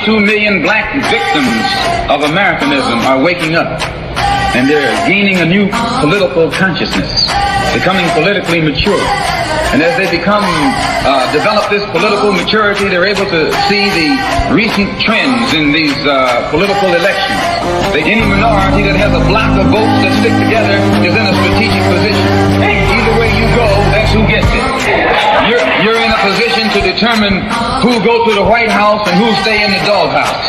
22 million black victims of Americanism are waking up, and they're gaining a new political consciousness, becoming politically mature. And as they develop this political maturity, they're able to see the recent trends in these political elections. Any minority that has a block of votes that stick together is in a strategic position. Either way you go, that's who gets it. You're in a position to determine who go to the Whitehouse and who stay in the doghouse.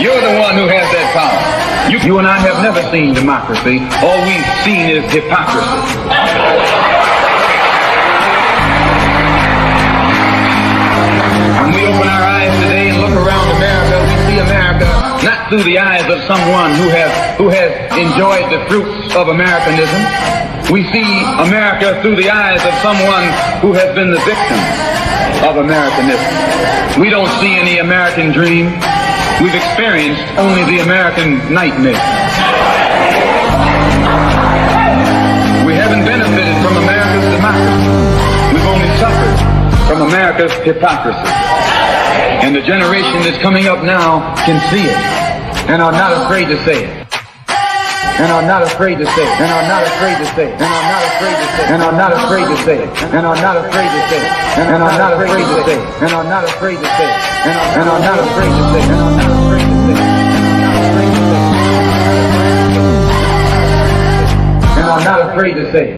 You're the one who has that power. You and I have never seen democracy. All we've seen is hypocrisy. When we open our eyes today and look around America, we see America not through the eyes of someone who has enjoyed the fruits of Americanism. We see America through the eyes of someone who has been the victim of Americanism. We don't see any American dream. We've experienced only the American nightmare. We haven't benefited from America's democracy. We've only suffered from America's hypocrisy. And the generation that's coming up now can see it and are not afraid to say it. And are not afraid to say it. And are not afraid to say it. And are not afraid to say it. And are not afraid to say it. And are not afraid to say it. And are not afraid to say it. And are not afraid to say it. And are not afraid to say it. And are not afraid to say it. And are not afraid to say it.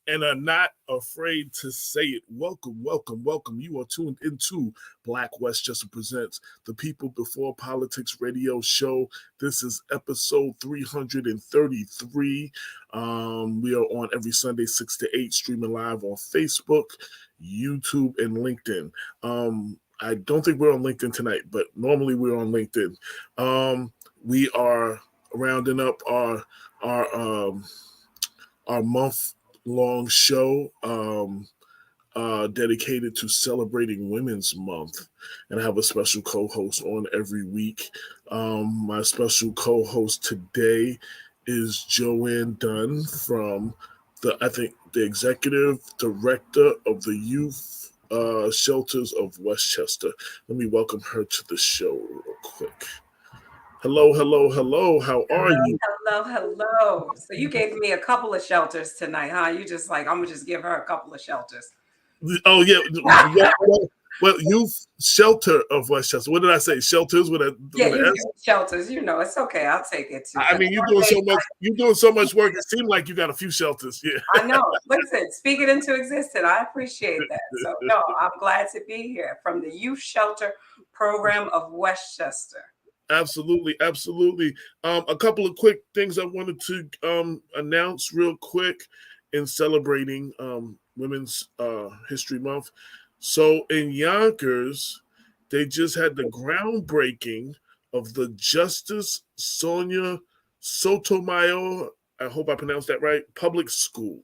And are not afraid to say it. Welcome, welcome, welcome. You are tuned into Black Westchester Presents the People Before Politics radio show. This is episode 333. We are on every Sunday, 6 to 8, streaming live on Facebook, YouTube, and LinkedIn. I don't think we're on LinkedIn tonight, but normally we're on LinkedIn. We are rounding up our month-long show dedicated to celebrating Women's Month, and I have a special co-host on every week. My special co-host today is Joanne Dunn from the executive director of the youth shelters of Westchester. Let me welcome her to the show real quick. Hello, hello, hello. How are you? Hello. So you gave me a couple of shelters tonight, huh? You just like, I'm gonna just give her a couple of shelters. Oh yeah. Well, youth shelter of Westchester. What did I say? Shelters with a shelters. You know, it's okay. I'll take it too. I mean, you're doing so much work. It seemed like you got a few shelters. Yeah. I know. Listen, speak it into existence. I appreciate that. So no, I'm glad to be here from the Youth Shelter Program of Westchester. Absolutely. A couple of quick things I wanted to announce real quick in celebrating Women's History Month. So in Yonkers, they just had the groundbreaking of the Justice Sonia Sotomayor, I hope I pronounced that right, public school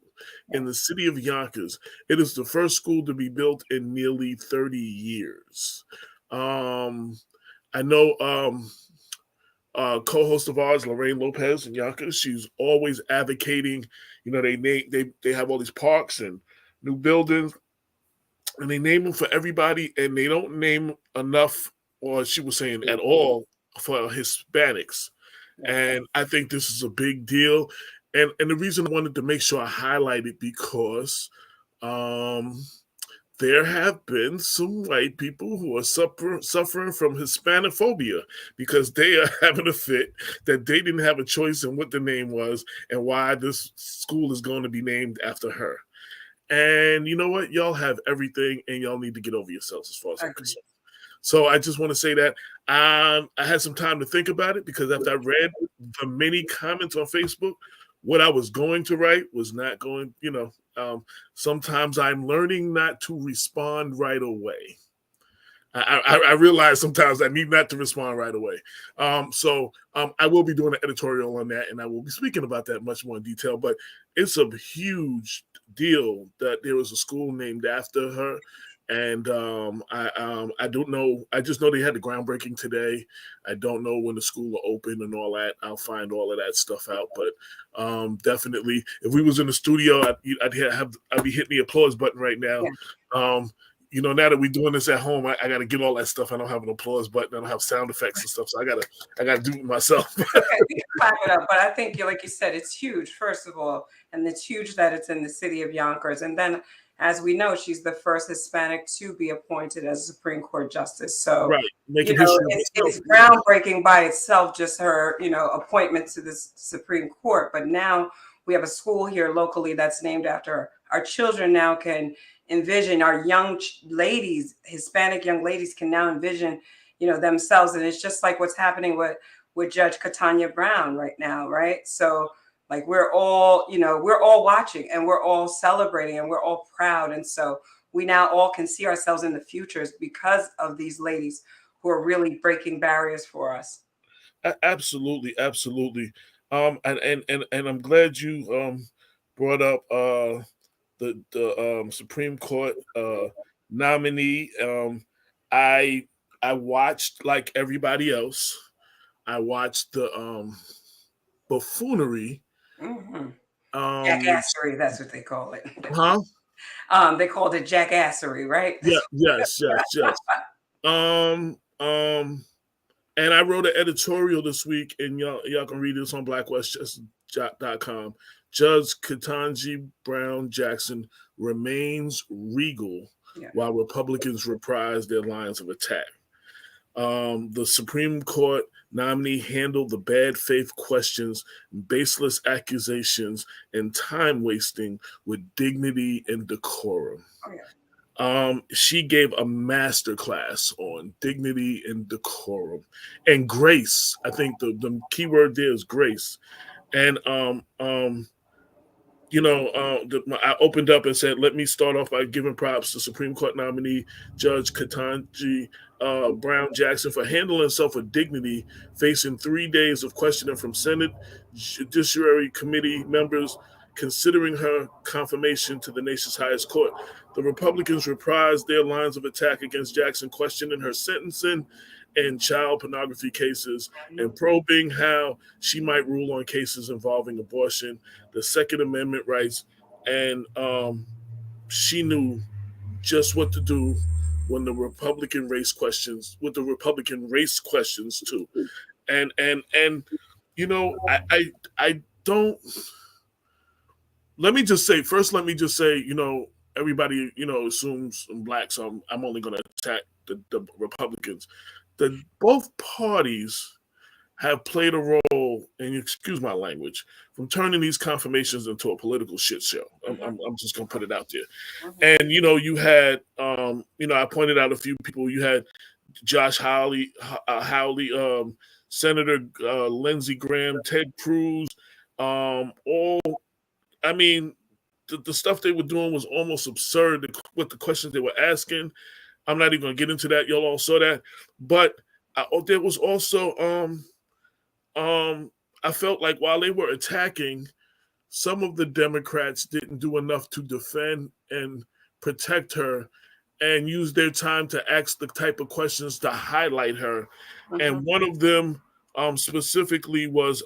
in the city of Yonkers. It is the first school to be built in nearly 30 years. I know co-host of ours, Lorraine Lopez in Yonkers, she's always advocating, you know, they have all these parks and new buildings, and they name them for everybody, and they don't name enough, or she was saying at all, for Hispanics. And I think this is a big deal. And the reason I wanted to make sure I highlight it because there have been some white people who are suffering from Hispanophobia because they are having a fit that they didn't have a choice in what the name was and why this school is going to be named after her. And you know what? Y'all have everything, and y'all need to get over yourselves as far as I'm concerned. So I just want to say that I had some time to think about it because after I read the many comments on Facebook, what I was going to write was not going, sometimes I'm learning not to respond right away. I realize sometimes I need not to respond right away. So I will be doing an editorial on that, and I will be speaking about that much more in detail, but it's a huge deal that there was a school named after her. And I don't know. I just know they had the groundbreaking today. I don't know when the school will open and all that. I'll find all of that stuff out. But definitely, if we was in the studio, I'd be hitting the applause button right now. you know, now that we're doing this at home, I got to get all that stuff. I don't have an applause button. I don't have sound effects and stuff. So I gotta do it myself. Okay, we can clap it up. But I think, like you said, it's huge, first of all. And it's huge that it's in the city of Yonkers. And then, as we know, she's the first Hispanic to be appointed as a Supreme Court justice. So, right. you know, it's groundbreaking by itself, just her, you know, appointment to the Supreme Court. But now we have a school here locally that's named after her. Our children now can envision, our young ladies, Hispanic young ladies can now envision, you know, themselves. And it's just like what's happening with Judge Katanya Brown right now, right? So like we're all watching and we're all celebrating and we're all proud. And so we now all can see ourselves in the futures because of these ladies who are really breaking barriers for us. Absolutely, absolutely. And I'm glad you brought up the Supreme Court nominee. I watched, like everybody else, I watched the buffoonery. Mm-hmm. Jackassery, that's what they call it. Huh? They called it jackassery, right? Yeah, yes. And I wrote an editorial this week, and y'all can read this on blackwestchester.com. Judge Ketanji Brown Jackson remains regal while Republicans reprise their lines of attack. The Supreme Court nominee handled the bad faith questions, baseless accusations, and time wasting with dignity and decorum. Oh, yeah. She gave a master class on dignity and decorum and grace. I think the key word there is grace. And I opened up and said, let me start off by giving props to Supreme Court nominee Judge Ketanji Brown Jackson for handling herself with dignity, facing 3 days of questioning from Senate Judiciary Committee members, considering her confirmation to the nation's highest court. The Republicans reprised their lines of attack against Jackson, questioning her sentencing and child pornography cases and probing how she might rule on cases involving abortion, the Second Amendment rights, and she knew just what to do when the Republican race questions, too. And you know, I don't. Let me just say, you know, everybody, you know, assumes I'm black, so I'm only going to attack the Republicans. Both parties have played a role, and excuse my language, from turning these confirmations into a political shit show. I'm just going to put it out there. And, you know, you had, I pointed out a few people. You had Josh Hawley, Senator Lindsey Graham, Ted Cruz, the stuff they were doing was almost absurd, what the questions they were asking. I'm not even going to get into that. Y'all all saw that. But there was also, I felt like while they were attacking, some of the Democrats didn't do enough to defend and protect her and use their time to ask the type of questions to highlight her. And one of them specifically was,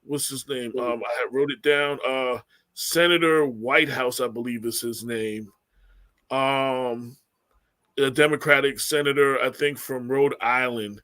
what's his name? I had wrote it down. Senator Whitehouse, I believe is his name. A Democratic senator, I think from Rhode Island.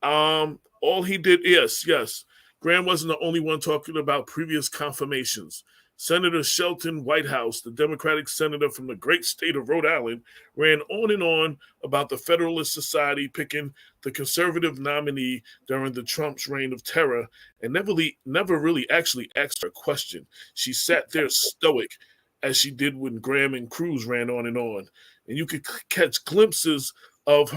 All he did, yes. Graham wasn't the only one talking about previous confirmations. Senator Shelton Whitehouse, the Democratic senator from the great state of Rhode Island, ran on and on about the Federalist Society picking the conservative nominee during the Trump's reign of terror and never really actually asked her a question. She sat there stoic, as she did when Graham and Cruz ran on. And you could catch glimpses of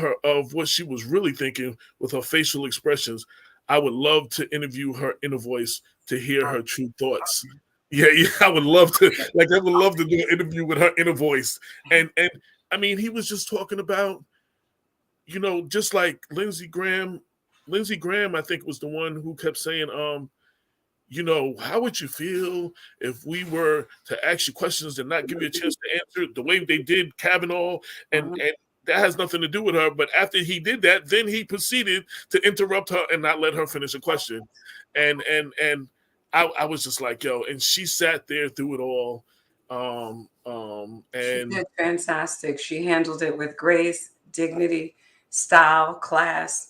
what she was really thinking with her facial expressions. I would love to interview her inner voice to hear her true thoughts. Yeah, I would love to. I would love to do an interview with her inner voice. And I mean, he was just talking about, you know, just like Lindsey Graham. Lindsey Graham, I think, was the one who kept saying, you know, how would you feel if we were to ask you questions and not give you a chance to answer the way they did Kavanaugh? And that has nothing to do with her. But after he did that, then he proceeded to interrupt her and not let her finish a question. And I was just like, yo, and she sat there through it all. She And did fantastic. She handled it with grace, dignity, style, class.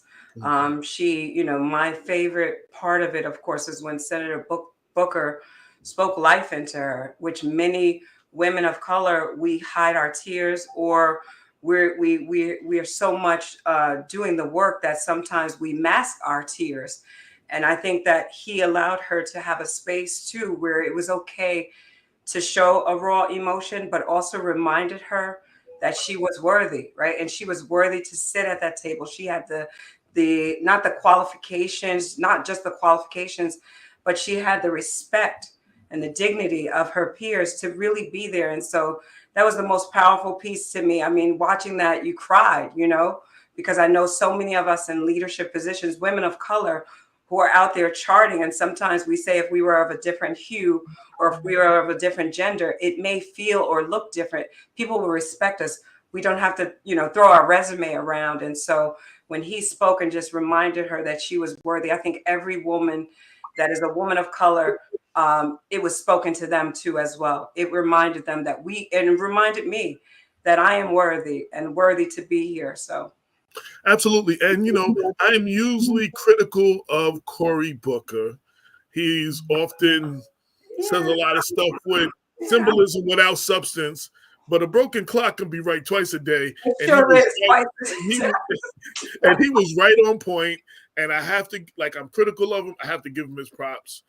She, my favorite part of it, of course, is when Senator Booker spoke life into her, which many women of color, we hide our tears, or we are so much doing the work that sometimes we mask our tears. And I think that he allowed her to have a space too where it was okay to show a raw emotion, but also reminded her that she was worthy, right? And she was worthy to sit at that table. She had the not the qualifications, not just the qualifications, but she had the respect and the dignity of her peers to really be there. And so that was the most powerful piece to me. I mean, watching that, you cried, because I know so many of us in leadership positions, women of color, who are out there charting. And sometimes we say if we were of a different hue or if we were of a different gender, it may feel or look different. People will respect us. We don't have to, throw our resume around. And so when he spoke and just reminded her that she was worthy, I think every woman that is a woman of color, it was spoken to them too as well. It reminded them that and it reminded me that I am worthy and worthy to be here. So. absolutely. And, I'm usually critical of Cory Booker. He's often says a lot of stuff with symbolism without substance, but a broken clock can be right twice a day. And he was right on point. And I have to, I'm critical of him. I have to give him his props.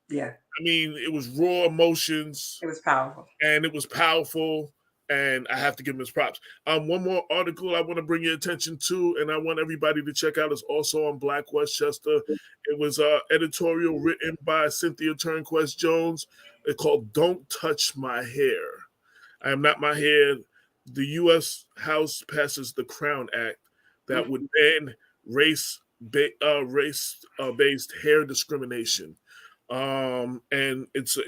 Yeah. I mean, it was raw emotions. It was powerful. And it was powerful. And I have to give him his props. One more article I want to bring your attention to, and I want everybody to check out, is also on Black Westchester. It was an editorial written by Cynthia Turnquest Jones. It's called "Don't Touch My Hair." I am not my hair. The U.S. House passes the Crown Act that would ban race-based hair discrimination. And it's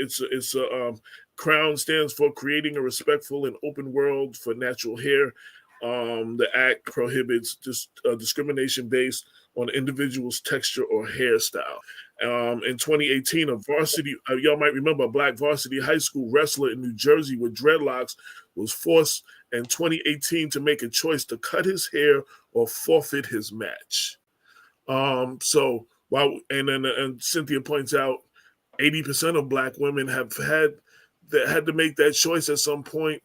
a Crown stands for Creating a Respectful and Open World for Natural Hair. The act prohibits discrimination based on an individual's texture or hairstyle. In 2018, y'all might remember, a black varsity high school wrestler in New Jersey with dreadlocks was forced in 2018 to make a choice to cut his hair or forfeit his match. And Cynthia points out 80% of black women had to make that choice at some point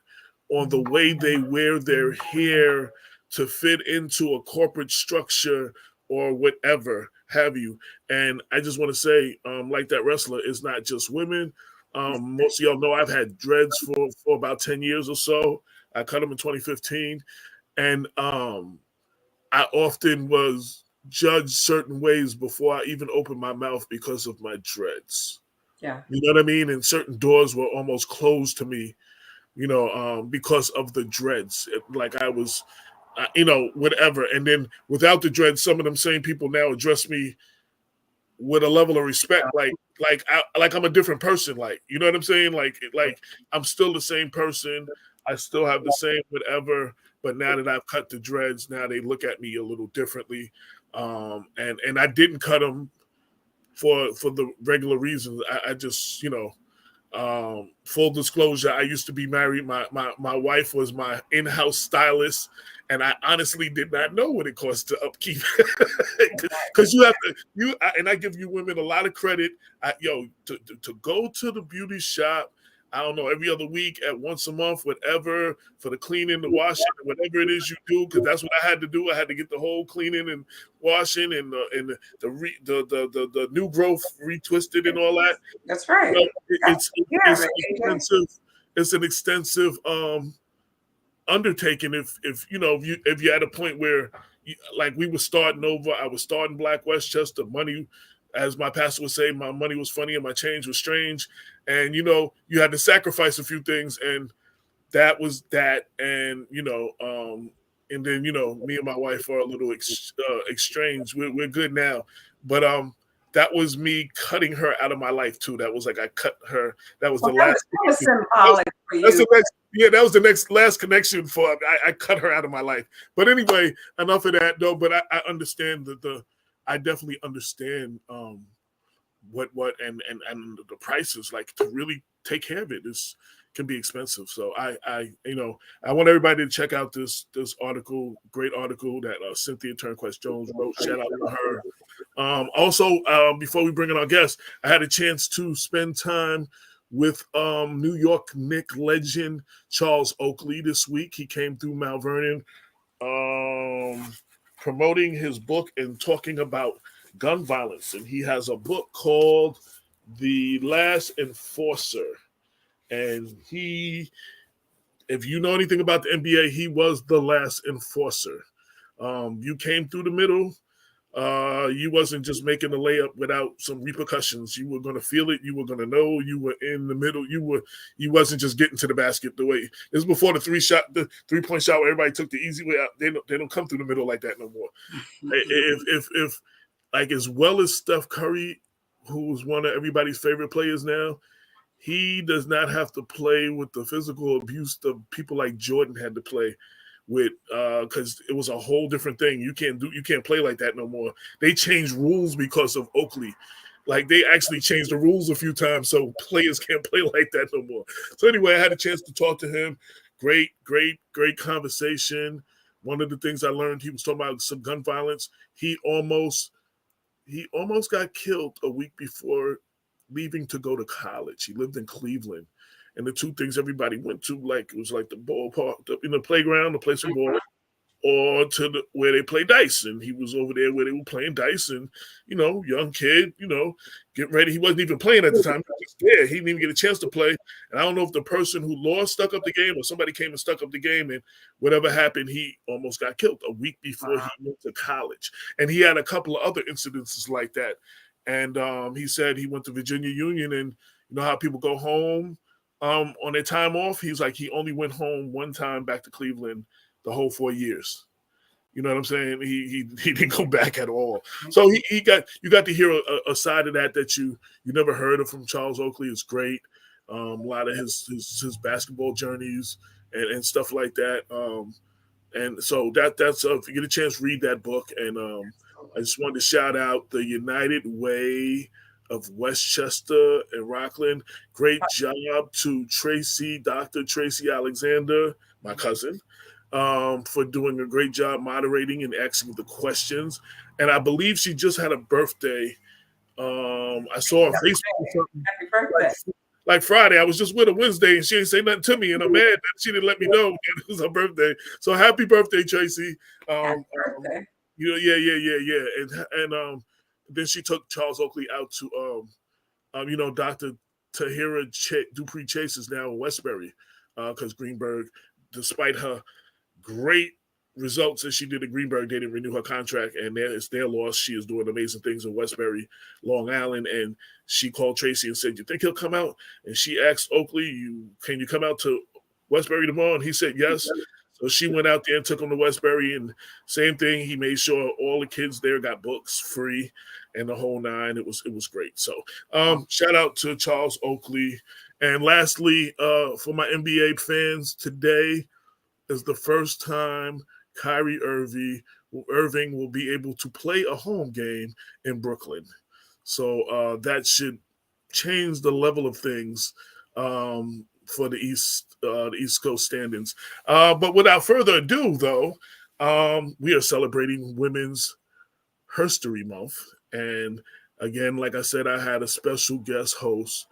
on the way they wear their hair to fit into a corporate structure or whatever have you. And I just want to say, like that wrestler, it's not just women. Most of y'all know I've had dreads for about 10 years or so. I cut them in 2015. And I often was judged certain ways before I even opened my mouth because of my dreads. Yeah. You know what I mean? And certain doors were almost closed to me, because of the dreads. Like I was, whatever. And then without the dreads, some of them same people now address me with a level of respect, like I'm a different person. Like, you know what I'm saying? Like I'm still the same person. I still have the same whatever. But now that I've cut the dreads, now they look at me a little differently. And I didn't cut them for the regular reasons. I just, full disclosure, I used to be married. My wife was my in-house stylist, and I honestly did not know what it cost to upkeep. Because you have to, and I give you women a lot of credit. To go to the beauty shop, I don't know, every other week, at once a month, whatever, for the cleaning, the washing, whatever it is you do, because that's what I had to do. I had to get the whole cleaning and washing and the new growth retwisted and all that. That's right. It's extensive. It's an extensive undertaking. If you're at a point where, like, we were starting over, I was starting Black Westchester. Money, as my pastor would say, my money was funny and my change was strange. And, you had to sacrifice a few things, and that was that. And, and then, me and my wife are a little estranged. We're good now. But that was me cutting her out of my life, too. That was like I cut her. That was the last. That was symbolic for you. That was the last connection for I cut her out of my life. But anyway, enough of that, though. But I understand I definitely understand and the prices, like, to really take care of it can be expensive. So I want everybody to check out this article, great article that Cynthia Turnquest Jones wrote. Shout out to her. Also, before we bring in our guest, I had a chance to spend time with New York Knicks legend Charles Oakley this week. He came through Mount Vernon, promoting his book and talking about gun violence. And he has a book called The Last Enforcer. And if you know anything about the NBA, he was the last enforcer. You came through the middle. You wasn't just making a layup without some repercussions. You were going to feel it. You were going to know. You were in the middle. You wasn't just getting to the basket the way. This is before the 3-point shot where everybody took the easy way out. They don't come through the middle like that no more. If like, as well as Steph Curry, who's one of everybody's favorite players now, he does not have to play with the physical abuse that people like Jordan had to play with, because it was a whole different thing. You can't play like that no more. They changed rules because of Oakley. Like, they actually changed the rules a few times, so players can't play like that no more. So anyway, I had a chance to talk to him. Great conversation. One of the things I learned, he was talking about some gun violence. He almost got killed a week before leaving to go to college. He lived in Cleveland, and the two things everybody went to, like, it was like the ballpark, in the playground, the place for ball, or to where they play dice. And he was over there where they were playing dice, and young kid, getting ready. He wasn't even playing at the time. He was there. He didn't even get a chance to play. And I don't know if the person who lost stuck up the game, or somebody came and stuck up the game, and whatever happened, he almost got killed a week before he went to college. And he had a couple of other incidences like that. And he said he went to Virginia Union, and you know how people go home on their time off? He's like, he only went home one time back to Cleveland the whole 4 years. You know what I'm saying? He didn't go back at all. So you got to hear a side of that you never heard of from Charles Oakley. It's great. A lot of his basketball journeys and stuff like that. And so that's if you get a chance, read that book. And I just wanted to shout out the United Way of Westchester and Rockland. Great job to Dr. Tracy Alexander, my cousin, for doing a great job moderating and asking the questions. And I believe she just had a birthday. I saw on Facebook or something. Happy birthday. Like Friday. I was just with her Wednesday, and she didn't say nothing to me, and I'm mad that she didn't let me know that it was her birthday. So happy birthday, Tracy. Happy birthday. Yeah. And then she took Charles Oakley out to Dr. Tahira Dupree Chase is now in Westbury, because Greenberg, despite her great results that she did at Greenberg, they didn't renew her contract, and it's their loss. She is doing amazing things in Westbury, Long Island, and she called Tracy and said, "You think he'll come out?" And she asked Oakley, "Can you come out to Westbury tomorrow?" And he said yes. So she went out there and took him to Westbury, and same thing. He made sure all the kids there got books free and the whole nine. It was great. So shout out to Charles Oakley. And lastly, for my NBA fans, today is the first time Kyrie Irving will be able to play a home game in Brooklyn. So that should change the level of things for the East Coast standings. But without further ado, though, we are celebrating Women's Herstory Month. And again, like I said, I had a special guest host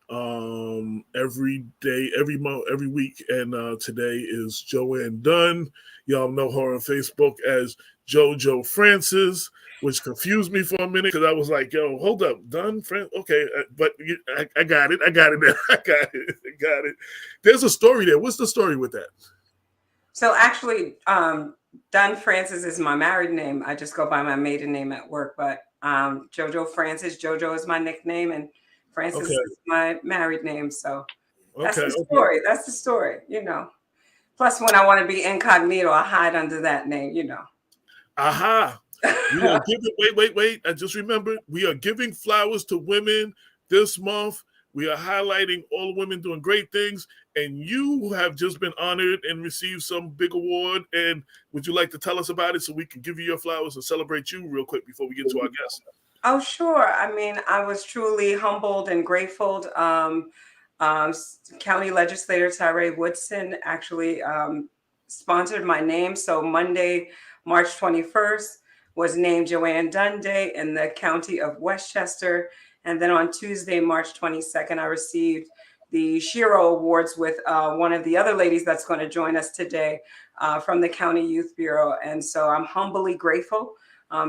every day, every month, every week. And today is Joanne Dunn. Y'all know her on Facebook as JoJo Francis, which confused me for a minute because I was like, yo, hold up, Dunn, okay, but I got it. I got it. There's a story there. What's the story with that? So actually, Dunn Francis is my married name. I just go by my maiden name at work, but JoJo Francis, JoJo is my nickname, and Francis is my married name. So that's the story. That's the story, Plus, when I want to be incognito, I hide under that name, Aha. We are wait. I just remembered. We are giving flowers to women this month. We are highlighting all the women doing great things. And you have just been honored and received some big award. And would you like to tell us about it so we can give you your flowers and celebrate you real quick before we get to our guest? Oh, sure. I mean, I was truly humbled and grateful. County Legislator AJ Woodson actually sponsored my name. So Monday, March 21st was named Joanne Dunn Day in the county of Westchester. And then on Tuesday, March 22nd, I received the Shiro Awards with one of the other ladies that's going to join us today from the County Youth Bureau. And so I'm humbly grateful.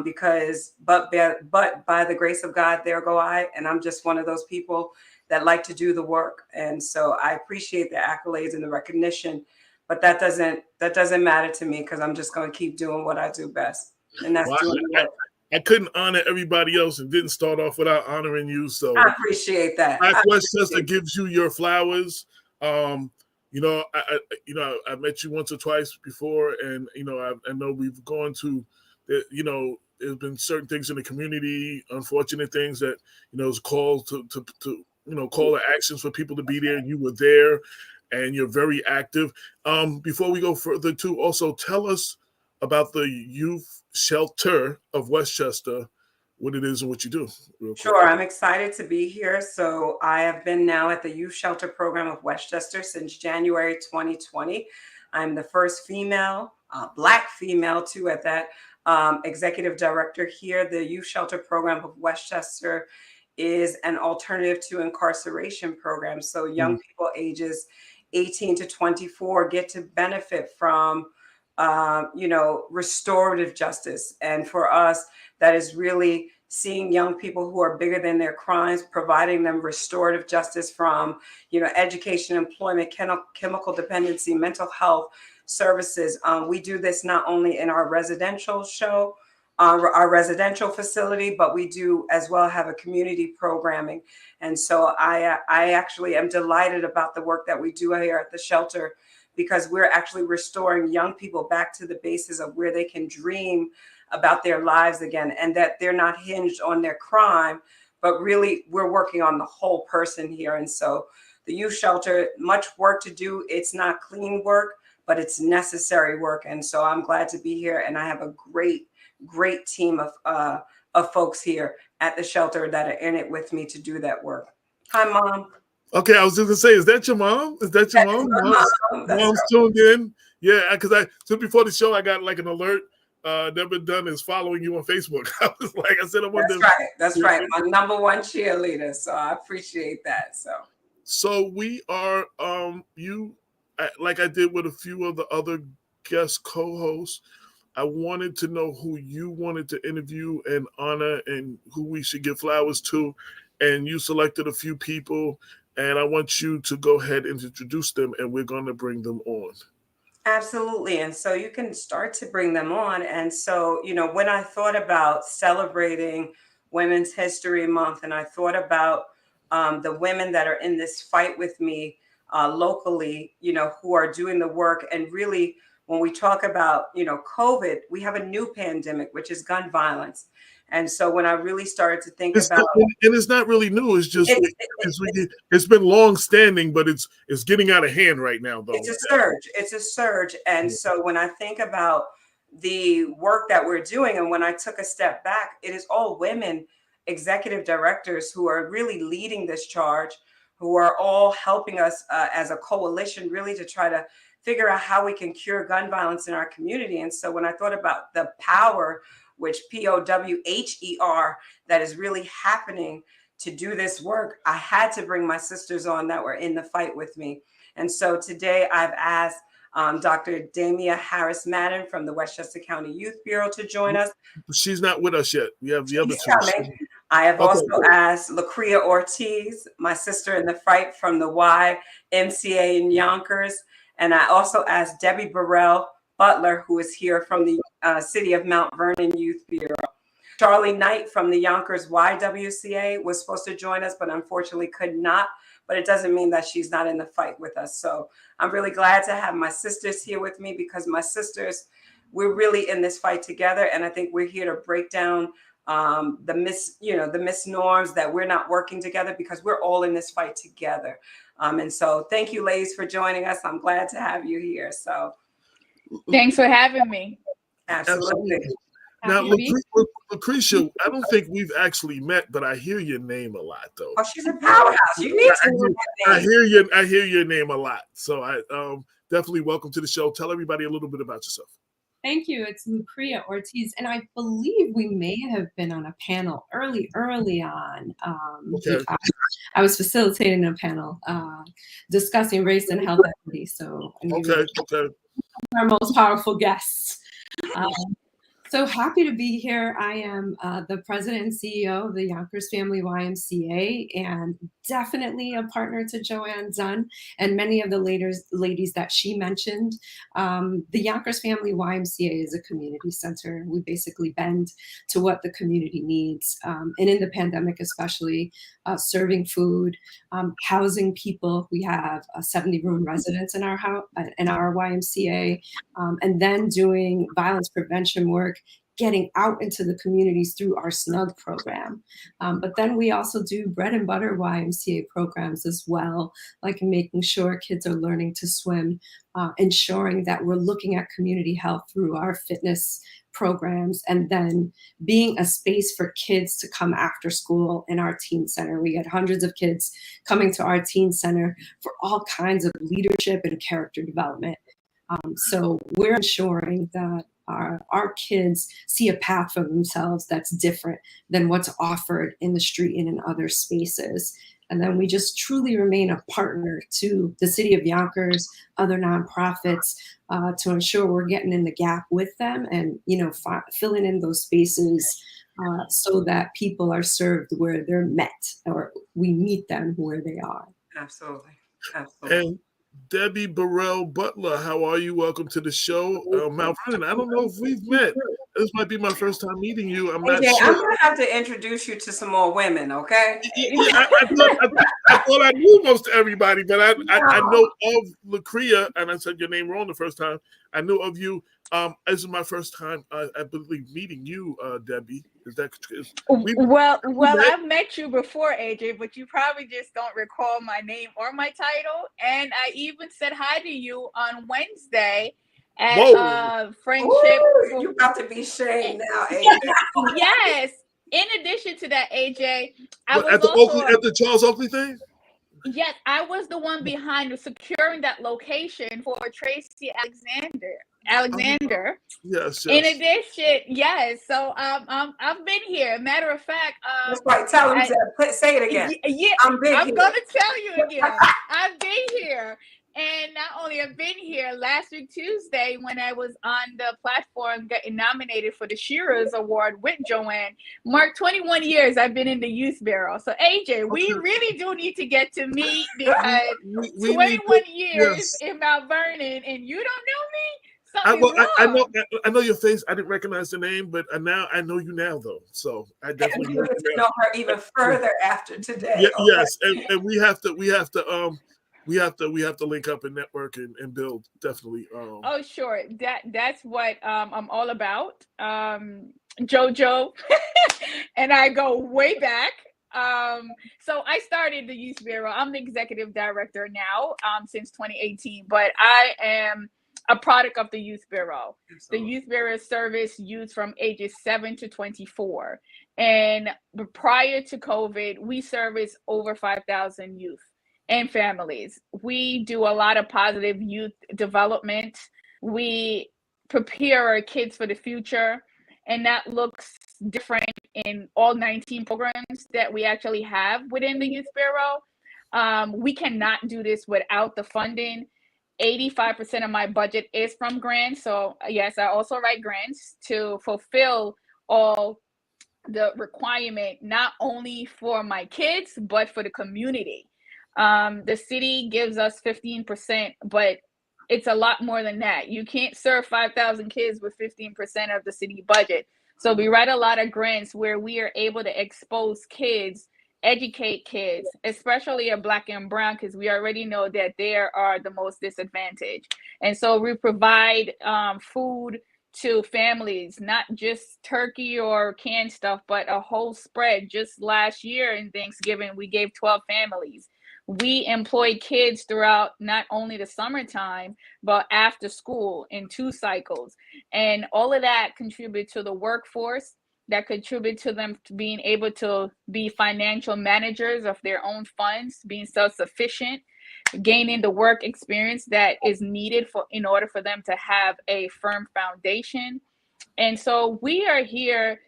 Because but by the grace of God, there go I, and I'm just one of those people that like to do the work, and so I appreciate the accolades and the recognition, but that doesn't matter to me because I'm just going to keep doing what I do best, and that's doing the work. I couldn't honor everybody else and didn't start off without honoring you, so I appreciate that. Westchester gives you your flowers. I met you once or twice before, and I know we've gone to. There's been certain things in the community, unfortunate things that is called to call to actions for people to be there. And you were there, and you're very active. Before we go further, too, also tell us about the youth shelter of Westchester, what it is and what you do. Sure, I'm excited to be here. So I have been now at the youth shelter program of Westchester since January 2020. I'm the first female, Black female too at that. Executive director here. The youth shelter program of Westchester is an alternative to incarceration program. So young people ages 18 to 24 get to benefit from, restorative justice. And for us, that is really seeing young people who are bigger than their crimes, providing them restorative justice from, education, employment, chemical dependency, mental health, services. We do this not only in our residential our residential facility, but we do as well have a community programming. And so I actually am delighted about the work that we do here at the shelter, because we're actually restoring young people back to the basis of where they can dream about their lives again, and that they're not hinged on their crime, but really we're working on the whole person here. And so the youth shelter, much work to do. It's not clean work, but it's necessary work. And so I'm glad to be here. And I have a great team of folks here at the shelter that are in it with me to do that work. Hi, Mom. Okay, I was just gonna say, is that your mom? Is that your mom? Mom's tuned in. Yeah, because just before the show, I got like an alert. Deborah Dunn is following you on Facebook. I was like, I said, I wonder. That's right. My number one cheerleader. So I appreciate that. So we are like I did with a few of the other guest co-hosts, I wanted to know who you wanted to interview and honor and who we should give flowers to. And you selected a few people, and I want you to go ahead and introduce them, and we're going to bring them on. Absolutely. And so you can start to bring them on. And so, when I thought about celebrating Women's History Month, and I thought about the women that are in this fight with me locally, who are doing the work. And really, when we talk about, COVID, we have a new pandemic, which is gun violence. And so when I really started to think about, and it's not really new. It's just it's been long standing, but it's getting out of hand right now, though. It's a surge. And so when I think about the work that we're doing, and when I took a step back, it is all women executive directors who are really leading this charge, who are all helping us as a coalition, really to try to figure out how we can cure gun violence in our community. And so when I thought about the power, which POWHER, that is really happening to do this work, I had to bring my sisters on that were in the fight with me. And so today I've asked Dr. Damia Harris-Madden from the Westchester County Youth Bureau to join us. She's not with us yet. We have the other two. I have also asked Lucria Ortiz, my sister in the fight from the Ymca in Yonkers. And I also asked Debbie Burrell Butler, who is here from the City of Mount Vernon Youth Bureau. Charlie Knight from the Yonkers YWCA was supposed to join us, but unfortunately could not. But it doesn't mean that she's not in the fight with us. So I'm really glad to have my sisters here with me, because my sisters, we're really in this fight together. And I think we're here to break down the misnorms that we're not working together, because we're all in this fight together. And so thank you, ladies, for joining us. I'm glad to have you here. So thanks for having me. Absolutely. Now, Happy to be Lucretia, I don't think we've actually met, but I hear your name a lot, though. Oh, she's a powerhouse. You need to know that name. I hear your name a lot. So I definitely welcome to the show. Tell everybody a little bit about yourself. Thank you. It's Lucria Ortiz, and I believe we may have been on a panel early on. Okay. I was facilitating a panel discussing race and health equity. So Okay. Our most powerful guests. So happy to be here. I am the president and CEO of the Yonkers Family YMCA, and definitely a partner to Joanne Dunn and many of the ladies that she mentioned. The Yonkers Family YMCA is a community center. We basically bend to what the community needs, and in the pandemic especially, serving food, housing people. We have 70-room residents in our YMCA, and then doing violence prevention work, getting out into the communities through our SNUG program. But then we also do bread and butter YMCA programs as well, like making sure kids are learning to swim, ensuring that we're looking at community health through our fitness programs, and then being a space for kids to come after school in our teen center. We get hundreds of kids coming to our teen center for all kinds of leadership and character development. So we're ensuring that our kids see a path for themselves that's different than what's offered in the street and in other spaces. And then we just truly remain a partner to the city of Yonkers, other nonprofits, to ensure we're getting in the gap with them and, filling in those spaces so that people are served where they're met, or we meet them where they are. Absolutely. And Debbie Burrell Butler, how are you? Welcome to the show. Mount Vernon, I don't know if we've met. This might be my first time meeting you. I'm not sure. I'm going to have to introduce you to some more women, okay? I thought I knew most everybody, but I know of Lucria, and I said your name wrong the first time. I know of you. This is my first time, I believe, meeting you, Debbie. Well, I've met you before, AJ, but you probably just don't recall my name or my title. And I even said hi to you on Wednesday at Friendship. Ooh, you're about to be shamed now, AJ. Yes. In addition to that, AJ, at the Charles Oakley thing? Yes, I was the one behind securing that location for Tracy Alexander. Yes. In addition, yes. So I've been here. Matter of fact, that's right. Tell him to say it again. Yeah, I'm gonna tell you again. I've been here. And not only I've been here, last week Tuesday when I was on the platform getting nominated for the Shearers Award with Joanne, marked 21 years I've been in the Youth Bureau. So AJ, we really do need to get to meet because 21 years in Mount Vernon and you don't know me? I know your face. I didn't recognize the name, but now I know you now, though. So I definitely get to know her even further after today. Yeah, yes, and we have to link up and network and build, definitely. Oh, sure. That's what I'm all about. JoJo and I go way back. So I started the Youth Bureau. I'm the executive director now since 2018, but I am a product of the Youth Bureau. The Youth Bureau service youth from ages 7 to 24. And prior to COVID, we service over 5,000 youth and families. We do a lot of positive youth development. We prepare our kids for the future, and that looks different in all 19 programs that we actually have within the Youth Bureau. We cannot do this without the funding. 85% of my budget is from grants. So yes, I also write grants to fulfill all the requirement, not only for my kids, but for the community. The city gives us 15%, but it's a lot more than that. You can't serve 5,000 kids with 15% of the city budget. So we write a lot of grants where we are able to expose kids, educate kids, especially a Black and brown, because we already know that they are the most disadvantaged. And so we provide food to families, not just turkey or canned stuff, but a whole spread. Just last year in Thanksgiving, we gave 12 families. we employ kids throughout not only the summertime, but after school in 2 cycles. And all of that contribute to the workforce, that contribute to them being able to be financial managers of their own funds, being self-sufficient, gaining the work experience that is needed in order for them to have a firm foundation. And so we are here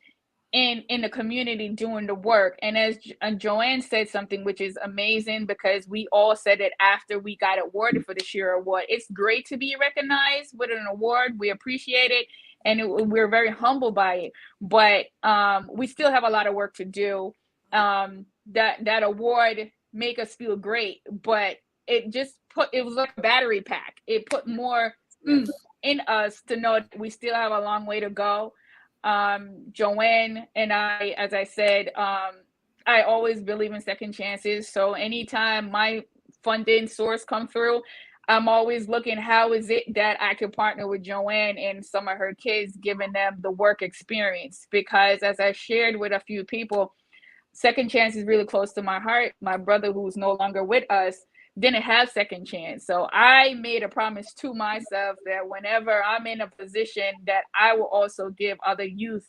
in the community doing the work. And as Joanne said something which is amazing, because we all said it after we got awarded for the Shira Award. It's great to be recognized with an award. We appreciate it, and we're very humbled by it. But we still have a lot of work to do. That award make us feel great, but it was like a battery pack. It put more in us to know that we still have a long way to go. Joanne and I, as I said, I always believe in second chances. So anytime my funding source come through, I'm always looking, how is it that I can partner with Joanne and some of her kids, giving them the work experience? Because as I shared with a few people, second chance is really close to my heart. My brother, who's no longer with us, didn't have second chance. So I made a promise to myself that whenever I'm in a position, that I will also give other youth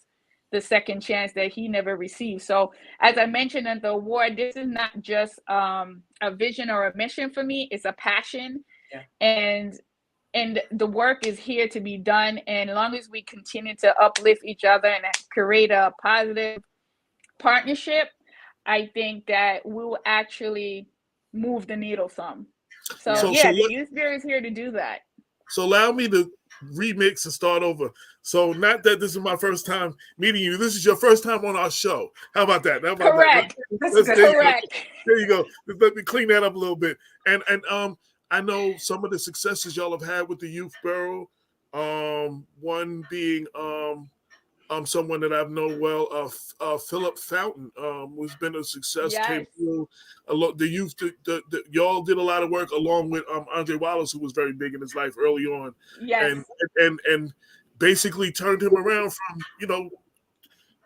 the second chance that he never received. So as I mentioned in the award, this is not just a vision or a mission for me, it's a passion. Yeah. And the work is here to be done. And as long as we continue to uplift each other and create a positive partnership, I think that we'll actually move the needle some. So the Youth Bureau is here to do that. So allow me to remix and start over. So not that this is my first time meeting you. This is your first time on our show. How about that? Correct. Correct. There you go. Let me clean that up a little bit. And I know some of the successes y'all have had with the Youth Bureau. One being someone that I've known well, Philip Fountain, who's been a success. Yes. Came through a lot. The youth, y'all did a lot of work along with Andre Wallace, who was very big in his life early on. Yes. And basically turned him around from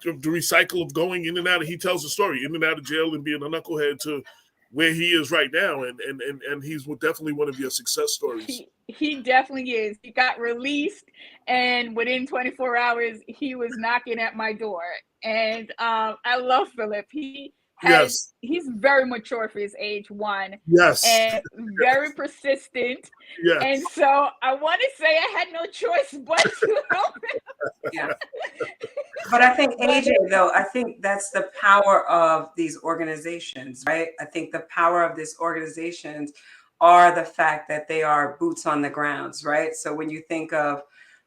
the recycle of going in and out. He tells the story, in and out of jail and being a knucklehead, to where he is right now, and he's definitely one of your success stories. He definitely is. He got released, and within 24 hours, he was knocking at my door. And I love Philip. He's very mature for his age, one. Yes. And very persistent. Yes. And so I want to say I had no choice but to help him. Yeah. But I think, AJ, though, I think that's the power of these organizations, right? I think the power of these organizations are the fact that they are boots on the grounds, right? So when you think of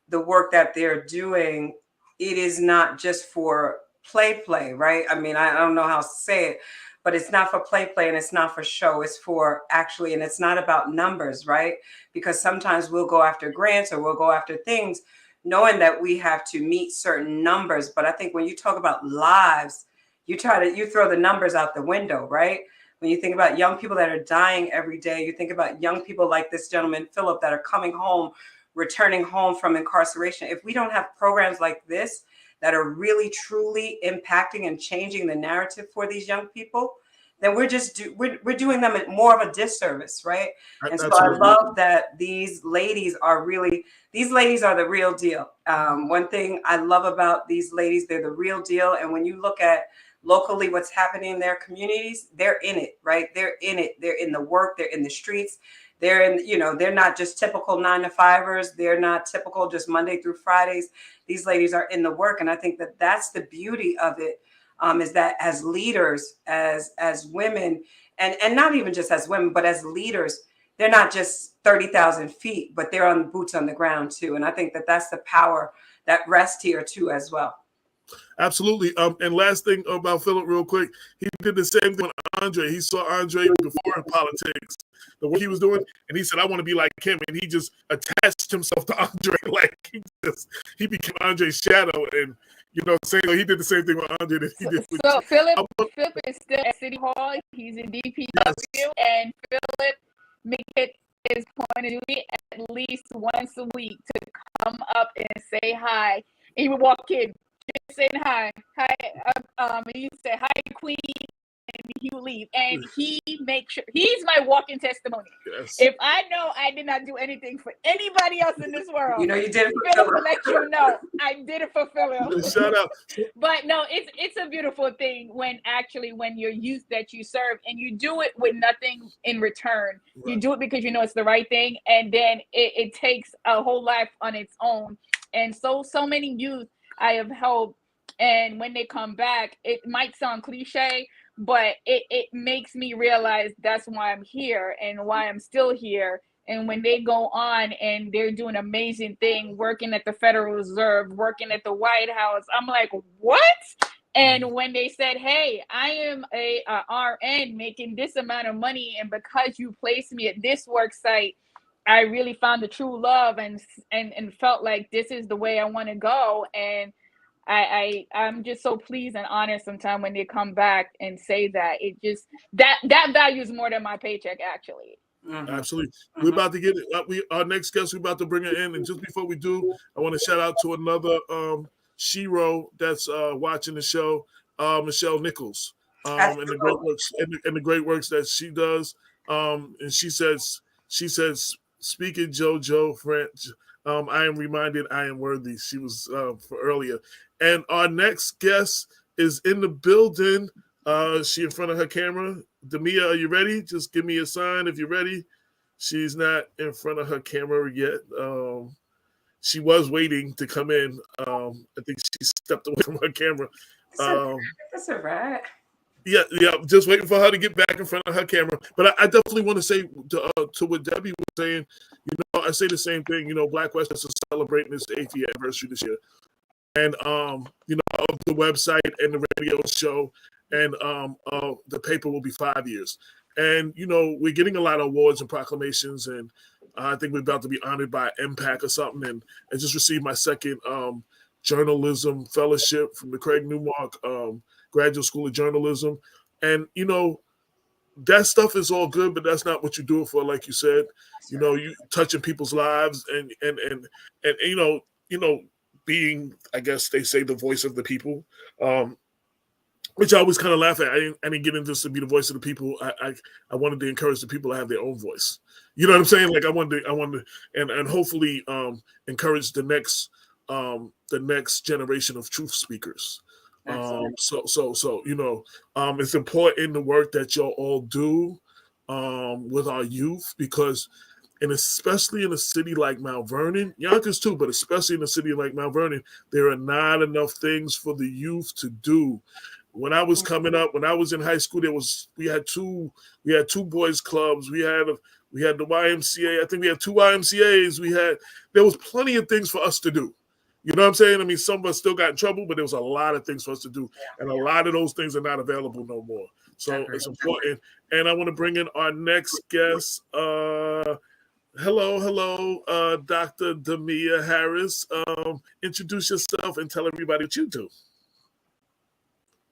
the work that they're doing, it is not just for play, right? I mean, I don't know how to say it, but it's not for play, and it's not for show. It's for actually, and it's not about numbers, right? Because sometimes we'll go after grants or we'll go after things knowing that we have to meet certain numbers. But I think when you talk about lives, you throw the numbers out the window, right? When you think about young people that are dying every day, you think about young people like this gentleman, Philip, that are coming home, returning home from incarceration. If we don't have programs like this that are really, truly impacting and changing the narrative for these young people, then we're doing them more of a disservice, right? And so I love that these ladies are the real deal. One thing I love about these ladies, they're the real deal. And when you look at locally what's happening in their communities, they're in it, right? They're in it. They're in the work. They're in the streets. They're in, they're not just typical 9-to-5ers. They're not typical just Monday through Fridays. These ladies are in the work. And I think that that's the beauty of it. Is that as leaders, as women, and not even just as women, but as leaders, they're not just 30,000 feet, but they're on boots on the ground too. And I think that that's the power that rests here too as well. Absolutely. And last thing about Philip real quick, he did the same thing with Andre. He saw Andre before in politics, the work he was doing, and he said, I want to be like him. And he just attached himself to Andre, like he became Andre's shadow. And he did the same thing with Andre that he did with So Philip is still at City Hall. He's in DPW, yes. And Philip make it his point of duty at least once a week to come up and say hi. And he would walk in, just saying hi. He would say, hi, Queen. And he leave. And he makes sure he's my walking testimony. Yes. If I know I did not do anything for anybody else in this world, You know you did it for Philip Philip. will let you know I did it for Philip. Shout out. But no, it's a beautiful thing when your youth that you serve and you do it with nothing in return. Right. You do it because you know it's the right thing, and then it takes a whole life on its own. And so many youth I have helped, and when they come back, it might sound cliche, but it makes me realize that's why I'm here and why I'm still here. And when they go on and they're doing amazing thing, working at the Federal Reserve, working at the White House, I'm like, what? And when they said, hey, I am a RN making this amount of money, and because you placed me at this work site, I really found the true love and felt like this is the way I want to go. And I'm just so pleased and honored sometimes when they come back and say that. It just that value is more than my paycheck, actually. Mm-hmm. Absolutely. We're about to get it. Our next guest, we're about to bring her in. And just before we do, I want to shout out to another shero that's watching the show, Michelle Nichols, and the great works and the great works that she does. And she says, speaking JoJo French, I am reminded I am worthy. She was for earlier. And our next guest is in the building. She in front of her camera. Damia, are you ready? Just give me a sign if you're ready. She's not in front of her camera yet. She was waiting to come in. I think she stepped away from her camera. That's all right. Yeah, just waiting for her to get back in front of her camera. But I definitely want to say to what Debbie was saying, I say the same thing. Black Westchester is celebrating its 8th year anniversary this year. And, of the website and the radio show. And the paper will be 5 years. And, we're getting a lot of awards and proclamations. And I think we're about to be honored by Ymca or something. And I just received my second journalism fellowship from the Craig Newmark Graduate School of Journalism. And, that stuff is all good, but that's not what you do it for. Like you said, you touching people's lives and being, I guess they say, the voice of the people. Which I always kind of laugh at. I didn't get into this to be the voice of the people. I wanted to encourage the people to have their own voice. You know what I'm saying? Like I wanted and hopefully encourage the next generation of truth speakers. It's important the work that y'all all do with our youth, because, and especially in a city like Mount Vernon, Yonkers too, but especially in a city like Mount Vernon, there are not enough things for the youth to do. When I was coming up, when I was in high school, we had two boys clubs. We had the YMCA. I think we had 2 YMCAs. There was plenty of things for us to do. You know what I'm saying? I mean, some of us still got in trouble, but there was a lot of things for us to do. And a lot of those things are not available no more. So it's important. And I want to bring in our next guest. Hello, Dr. Damia Harris. Introduce yourself and tell everybody what you do.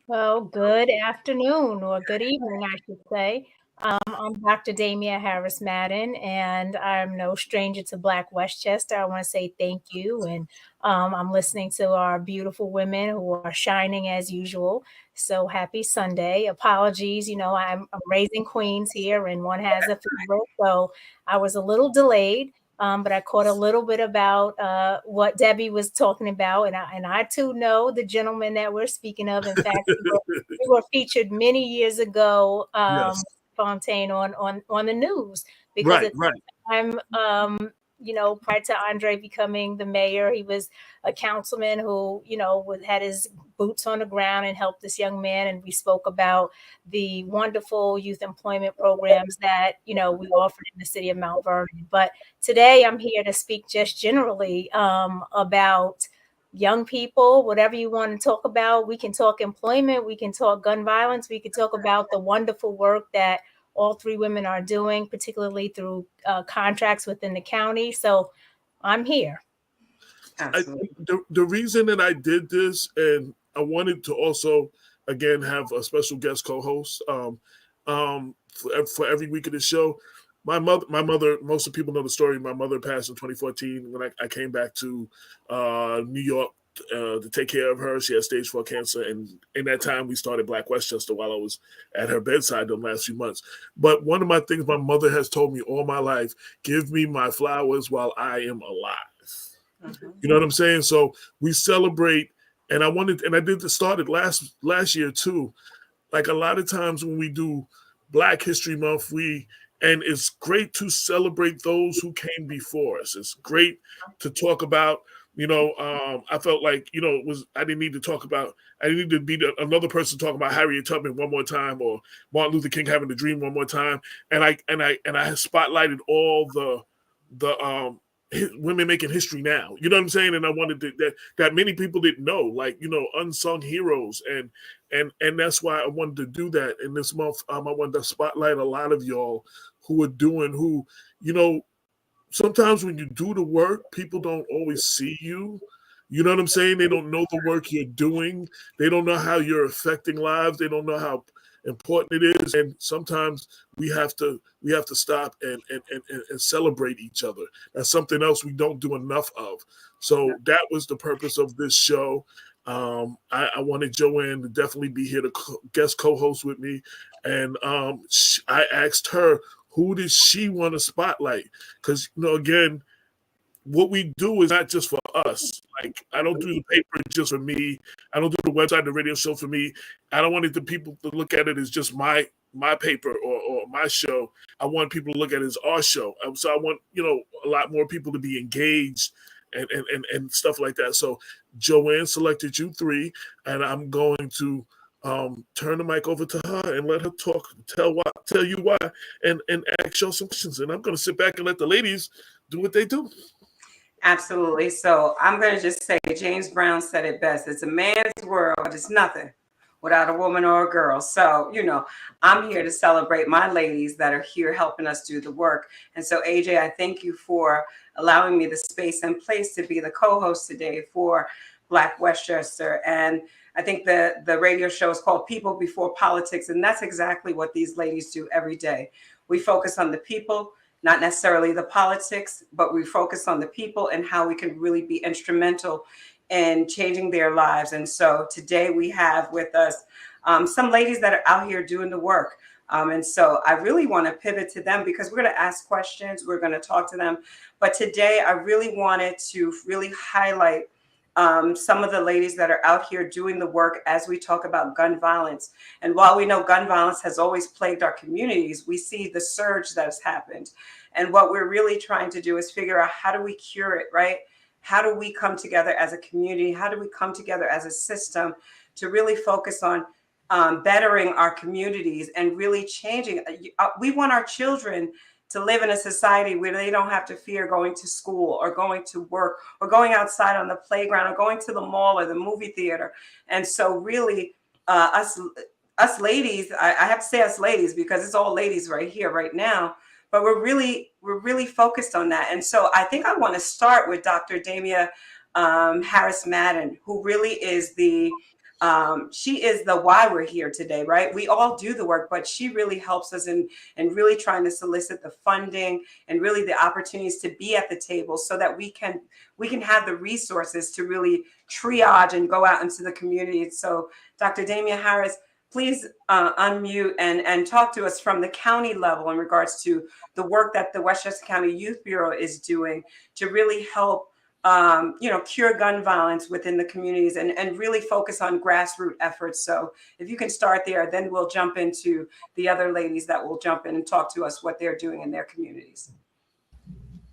Well, good afternoon or good evening, I should say. I'm Dr. Damia Harris Madden, and I'm no stranger to Black Westchester. I want to say thank you. And I'm listening to our beautiful women who are shining as usual. So happy Sunday. Apologies. I'm raising queens here, and one has a fever. So I was a little delayed. But I caught a little bit about what Debbie was talking about, and I too know the gentleman that we're speaking of. In fact, we were featured many years ago, yes. Fontaine on the news, because I'm prior to Andre becoming the mayor, he was a councilman who had his boots on the ground and helped this young man. And we spoke about the wonderful youth employment programs that we offered in the city of Mount Vernon. But today I'm here to speak just generally about young people. Whatever you want to talk about, we can talk employment, we can talk gun violence, we can talk about the wonderful work that all 3 women are doing, particularly through contracts within the county. So I'm here. The reason that I did this, and I wanted to also, again, have a special guest co-host for every week of the show. My mother, most of the people know the story. My mother passed in 2014 when I came back to New York to take care of her. She had stage 4 cancer, and in that time we started Black Westchester while I was at her bedside the last few months. But one of my things my mother has told me all my life: give me my flowers while I am alive. Mm-hmm. You know what I'm saying? So we celebrate, and I did this started last year too. Like a lot of times when we do Black History Month, and it's great to celebrate those who came before us. It's great to talk about, I felt like, I didn't need to be another person talking about Harriet Tubman one more time, or Martin Luther King having a dream one more time. And I spotlighted all the women making history now. You know what I'm saying? And I wanted that many people didn't know, like, unsung heroes. And that's why I wanted to do that in this month. I wanted to spotlight a lot of y'all who sometimes when you do the work, people don't always see you. You know what I'm saying? They don't know the work you're doing. They don't know how you're affecting lives. They don't know how important it is. And sometimes we have to stop and celebrate each other. That's something else we don't do enough of. So that was the purpose of this show. I wanted Joanne to definitely be here to guest co-host with me. And I asked her, who does she want to spotlight? Because, again, what we do is not just for us. Like, I don't do the paper just for me. I don't do the website, the radio show for me. I don't want the people to look at it as just my paper or my show. I want people to look at it as our show. So I want, a lot more people to be engaged and stuff like that. So Joanne selected you three, and I'm going to turn the mic over to her and let her talk, tell you why, and ask y'all some questions. And I'm going to sit back and let the ladies do what they do. Absolutely. So I'm going to just say, James Brown said it best. It's a man's world, but it's nothing without a woman or a girl. So, I'm here to celebrate my ladies that are here helping us do the work. And so, AJ, I thank you for allowing me the space and place to be the co-host today for Black Westchester. And I think the radio show is called People Before Politics. And that's exactly what these ladies do every day. We focus on the people, not necessarily the politics, but we focus on the people and how we can really be instrumental in changing their lives. And so today we have with us some ladies that are out here doing the work. And so I really want to pivot to them because we're going to ask questions. We're going to talk to them. But today I really wanted to really highlight some of the ladies that are out here doing the work as we talk about gun violence. And while we know gun violence has always plagued our communities, we see the surge that has happened. And what we're really trying to do is figure out, how do we cure it, right? How do we come together as a community? How do we come together as a system to really focus on bettering our communities and really changing? We want our children to live in a society where they don't have to fear going to school or going to work or going outside on the playground or going to the mall or the movie theater. And so really us ladies, I have to say us ladies because it's all ladies right here, right now, but we're really focused on that. And so I think I want to start with Dr. Damia Harris Madden, who really is she is the why we're here today, right? We all do the work, but she really helps us in really trying to solicit the funding and really the opportunities to be at the table so that we can have the resources to really triage and go out into the community. So Dr. Damia Harris, please unmute and talk to us from the county level in regards to the work that the Westchester County Youth Bureau is doing to really help cure gun violence within the communities and really focus on grassroots efforts. So if you can start there, then we'll jump into the other ladies that will jump in and talk to us what they're doing in their communities.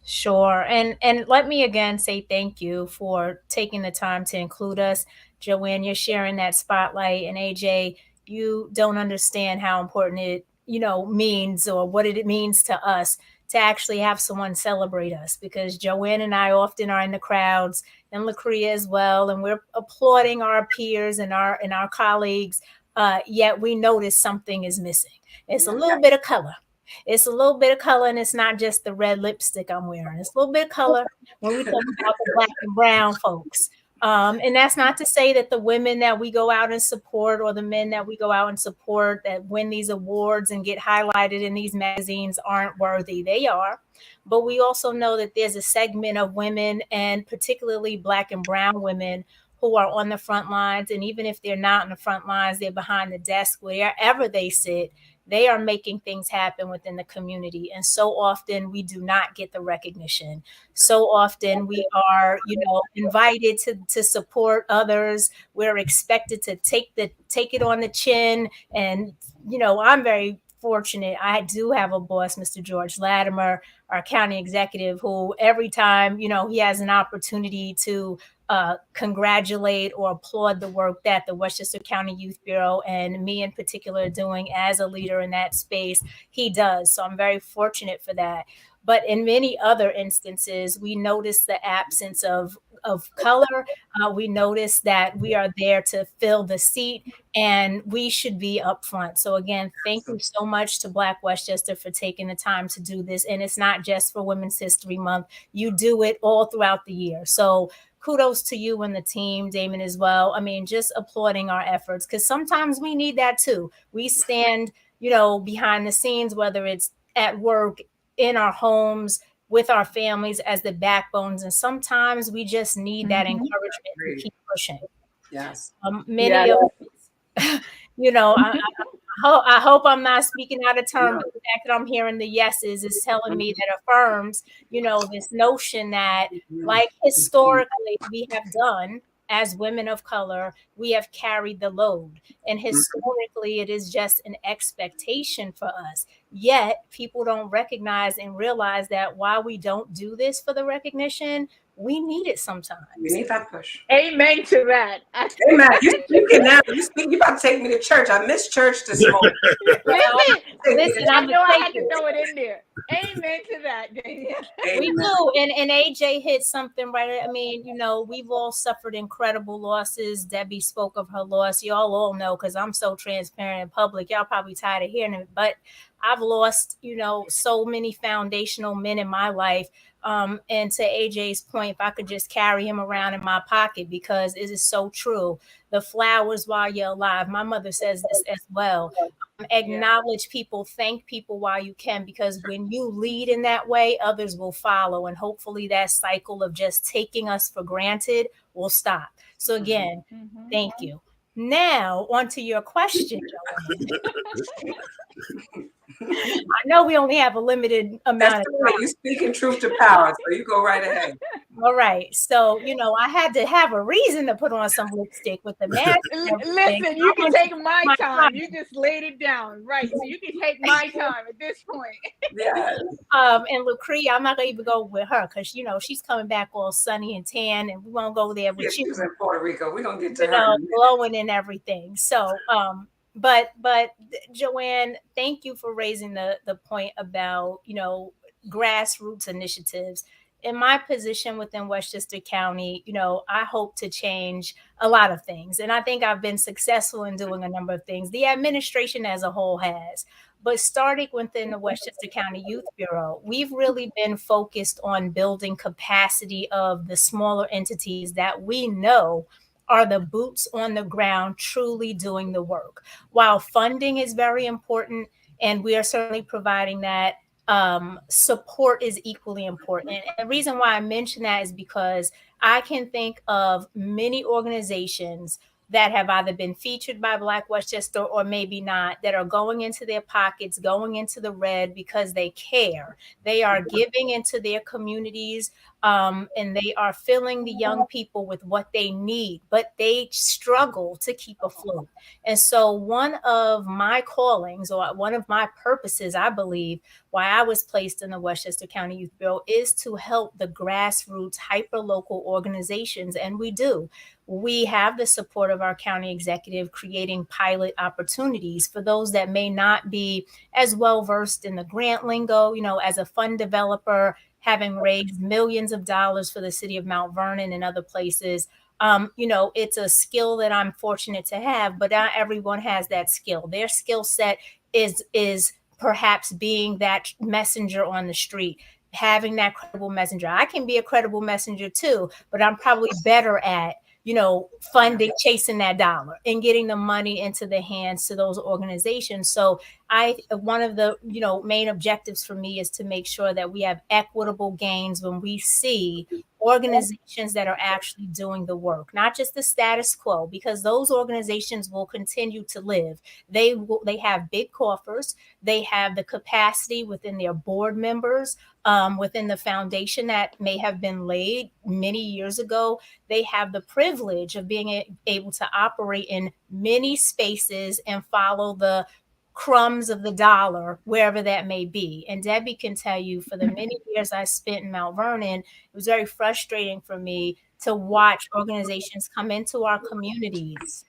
Sure. And let me again say thank you for taking the time to include us. Joanne, you're sharing that spotlight, and AJ, you don't understand how important it, means or what it means to us to actually have someone celebrate us, because Joanne and I often are in the crowds, and Lucria as well, and we're applauding our peers and our colleagues, yet we notice something is missing. It's a little bit of color. It's a little bit of color, and it's not just the red lipstick I'm wearing. It's a little bit of color when we talk about the Black and brown folks. And that's not to say that the women that we go out and support or the men that we go out and support that win these awards and get highlighted in these magazines aren't worthy. They are. But we also know that there's a segment of women, and particularly Black and brown women, who are on the front lines. And even if they're not on the front lines, they're behind the desk, wherever they sit, they are making things happen within the community. And so often we do not get the recognition. So often we are, invited to support others. We're expected to take it on the chin. And, I'm very fortunate. I do have a boss, Mr. George Latimer, our county executive, who every time, he has an opportunity to congratulate or applaud the work that the Westchester County Youth Bureau and me in particular are doing as a leader in that space, he does. So I'm very fortunate for that. But in many other instances, we notice the absence of color. We notice that we are there to fill the seat, and we should be upfront. So again, thank you so much to Black Westchester for taking the time to do this. And it's not just for Women's History Month. You do it all throughout the year. So kudos to you and the team, Damon, as well. I mean, just applauding our efforts, because sometimes we need that too. We stand, behind the scenes, whether it's at work, in our homes, with our families as the backbones. And sometimes we just need that encouragement to keep pushing. Yes. Many of us, I hope I'm not speaking out of turn, but the fact that I'm hearing the yeses is telling me that affirms, this notion that, like historically we have done as women of color, we have carried the load. And historically, it is just an expectation for us. Yet people don't recognize and realize that while we don't do this for the recognition, we need it sometimes. We need that push. Amen to that. Amen. You speaking now. You about to take me to church. I missed church this morning. Listen, I know I had to throw it in there. Amen to that, Danielle. We do. And AJ hit something right. I mean, we've all suffered incredible losses. Debbie spoke of her loss. Y'all all know, because I'm so transparent in public. Y'all probably tired of hearing it. But I've lost, so many foundational men in my life. And to AJ's point, if I could just carry him around in my pocket, because it is so true. The flowers while you're alive. My mother says this as well. Acknowledge people, thank people while you can, because when you lead in that way, others will follow. And hopefully that cycle of just taking us for granted will stop. So again, thank you. Now, on to your question, Joanne. I know we only have a limited amount of time. You're speaking truth to power, so you go right ahead. All right. So, I had to have a reason to put on some lipstick with the mask. Listen, you can take my time. You just laid it down. Right. So you can take my time at this point. Yes. And Lucria, I'm not going to even go with her because, she's coming back all sunny and tan, and we won't go there with you. She's in Puerto Rico. We're going to get to her. Glowing and everything. So, but Joanne, thank you for raising the point about, grassroots initiatives. In my position within Westchester County, I hope to change a lot of things. And I think I've been successful in doing a number of things. The administration as a whole has. But starting within the Westchester County Youth Bureau, we've really been focused on building capacity of the smaller entities that we know are the boots on the ground truly doing the work. While funding is very important, and we are certainly providing that, support is equally important. And the reason why I mention that is because I can think of many organizations that have either been featured by Black Westchester or maybe not, that are going into their pockets, going into the red because they care. They are giving into their communities, and they are filling the young people with what they need, but they struggle to keep afloat. And so one of my callings, or one of my purposes, I believe, why I was placed in the Westchester County Youth Bureau, is to help the grassroots hyperlocal organizations. And we do. We have the support of our county executive creating pilot opportunities for those that may not be as well versed in the grant lingo, as a fund developer, having raised millions of dollars for the city of Mount Vernon and other places. It's a skill that I'm fortunate to have, but not everyone has that skill. Their skill set is perhaps being that messenger on the street, having that credible messenger. I can be a credible messenger too, but I'm probably better at funding, chasing that dollar and getting the money into the hands to those organizations. So one of the, main objectives for me is to make sure that we have equitable gains when we see organizations that are actually doing the work, not just the status quo, because those organizations will continue to live. They have big coffers. They have the capacity within their board members, within the foundation that may have been laid many years ago. They have the privilege of being able to operate in many spaces and follow the crumbs of the dollar, wherever that may be. And Debbie can tell you, for the many years I spent in Mount Vernon, it was very frustrating for me to watch organizations come into our communities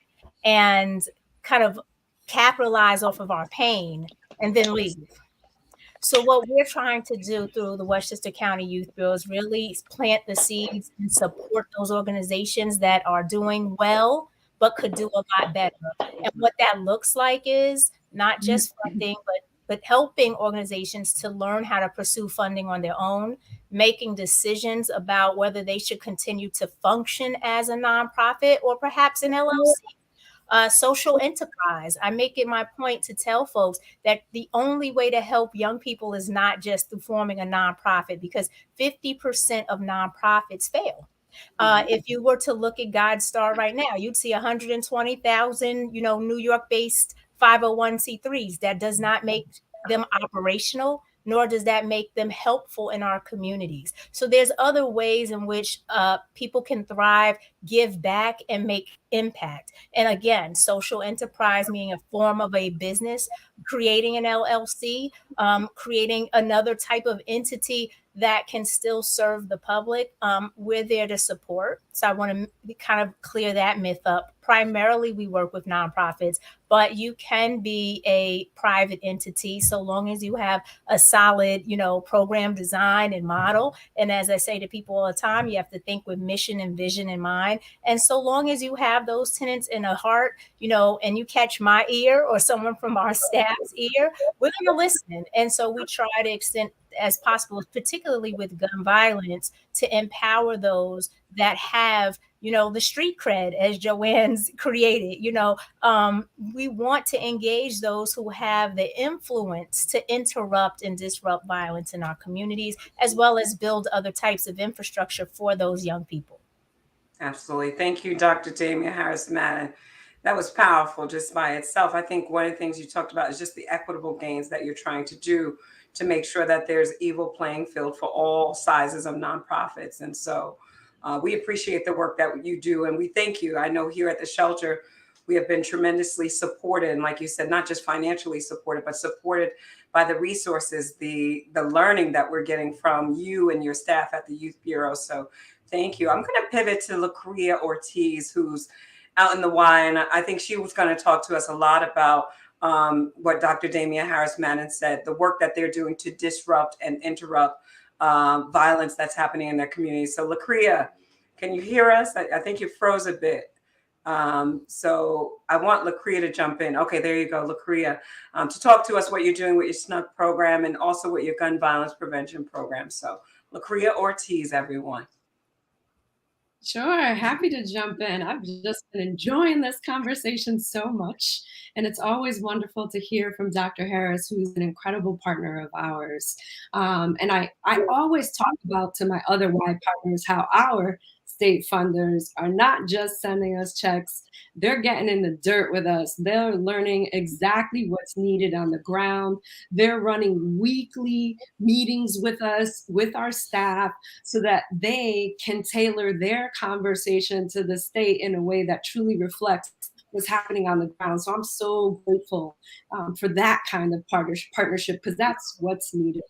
and kind of capitalize off of our pain and then leave. So what we're trying to do through the Westchester County Youth Bureau is really plant the seeds and support those organizations that are doing well, but could do a lot better. And what that looks like is not just funding, but helping organizations to learn how to pursue funding on their own, making decisions about whether they should continue to function as a nonprofit or perhaps an LLC. Social enterprise. I make it my point to tell folks that the only way to help young people is not just through forming a nonprofit, because 50% of nonprofits fail. If you were to look at GodStar right now, you'd see 120,000, New York-based 501c3s. That does not make them operational, nor does that make them helpful in our communities. So there's other ways in which people can thrive, give back, and make impact. And again, social enterprise meaning a form of a business, creating an LLC, creating another type of entity that can still serve the public. We're there to support. So I want to kind of clear that myth up. Primarily, we work with nonprofits, but you can be a private entity so long as you have a solid, program design and model. And as I say to people all the time, you have to think with mission and vision in mind. And so long as you have those tenets in a heart, and you catch my ear or someone from our staff's ear, we're going to listen. And so we try to extend as possible, particularly with gun violence, to empower those that have, the street cred, as Joanne's created. We want to engage those who have the influence to interrupt and disrupt violence in our communities, as well as build other types of infrastructure for those young people. Absolutely. Thank you, Dr. Damia Harris-Madden. That was powerful just by itself. I think one of the things you talked about is just the equitable gains that you're trying to do to make sure that there's equal playing field for all sizes of nonprofits. And so we appreciate the work that you do, and we thank you. I know here at the shelter, we have been tremendously supported, and like you said, not just financially supported, but supported by the resources, the learning that we're getting from you and your staff at the Youth Bureau. So thank you. I'm going to pivot to Lucria Ortiz, who's out in the Y, and I think she was going to talk to us a lot about what Dr. Damia Harris-Madden said, the work that they're doing to disrupt and interrupt violence that's happening in their community. So Lucria, can you hear us? I think you froze a bit. So I want Lucria to jump in. Okay, there you go, Lucria, to talk to us what you're doing with your SNUG program and also with your gun violence prevention program. So Lucria Ortiz, everyone. Sure, happy to jump in. I've just been enjoying this conversation so much, and it's always wonderful to hear from Dr. Harris, who's an incredible partner of ours. And I always talk about to my other Y partners how our state funders are not just sending us checks, they're getting in the dirt with us. They're learning exactly what's needed on the ground. They're running weekly meetings with us, with our staff, so that they can tailor their conversation to the state in a way that truly reflects what's happening on the ground. So I'm so grateful for that kind of partnership, because that's what's needed.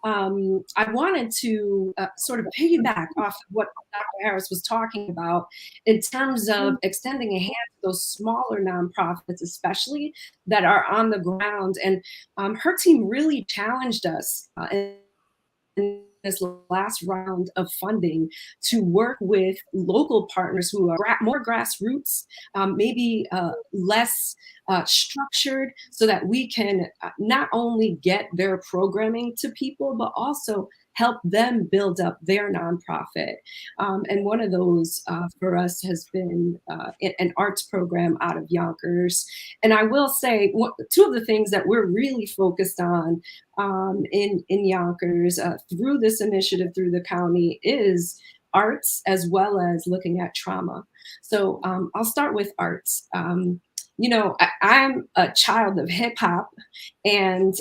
I wanted to sort of piggyback off of what Dr. Harris was talking about in terms of extending a hand to those smaller nonprofits, especially that are on the ground. And her team really challenged us in this last round of funding to work with local partners who are more grassroots, maybe less structured, so that we can not only get their programming to people, but also help them build up their nonprofit. And one of those for us has been an arts program out of Yonkers. And I will say, two of the things that we're really focused on in Yonkers through this initiative, through the county, is arts as well as looking at trauma. So I'll start with arts. I'm a child of hip hop, and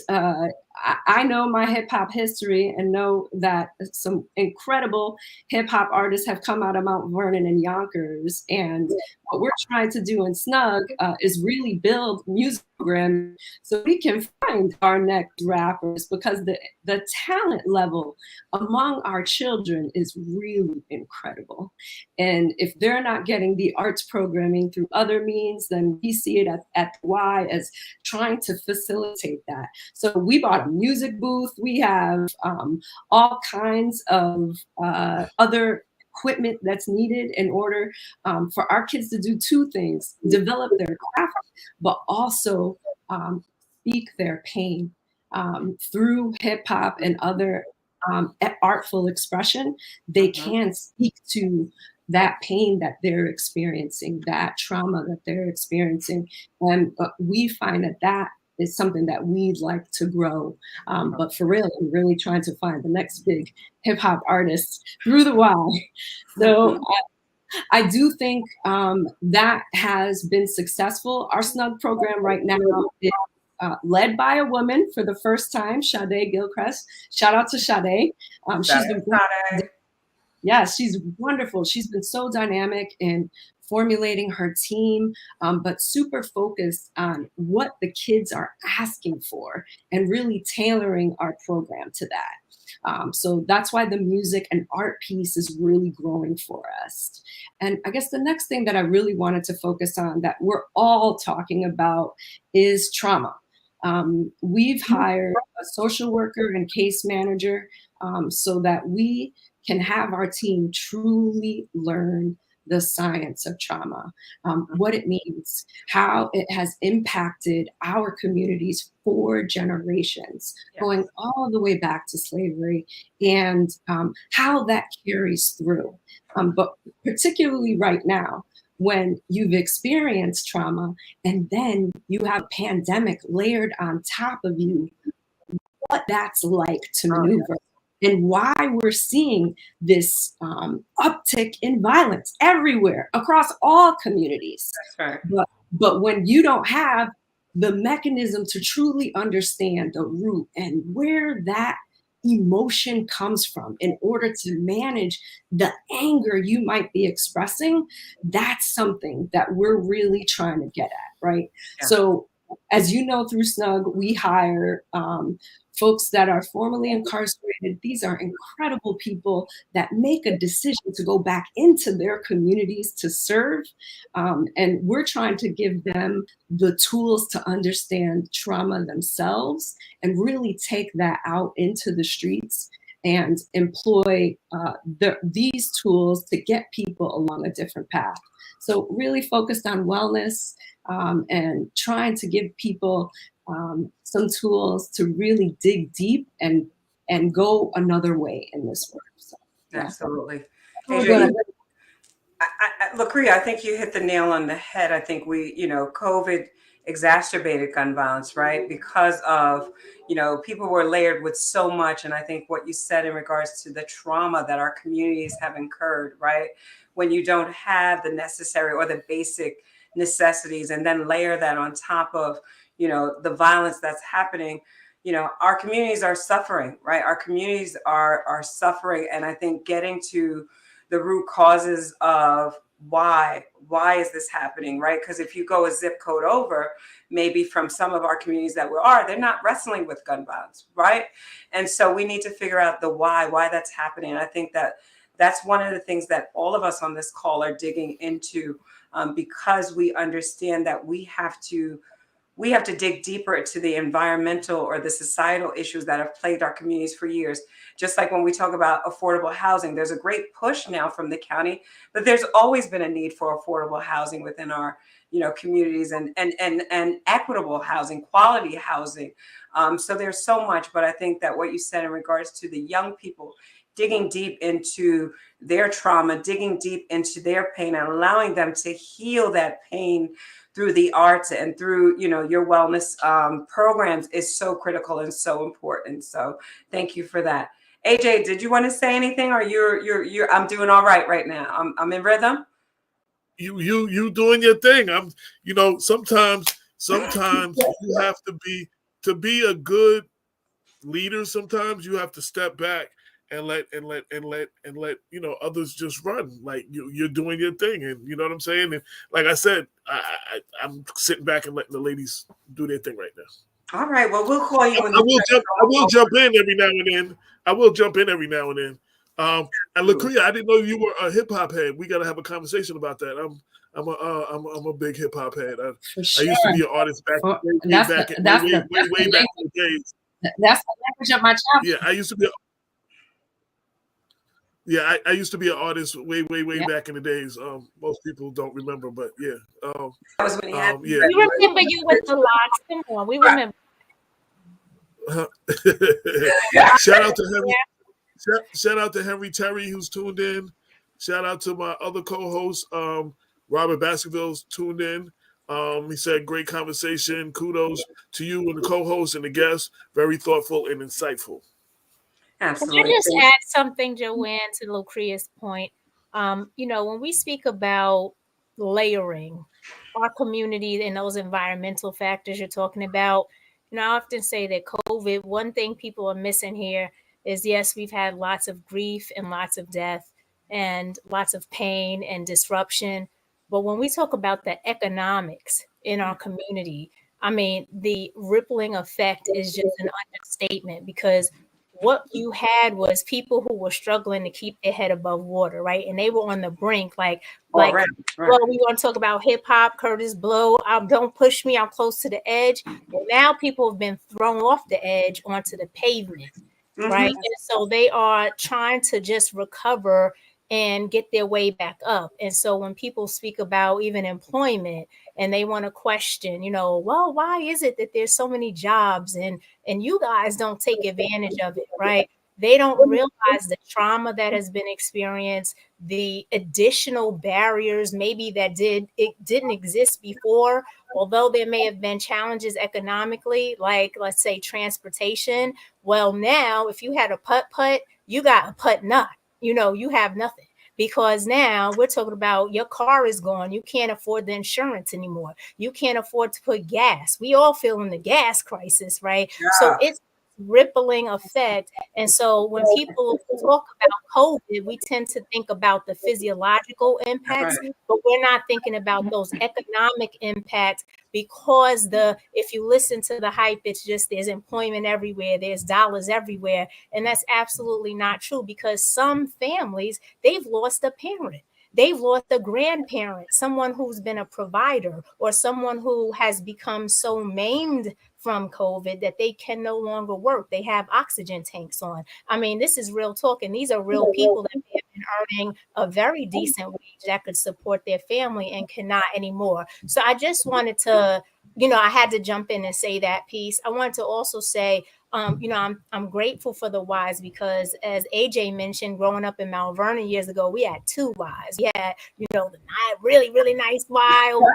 I know my hip hop history and know that some incredible hip hop artists have come out of Mount Vernon and Yonkers. And what we're trying to do in Snug is really build music programs so we can find our next rappers, because the talent level among our children is really incredible. And if they're not getting the arts programming through other means, then we see it at Y as trying to facilitate that. So we bought a music booth. We have all kinds of other equipment that's needed in order for our kids to do two things: develop their craft, but also speak their pain through hip hop and other artful expression. They can speak to that pain that they're experiencing, that trauma that they're experiencing. And we find that is something that we'd like to grow. But for real, I'm really trying to find the next big hip hop artist through the Y. So I do think that has been successful. Our Snug program right now is led by a woman for the first time, Sade Gilchrist. Shout out to Sade. She's been she's wonderful. She's been so dynamic in formulating her team, but super focused on what the kids are asking for and really tailoring our program to that. So that's why the music and art piece is really growing for us. And I guess the next thing that I really wanted to focus on that we're all talking about is trauma. We've hired a social worker and case manager so that we can have our team truly learn the science of trauma, what it means, how it has impacted our communities for generations, going all the way back to slavery, and how that carries through. But particularly right now, when you've experienced trauma and then you have a pandemic layered on top of you, what that's like to maneuver. And why we're seeing this uptick in violence everywhere across all communities. That's right. But when you don't have the mechanism to truly understand the root and where that emotion comes from in order to manage the anger you might be expressing, that's something that we're really trying to get at, right? Yeah. So as you know, through Snug, we hire folks that are formerly incarcerated. These are incredible people that make a decision to go back into their communities to serve. And we're trying to give them the tools to understand trauma themselves and really take that out into the streets and employ these tools to get people along a different path. So really focused on wellness and trying to give people some tools to really dig deep and go another way in this work. So, yeah. Absolutely. AJ, Lucria, I think you hit the nail on the head. I think COVID exacerbated gun violence, right? Because of, people were layered with so much. And I think what you said in regards to the trauma that our communities have incurred, right? When you don't have the necessary or the basic necessities and then layer that on top of, the violence that's happening, our communities are suffering, right? Our communities are suffering. And I think getting to the root causes of why is this happening, right? Because if you go a zip code over, maybe from some of our communities that they're not wrestling with gun violence, right? And so we need to figure out the why that's happening. And I think that's one of the things that all of us on this call are digging into, because we understand that we have to dig deeper into the environmental or the societal issues that have plagued our communities for years. Just like when we talk about affordable housing, there's a great push now from the county, but there's always been a need for affordable housing within our, communities and equitable housing, quality housing. So there's so much, but I think that what you said in regards to the young people, digging deep into their trauma, digging deep into their pain and allowing them to heal that pain through the arts and through, your wellness programs is so critical and so important. So thank you for that. AJ, did you want to say anything, or you're? I'm doing all right now. I'm in rhythm. You doing your thing. I'm. Sometimes you have to be a good leader. Sometimes you have to step back and let others just run. Like you're doing your thing, and you know what I'm saying. And like I said, I'm sitting back and letting the ladies do their thing right now. All right. Well, we'll call you. I will jump in every now and then. And Lucria, I didn't know you were a hip hop head. We got to have a conversation about that. I'm a big hip hop head. Sure. I used to be an artist back way back in the days. That's the language of my childhood. Yeah, I used to be. I used to be an artist way back in the days. Most people don't remember, but yeah. That was when he had. We remember you with the locks. Come on, we remember. Shout out to Henry. Shout out to Henry Terry, who's tuned in. Shout out to my other co-host, Robert Baskerville's tuned in. He said, great conversation. Kudos to you and the co-host and the guests. Very thoughtful and insightful. Absolutely. Can I just add something, Joanne, to Lucria's point? When we speak about layering our community and those environmental factors you're talking about, I often say that COVID, one thing people are missing here is, yes, we've had lots of grief and lots of death and lots of pain and disruption. But when we talk about the economics in our community, I mean, the rippling effect is just an understatement, because what you had was people who were struggling to keep their head above water, right? And they were on the brink, right. Well, we want to talk about hip hop, Curtis Blow, don't push me, I'm close to the edge. Well, now people have been thrown off the edge onto the pavement, right? And so they are trying to just recover and get their way back up. And so when people speak about even employment and they want to question, well, why is it that there's so many jobs and you guys don't take advantage of it, right? They don't realize the trauma that has been experienced, the additional barriers maybe that didn't exist before, although there may have been challenges economically, like let's say transportation. Well, now if you had a putt, you got a putt not. You have nothing, because now we're talking about your car is gone. You can't afford the insurance anymore. You can't afford to put gas. We all feeling the gas crisis, right? Yeah. So it's rippling effect. And so when people talk about COVID, we tend to think about the physiological impacts, but we're not thinking about those economic impacts, because if you listen to the hype, it's just there's employment everywhere, there's dollars everywhere. And that's absolutely not true, because some families, they've lost a parent. They've lost a grandparent, someone who's been a provider, or someone who has become so maimed from COVID that they can no longer work. They have oxygen tanks on. I mean, this is real talk, and these are real people that have been earning a very decent wage that could support their family and cannot anymore. So I just wanted to, I had to jump in and say that piece. I wanted to also say, I'm grateful for the Ys, because as AJ mentioned, growing up in Mount Vernon years ago, we had 2 Ys. We had, the really, really nice Y over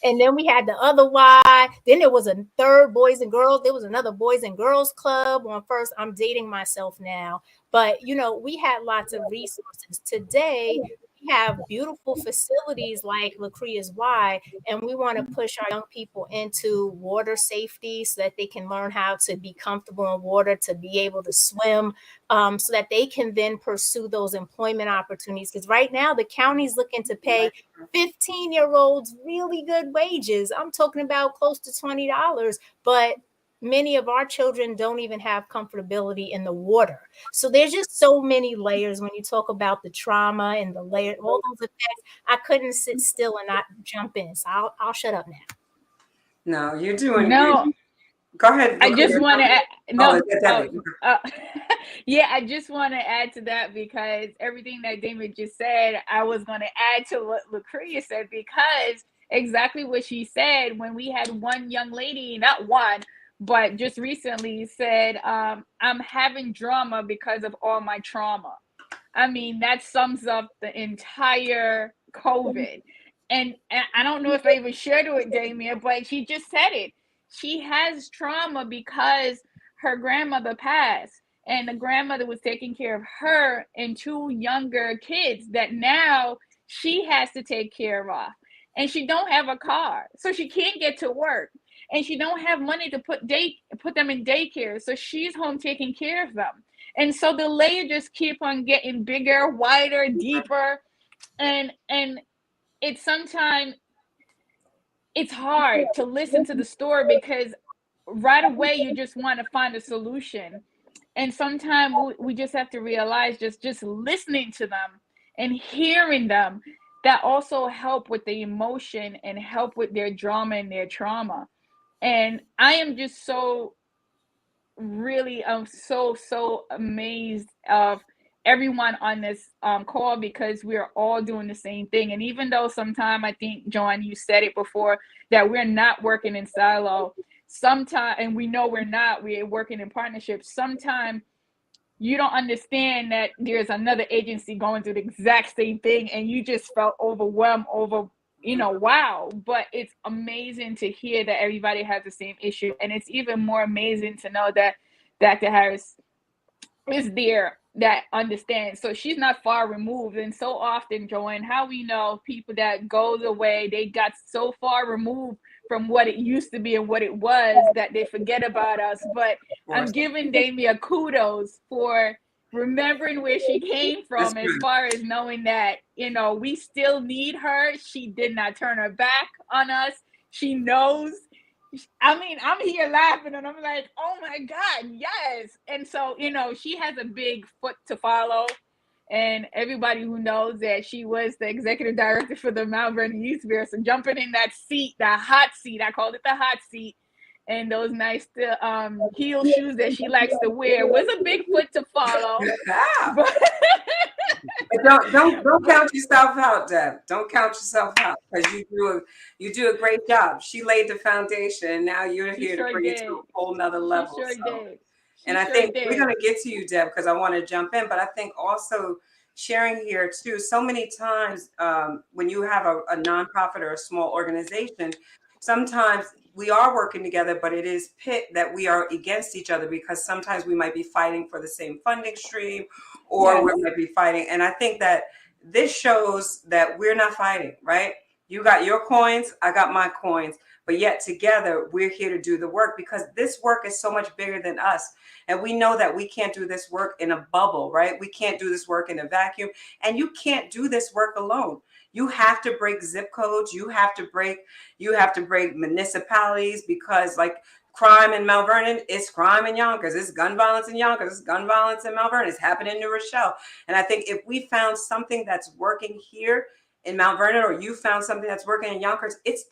and then we had the other Y. Then there was a third boys and girls. There was another boys and girls club on First. I'm dating myself now. But, we had lots of resources. Today, we have beautiful facilities like Lucria's Y, and we want to push our young people into water safety so that they can learn how to be comfortable in water, to be able to swim, so that they can then pursue those employment opportunities. Because right now, the county's looking to pay 15-year-olds really good wages. I'm talking about close to $20, but many of our children don't even have comfortability in the water. So there's just so many layers when you talk about the trauma and the layer, all those effects. I couldn't sit still and not jump in. So I'll shut up now. No, you're doing no. Go ahead. I just want to I just want to add to that, because everything that Damon just said, I was going to add to what Lucria said, because exactly what she said, when we had one young lady, not one, but just recently said, I'm having drama because of all my trauma. I mean, that sums up the entire COVID. And I don't know if I even shared it with Damien, but she just said it. She has trauma because her grandmother passed. and the grandmother was taking care of her and 2 younger kids that now she has to take care of, and she don't have a car, so she can't get to work, and she don't have money to put them in daycare, so she's home taking care of them. And so the layer just keep on getting bigger, wider, deeper, and it's sometimes it's hard to listen to the story because right away you just want to find a solution, and sometimes we just have to realize just listening to them and hearing them, that also help with the emotion and help with their drama and their trauma. And I am just so so amazed of everyone on this call, because we're all doing the same thing. And even though sometimes, I think, Joanne, you said it before, that we're not working in silo sometimes, and we know we're working in partnership. Sometimes you don't understand that there's another agency going through the exact same thing, and you just felt overwhelmed over, wow. But it's amazing to hear that everybody has the same issue. And it's even more amazing to know that Dr. Harris is there that understands. So she's not far removed. And so often, Joanne, how we know people that goes away, they got so far removed from what it used to be and what it was that they forget about us. But I'm giving Damia kudos for remembering where she came from, as far as knowing that, we still need her. She did not turn her back on us. She knows. I mean, I'm here laughing and I'm like, oh my God, yes. And so, she has a big foot to follow. And everybody who knows that she was the executive director for the Mount Vernon Youth Bureau, so jumping in that seat, that hot seat, I called it the hot seat, and those nice heel shoes that she likes to wear was a big foot to follow. But don't count yourself out, Deb. Don't count yourself out, because you do a great job. She laid the foundation, and now you're here to bring it to a whole nother level. And I think we're going to get to you, Deb, because I want to jump in. But I think also sharing here too, so many times when you have a nonprofit or a small organization, sometimes we are working together, but it is pit that we are against each other, because sometimes we might be fighting for the same funding stream, or we might be fighting. And I think that this shows that we're not fighting, right? You got your coins, I got my coins, but yet together we're here to do the work, because this work is so much bigger than us. And we know that we can't do this work in a bubble, right? We can't do this work in a vacuum, and you can't do this work alone. You have to break zip codes. You have to break municipalities, because like crime in Mount Vernon, it's crime in Yonkers. It's gun violence in Yonkers. It's gun violence in Mount Vernon. It's happening in New Rochelle. And I think if we found something that's working here in Mount Vernon, or you found something that's working in Yonkers, it's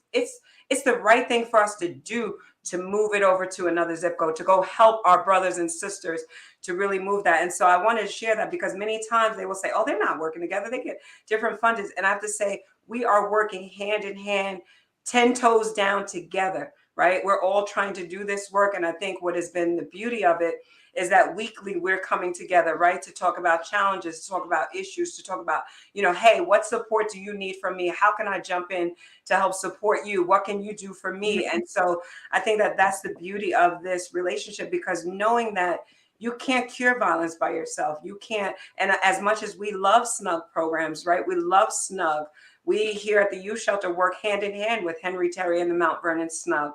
the right thing for us to do, to move it over to another zip code, to go help our brothers and sisters to really move that. And so I wanted to share that, because many times they will say, oh, they're not working together, they get different fundings. And I have to say, we are working hand in hand, 10 toes down together, right? We're all trying to do this work. And I think what has been the beauty of it is that weekly we're coming together, right? To talk about challenges, to talk about issues, to talk about, hey, what support do you need from me? How can I jump in to help support you? What can you do for me? And so I think that that's the beauty of this relationship, because knowing that you can't cure violence by yourself. You can't. And as much as we love SNUG programs, right? We love SNUG. We here at the Youth Shelter work hand in hand with Henry Terry and the Mount Vernon SNUG.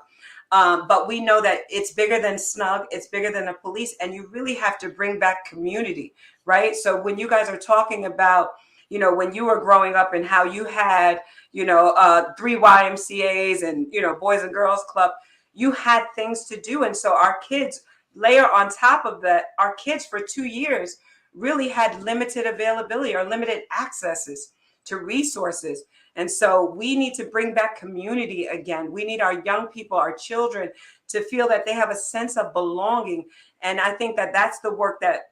But we know that it's bigger than SNUG, it's bigger than the police, and you really have to bring back community, right? So when you guys are talking about, when you were growing up and how you had, 3 YMCAs and, Boys and Girls Club, you had things to do. And so our kids, layer on top of that, our kids for 2 years really had limited availability or limited accesses to resources. And so we need to bring back community again. We need our young people, our children, to feel that they have a sense of belonging. And I think that that's the work that,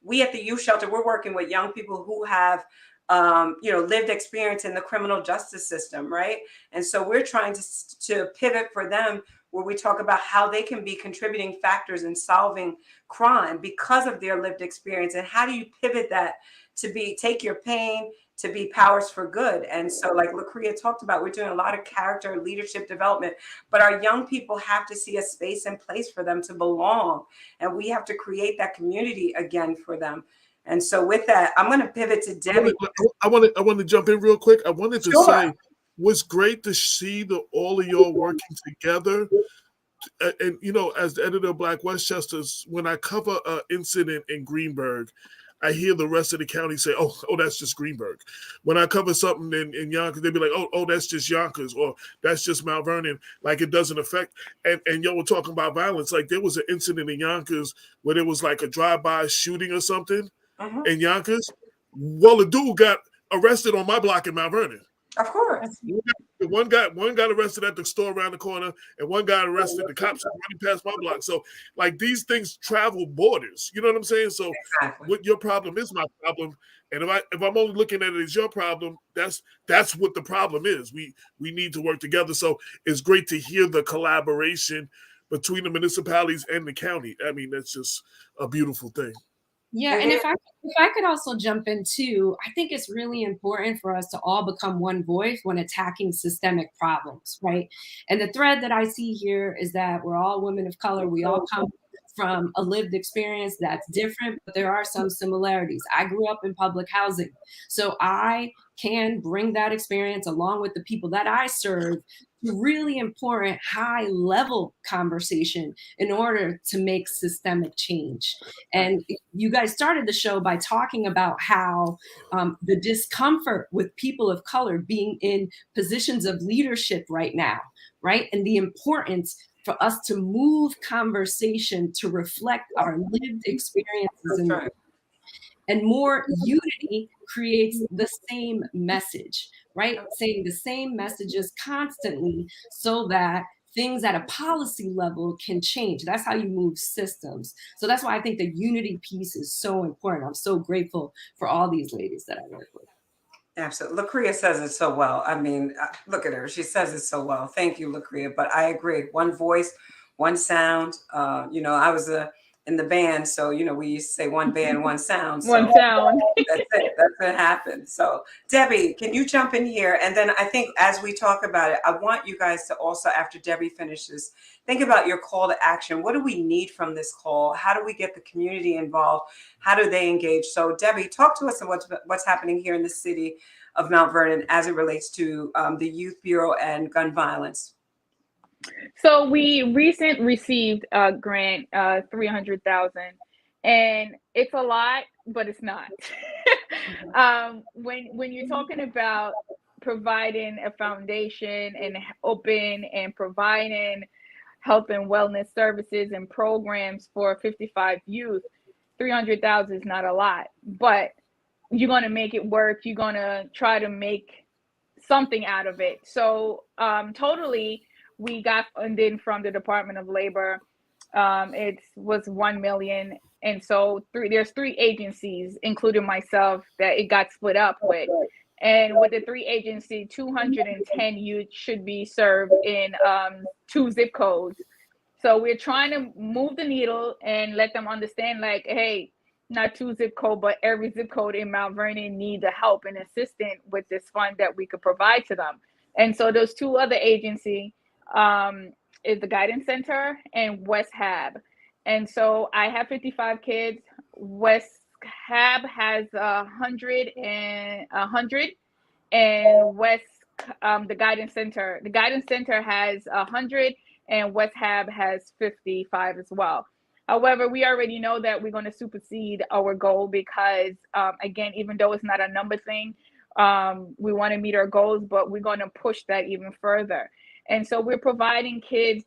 we at the Youth Shelter, we're working with young people who have, lived experience in the criminal justice system, right? And so we're trying to pivot for them where we talk about how they can be contributing factors in solving crime because of their lived experience. And how do you pivot that to take your pain to be powers for good? And so, like Lucria talked about, we're doing a lot of character and leadership development, but our young people have to see a space and place for them to belong. And we have to create that community again for them. And so with that, I'm going to pivot to Debbie. I want to jump in real quick. I wanted to say, what's great to see all of y'all working together. And, you know, as the editor of Black Westchesters, when I cover an incident in Greenburgh, I hear the rest of the county say, oh, that's just Greenburgh. When I cover something in Yonkers, they'd be like, oh, that's just Yonkers, or that's just Mount Vernon. Like, it doesn't affect. And y'all were talking about violence. Like, there was an incident in Yonkers where there was like a drive-by shooting or something in Yonkers. Well, the dude got arrested on my block in Mount Vernon. Of course. One got arrested at the store around the corner, and one got arrested. The cops are running past my block. So, like, these things travel borders. You know what I'm saying? So, what your problem is my problem, and if I'm only looking at it as your problem, that's what the problem is. We need to work together. So, it's great to hear the collaboration between the municipalities and the county. I mean, that's just a beautiful thing. Yeah, and if I could also jump in too, I think it's really important for us to all become one voice when attacking systemic problems, right? And the thread that I see here is that we're all women of color. We all come from a lived experience that's different, but there are some similarities. I grew up in public housing, so I can bring that experience along with the people that I serve to really important high-level conversation in order to make systemic change. And you guys started the show by talking about how the discomfort with people of color being in positions of leadership right now, right? And the importance for us to move conversation to reflect our lived experiences and more unity creates the same message, right? Saying the same messages constantly so that things at a policy level can change. That's how you move systems. So that's why I think the unity piece is so important. I'm so grateful for all these ladies that I work with. Absolutely. Lucria says it so well. I mean, look at her. She says it so well. Thank you, Lucria. But I agree. One voice, one sound. You know, I was in the band, so you know we used to say one band, one sound. So one sound. That's it. That's what happened. So Debbie, can you jump in here? And then I think as we talk about it, I want you guys to also, after Debbie finishes, think about your call to action. What do we need from this call? How do we get the community involved? How do they engage? So Debbie, talk to us about what's happening here in the city of Mount Vernon as it relates to the Youth Bureau and gun violence. So we recently received a grant, $300,000, and it's a lot, but it's not. When you're talking about providing a foundation and open and providing health and wellness services and programs for 55 youth, $300,000 is not a lot, but you're going to make it work. You're going to try to make something out of it. So totally. We got funding from the Department of Labor. It was $1 million. And so there's 3 agencies, including myself, that it got split up with. And with the 3 agencies, 210 youth should be served in 2 zip codes. So we're trying to move the needle and let them understand, like, hey, not 2 zip code, but every zip code in Mount Vernon needs the help and assistance with this fund that we could provide to them. And so those 2 other agencies, is the Guidance Center and West Hab. And so I have 55 kids. West Hab has 100 and West the Guidance Center has 100 and West Hab has 55 as well. However, we already know that we're going to supersede our goal because again, even though it's not a number thing, we want to meet our goals, but we're going to push that even further. And so we're providing kids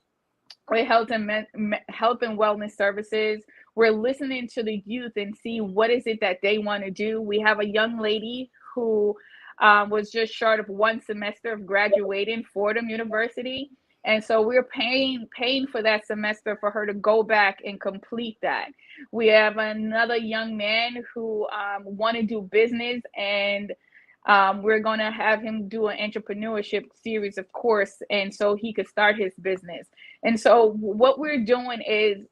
with health and wellness services. We're listening to the youth and see what is it that they want to do. We have a young lady who was just short of 1 semester of graduating Fordham University. And so we're paying for that semester for her to go back and complete that. We have another young man who want to do business and We're going to have him do an entrepreneurship series of course, and so he could start his business. And so what we're doing is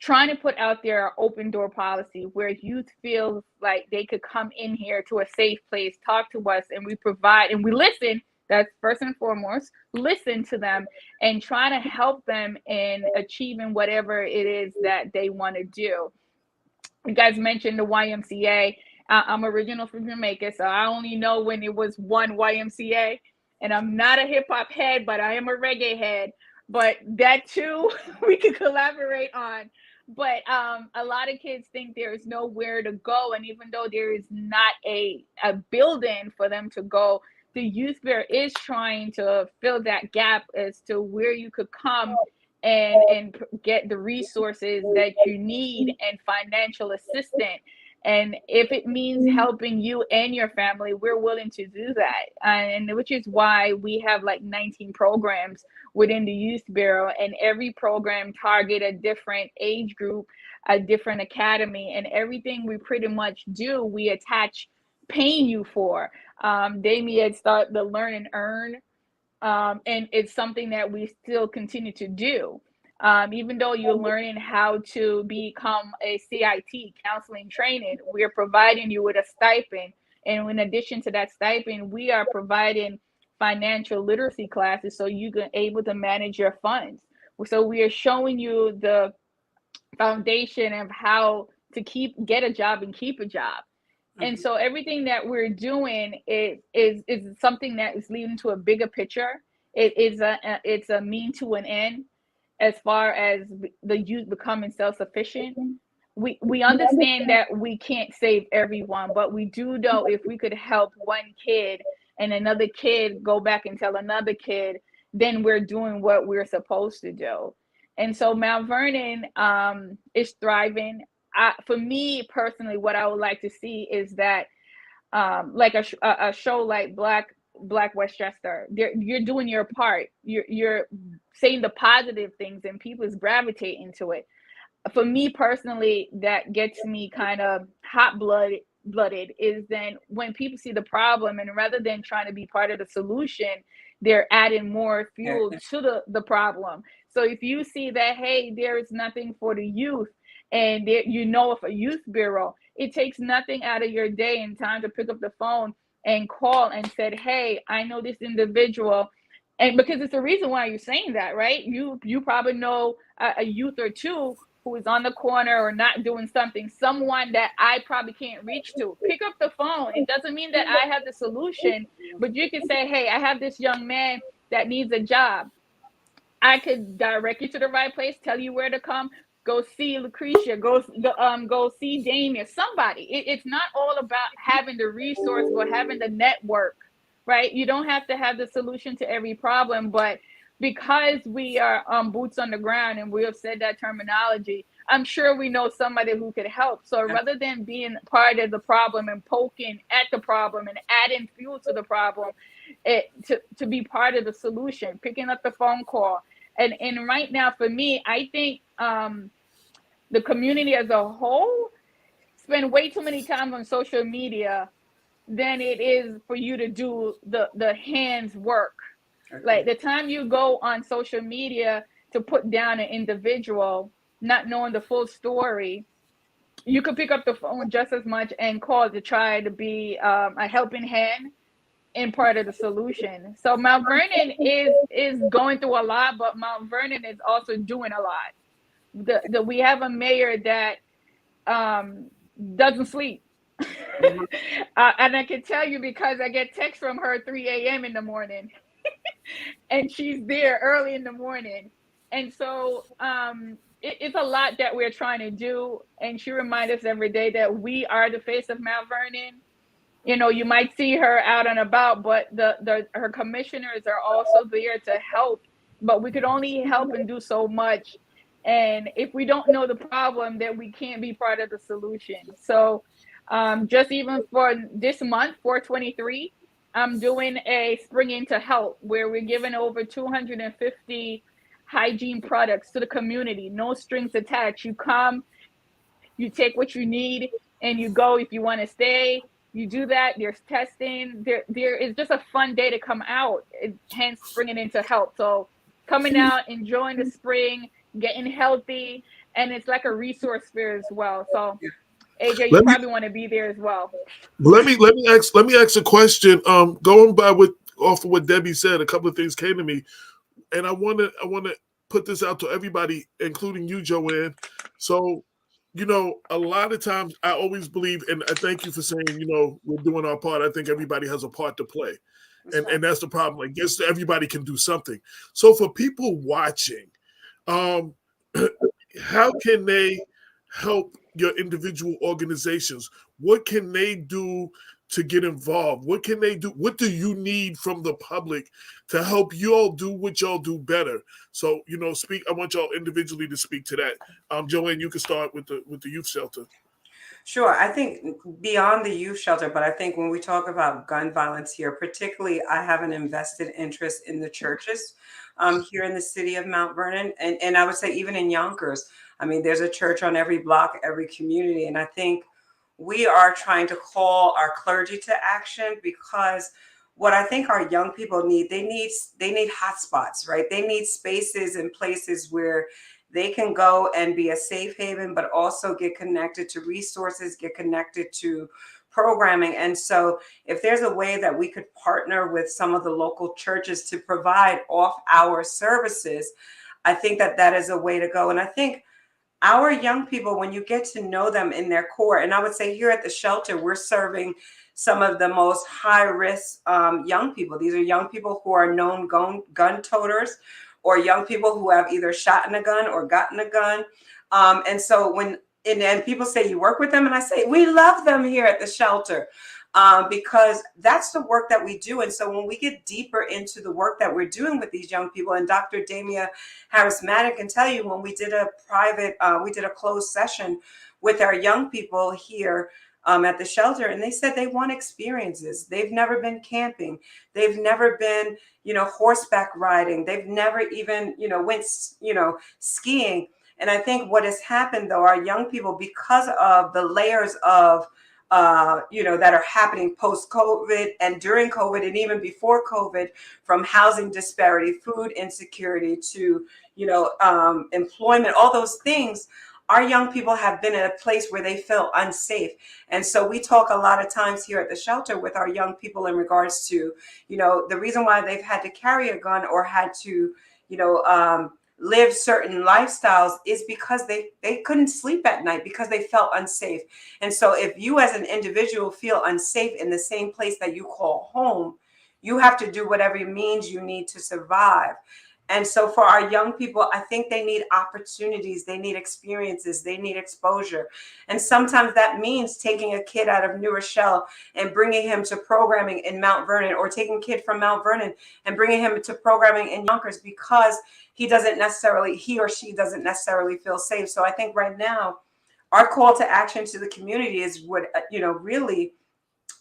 trying to put out there an open door policy where youth feel like they could come in here to a safe place, talk to us, and we provide and we listen. That's first and foremost, listen to them and try to help them in achieving whatever it is that they want to do. You guys mentioned the YMCA. I'm original from Jamaica, so I only know when it was one YMCA. And I'm not a hip hop head, but I am a reggae head. But that too, we could collaborate on. But a lot of kids think there is nowhere to go. And even though there is not a building for them to go, the Youth Bureau is trying to fill that gap as to where you could come and get the resources that you need and financial assistance. And if it means helping you and your family, we're willing to do that. And which is why we have like 19 programs within the Youth Bureau, and every program target a different age group, a different academy, and everything we pretty much do, we attach paying you for. Damien had started the Learn and Earn, and it's something that we still continue to do. Even though you're learning how to become a CIT, counseling training, we're providing you with a stipend. And in addition to that stipend, we are providing financial literacy classes so you can able to manage your funds. So we are showing you the foundation of how to get a job and keep a job. And so everything that we're doing is something that is leading to a bigger picture. It's a mean to an end as far as the youth becoming self-sufficient. We understand that we can't save everyone, but we do know if we could help one kid and another kid go back and tell another kid, then we're doing what we're supposed to do. And so Mount Vernon is thriving. For me personally, what I would like to see is that like a show like Black Westchester, you're doing your part. You're saying the positive things and people is gravitating to it. For me personally, that gets me kind of hot-blooded is then when people see the problem and rather than trying to be part of the solution, they're adding more fuel to the problem. So if you see that, hey, there is nothing for the youth, and of a youth bureau, it takes nothing out of your day and time to pick up the phone and call and said, hey, I know this individual. And because it's the reason why you're saying that, right? You probably know a youth or two who is on the corner or not doing something, someone that I probably can't reach to. Pick up the phone. It doesn't mean that I have the solution, but you can say, hey, I have this young man that needs a job. I could direct you to the right place, tell you where to come. Go see Lucretia, go see Damien, somebody. It's not all about having the resource or having the network, right? You don't have to have the solution to every problem, but because we are boots on the ground and we have said that terminology, I'm sure we know somebody who could help. So rather than being part of the problem and poking at the problem and adding fuel to the problem, to be part of the solution, picking up the phone call. And right now for me, I think the community as a whole spend way too many time on social media than it is for you to do the hands work. Okay. Like the time you go on social media to put down an individual, not knowing the full story, you could pick up the phone just as much and call to try to be a helping hand in part of the solution. So Mount Vernon is going through a lot, but Mount Vernon is also doing a lot. We have a mayor that doesn't sleep. And I can tell you because I get texts from her 3 a.m. in the morning and she's there early in the morning. And so it's a lot that we're trying to do. And she reminds us every day that we are the face of Mount Vernon. You know, you might see her out and about, but her commissioners are also there to help, but we could only help and do so much. And if we don't know the problem, then we can't be part of the solution. So just even for this month, 4/23, I'm doing a Spring Into Health where we're giving over 250 hygiene products to the community. No strings attached. You come, you take what you need, and you go if you want to stay. You do that, there's testing, there is just a fun day to come out, hence bringing into health. So coming out, enjoying the spring, getting healthy, and it's like a resource fair as well. So AJ, you probably want to be there as well. Let me ask a question. Going by off of what Debbie said, a couple of things came to me, and I want to put this out to everybody, including you, Joanne. So, a lot of times I always believe, and I thank you for saying, we're doing our part. I think everybody has a part to play. And that's the problem. I guess everybody can do something. So for people watching, how can they help your individual organizations? What can they do to get involved? What can they do? What do you need from the public to help you all do what y'all do better? So, speak. I want y'all individually to speak to that. Joanne, you can start with the youth shelter. Sure. I think beyond the youth shelter, but I think when we talk about gun violence here, particularly, I have an invested interest in the churches here in the city of Mount Vernon. And I would say even in Yonkers, I mean, there's a church on every block, every community. And I think we are trying to call our clergy to action, because what I think our young people need, they need hotspots, right? They need spaces and places where they can go and be a safe haven, but also get connected to resources, get connected to programming. And so if there's a way that we could partner with some of the local churches to provide off-hour services, I think that is a way to go. And I think our young people, when you get to know them in their core, and I would say here at the shelter, we're serving some of the most high-risk young people. These are young people who are known gun toters, or young people who have either shot in a gun or gotten a gun. And so and people say you work with them, and I say we love them here at the shelter. Because that's the work that we do. And so when we get deeper into the work that we're doing with these young people, and Dr. Damia Harris-Madden can tell you, when we did a closed session with our young people here at the shelter, and they said they want experiences. They've never been camping. They've never been, horseback riding. They've never even, went, skiing. And I think what has happened, though, our young people, because of the layers of that are happening post-COVID and during COVID and even before COVID, from housing disparity, food insecurity to, employment, all those things, our young people have been in a place where they feel unsafe. And so we talk a lot of times here at the shelter with our young people in regards to, the reason why they've had to carry a gun or had to, live certain lifestyles is because they couldn't sleep at night because they felt unsafe. And so if you as an individual feel unsafe in the same place that you call home, you have to do whatever means you need to survive. And so for our young people, I think they need opportunities, they need experiences, they need exposure. And sometimes that means taking a kid out of New Rochelle and bringing him to programming in Mount Vernon, or taking a kid from Mount Vernon and bringing him to programming in Yonkers, because he or she doesn't necessarily feel safe. So I think right now, our call to action to the community is really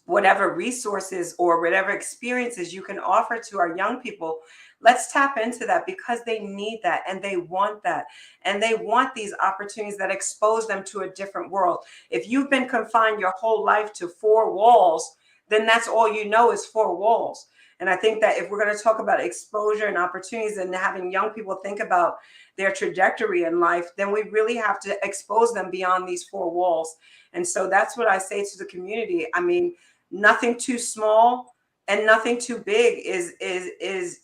whatever resources or whatever experiences you can offer to our young people. Let's tap into that, because they need that and they want that. And they want these opportunities that expose them to a different world. If you've been confined your whole life to four walls, then that's all you know is four walls. And I think that if we're going to talk about exposure and opportunities and having young people think about their trajectory in life, then we really have to expose them beyond these four walls. And so that's what I say to the community. I mean, nothing too small and nothing too big is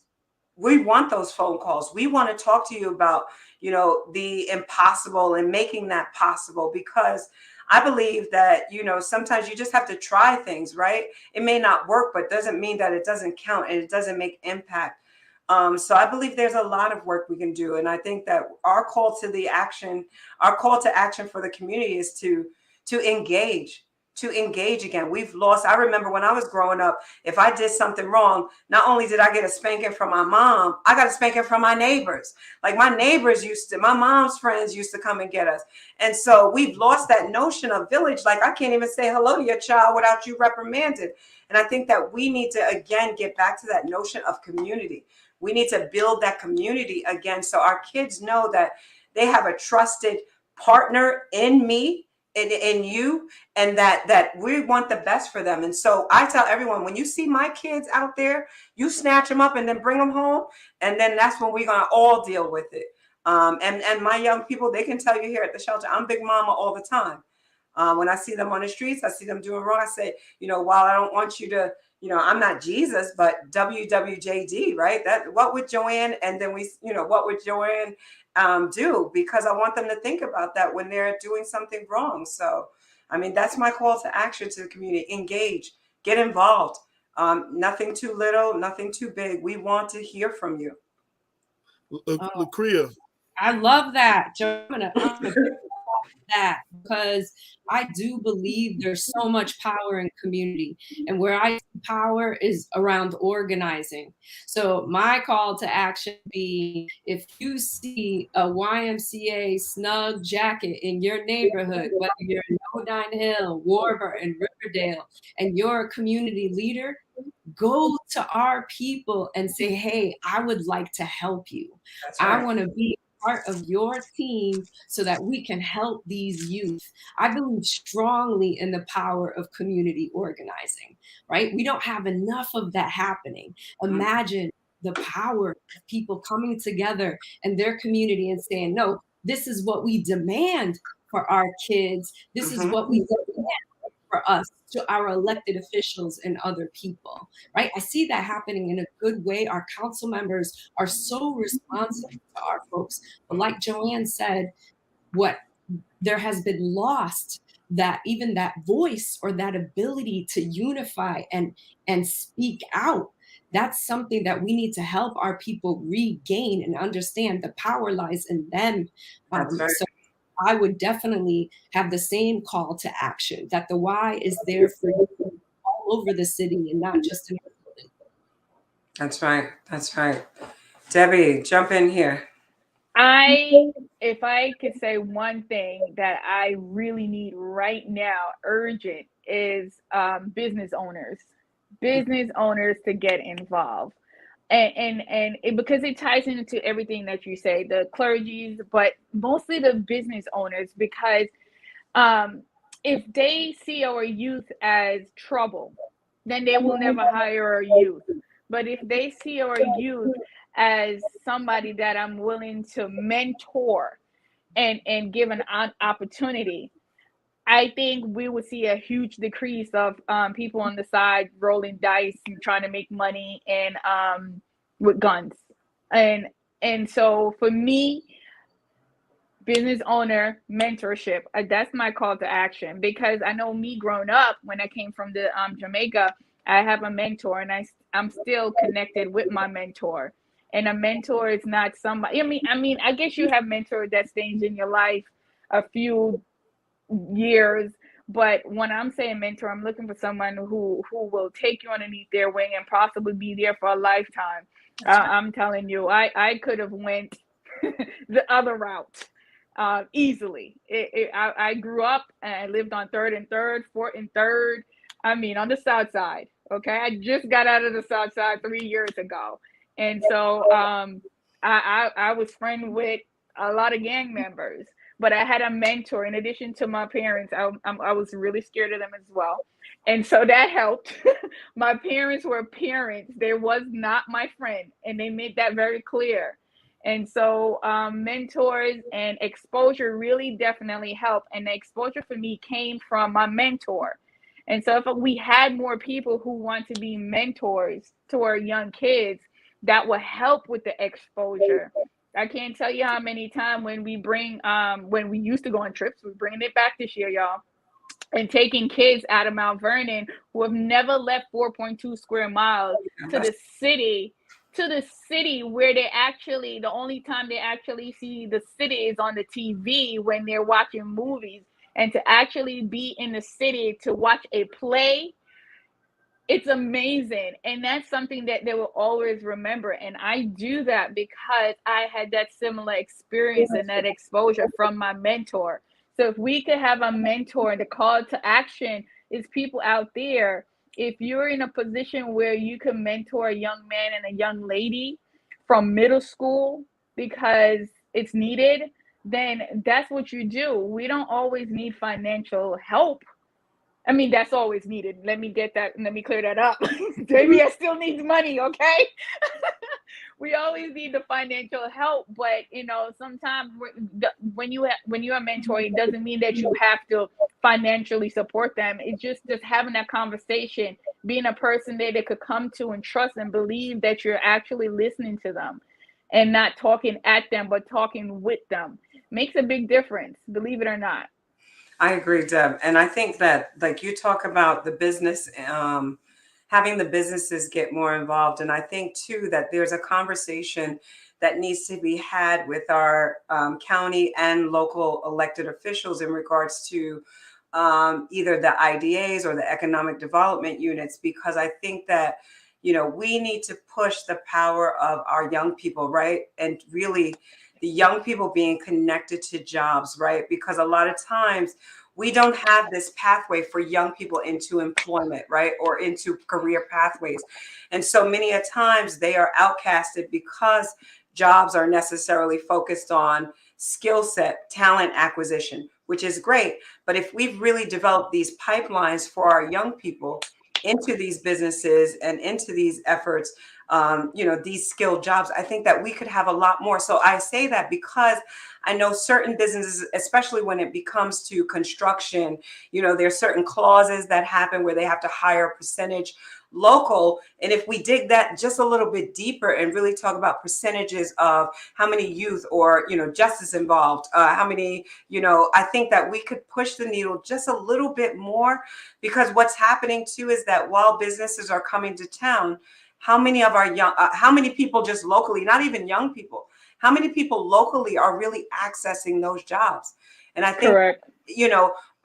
we want those phone calls. We want to talk to you about, the impossible and making that possible, because I believe that, sometimes you just have to try things, right? It may not work, but doesn't mean that it doesn't count and it doesn't make impact. So I believe there's a lot of work we can do. And I think that our call to action for the community is to engage again. We've lost. I remember when I was growing up, if I did something wrong, not only did I get a spanking from my mom, I got a spanking from my neighbors. Like my mom's friends used to come and get us. And so we've lost that notion of village. Like I can't even say hello to your child without you reprimanded. And I think that we need to, again, get back to that notion of community. We need to build that community again, so our kids know that they have a trusted partner in me, in you, and that we want the best for them. And so I tell everyone, when you see my kids out there, you snatch them up and then bring them home, and then that's when we're gonna all deal with it. And my young people, they can tell you here at the shelter, I'm Big Mama all the time. When I see them on the streets, I see them doing wrong, I say, while I don't want you to, I'm not Jesus, but WWJD, right? That what would Joanne, and then what would Joanne do? Because I want them to think about that when they're doing something wrong. So, I mean, that's my call to action to the community. Engage, get involved. Nothing too little, nothing too big. We want to hear from you. Lucria. I love that, Joe. I'm gonna that, because I do believe there's so much power in community, and where I see power is around organizing. So my call to action be, if you see a YMCA snug jacket in your neighborhood, whether you're in Odine Hill, Warburton, Riverdale, and you're a community leader, go to our people and say, hey, I would like to help you. Right. I want to be part of your team so that we can help these youth. I believe strongly in the power of community organizing, right? We don't have enough of that happening. Imagine the power of people coming together in their community and saying, no, this is what we demand for our kids. This is what we demand for us, to our elected officials and other people, right? I see that happening in a good way. Our council members are so responsive to our folks. But like Joanne said, there has been lost that even that voice or that ability to unify and speak out. That's something that we need to help our people regain and understand. The power lies in them. So I would definitely have the same call to action, that the Y is there for you all over the city and not just in the building. That's right. That's right. Debbie, jump in here. If I could say one thing that I really need right now, urgent, is business owners to get involved. And because it ties into everything that you say, the clergies, but mostly the business owners, because if they see our youth as trouble, then they will never hire our youth. But if they see our youth as somebody that I'm willing to mentor and give an opportunity, I think we would see a huge decrease of people on the side rolling dice and trying to make money and with guns. And so for me, business owner mentorship, that's my call to action, because I know me growing up, when I came from the Jamaica, I have a mentor, and I'm still connected with my mentor. And a mentor is not somebody, I guess you have mentors that stays in your life a few years, but when I'm saying mentor, I'm looking for someone who will take you underneath their wing and possibly be there for a lifetime. I'm telling you, I could have went the other route easily. I grew up and I lived on 3rd and 3rd, 4th and 3rd. On the South Side. Okay, I just got out of the South Side 3 years ago, and so I was friends with a lot of gang members. But I had a mentor in addition to my parents. I was really scared of them as well. And so that helped. My parents were parents. They was not my friend. And they made that very clear. And so mentors and exposure really definitely help. And the exposure for me came from my mentor. And so if we had more people who want to be mentors to our young kids, that will help with the exposure. I can't tell you how many times when we used to go on trips, we're bringing it back this year, y'all, and taking kids out of Mount Vernon who have never left 4.2 square miles to the city where the only time they actually see the city is on the TV when they're watching movies, and to actually be in the city to watch a play. It's amazing. And that's something that they will always remember. And I do that because I had that similar experience and that exposure from my mentor. So if we could have a mentor, the call to action is people out there. If you're in a position where you can mentor a young man and a young lady from middle school because it's needed, then that's what you do. We don't always need financial help. I mean, that's always needed. Let me clear that up. JBS still needs money, okay? We always need the financial help, but sometimes when you are mentoring, it doesn't mean that you have to financially support them. It's just having that conversation, being a person there they could come to and trust and believe that you're actually listening to them and not talking at them, but talking with them makes a big difference, believe it or not. I agree, Deb. And I think that, like you talk about the business, having the businesses get more involved. And I think, too, that there's a conversation that needs to be had with our county and local elected officials in regards to either the IDAs or the economic development units, because I think that, we need to push the power of our young people, right? And really the young people being connected to jobs, right? Because a lot of times we don't have this pathway for young people into employment, right? Or into career pathways. And so many a times they are outcasted because jobs are necessarily focused on skill set, talent acquisition, which is great. But if we've really developed these pipelines for our young people into these businesses and into these efforts, these skilled jobs, I think that we could have a lot more. So I say that because I know certain businesses, especially when it becomes to construction, there's certain clauses that happen where they have to hire a percentage local. And if we dig that just a little bit deeper and really talk about percentages of how many youth or, justice involved, how many, I think that we could push the needle just a little bit more, because what's happening too is that while businesses are coming to town, how many of our how many people just locally, not even young people, how many people locally are really accessing those jobs? And I think, correct,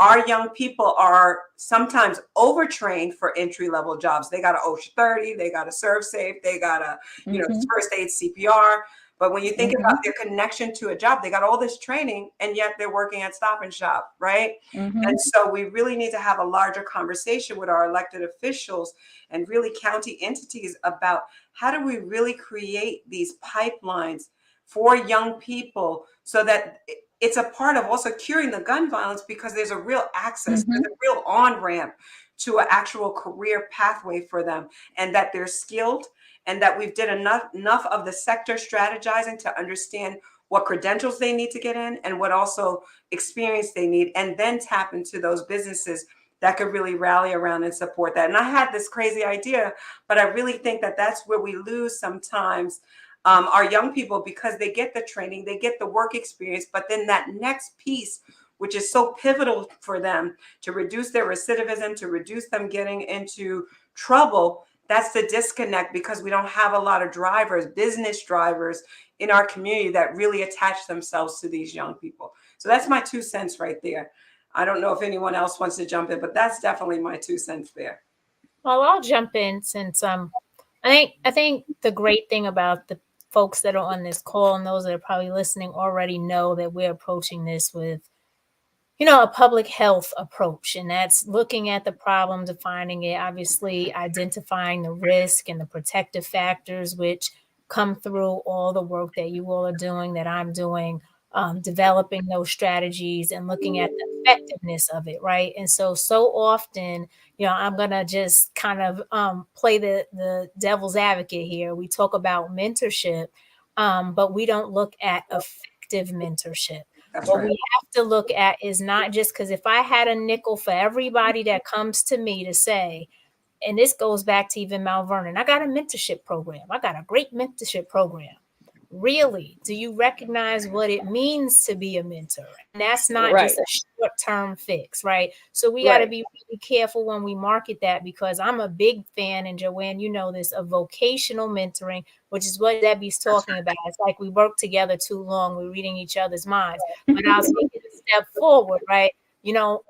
our young people are sometimes overtrained for entry-level jobs. They got an OSHA 30, they got a serve safe, they got a, first aid CPR. But when you think about their connection to a job, they got all this training and yet they're working at Stop and Shop, right? And so we really need to have a larger conversation with our elected officials and really county entities about how do we really create these pipelines for young people so that it's a part of also curing the gun violence, because there's a real access, there's a real on-ramp to an actual career pathway for them, and that they're skilled, and that we've did enough of the sector strategizing to understand what credentials they need to get in and what also experience they need, and then tap into those businesses that could really rally around and support that. And I had this crazy idea, but I really think that that's where we lose sometimes our young people, because they get the training, they get the work experience, but then that next piece, which is so pivotal for them to reduce their recidivism, to reduce them getting into trouble, that's the disconnect, because we don't have a lot of drivers, business drivers in our community that really attach themselves to these young people. So that's my 2 cents right there. I don't know if anyone else wants to jump in, but that's definitely my 2 cents there. Well, I'll jump in since I think the great thing about the folks that are on this call and those that are probably listening already know that we're approaching this with, a public health approach, and that's looking at the problem, defining it, obviously identifying the risk and the protective factors, which come through all the work that you all are doing, that I'm doing, developing those strategies and looking at the effectiveness of it, right? And so often, I'm going to just kind of play the devil's advocate here. We talk about mentorship, but we don't look at effective mentorship. That's What right. we have to look at is not just, because if I had a nickel for everybody that comes to me to say, and this goes back to even Mount Vernon, I got a mentorship program. I got a great mentorship program. Really, do you recognize what it means to be a mentor? And that's not just a short-term fix, right? So we got to be really careful when we market that, because I'm a big fan, and Joanne, you know this, of vocational mentoring, which is what Debbie's talking about. It's like we work together too long, we're reading each other's minds. But I'll take it a step forward, right?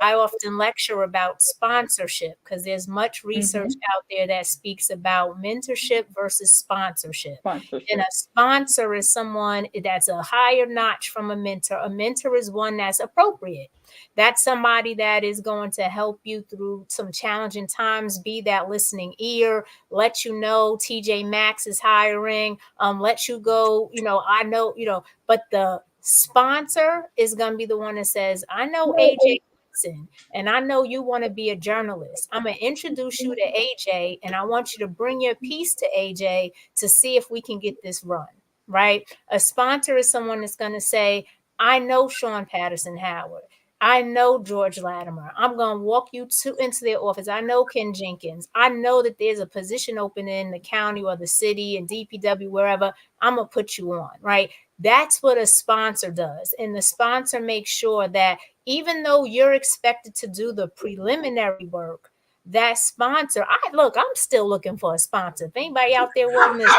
I often lecture about sponsorship, because there's much research out there that speaks about mentorship versus sponsorship. And a sponsor is someone that's a higher notch from a mentor. A mentor is one that's appropriate. That's somebody that is going to help you through some challenging times, be that listening ear, let you know TJ Maxx is hiring, let you go, I know, but the Sponsor is going to be the one that says, I know AJ Woodson, and I know you want to be a journalist. I'm going to introduce you to AJ, and I want you to bring your piece to AJ to see if we can get this run, right? A sponsor is someone that's going to say, I know Sean Patterson Howard. I know George Latimer. I'm going to walk you into their office. I know Ken Jenkins. I know that there's a position open in the county or the city and DPW, wherever. I'm going to put you on, right? That's what a sponsor does. And the sponsor makes sure that even though you're expected to do the preliminary work, that sponsor, I'm still looking for a sponsor. If anybody out there wanting this,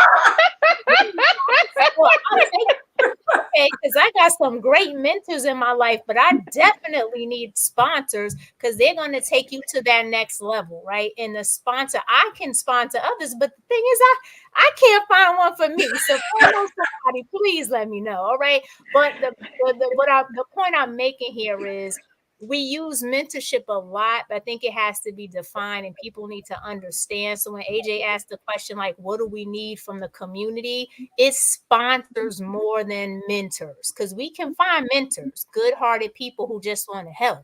okay, because I got some great mentors in my life, but I definitely need sponsors because they're going to take you to that next level, right? And the sponsor, I can sponsor others, but the thing is, I can't find one for me. So if you know somebody, please let me know, all right? But the point I'm making here is we use mentorship a lot, but I think it has to be defined and people need to understand. So when AJ asked the question, like, what do we need from the community? It's sponsors more than mentors, because we can find mentors, good-hearted people who just want to help.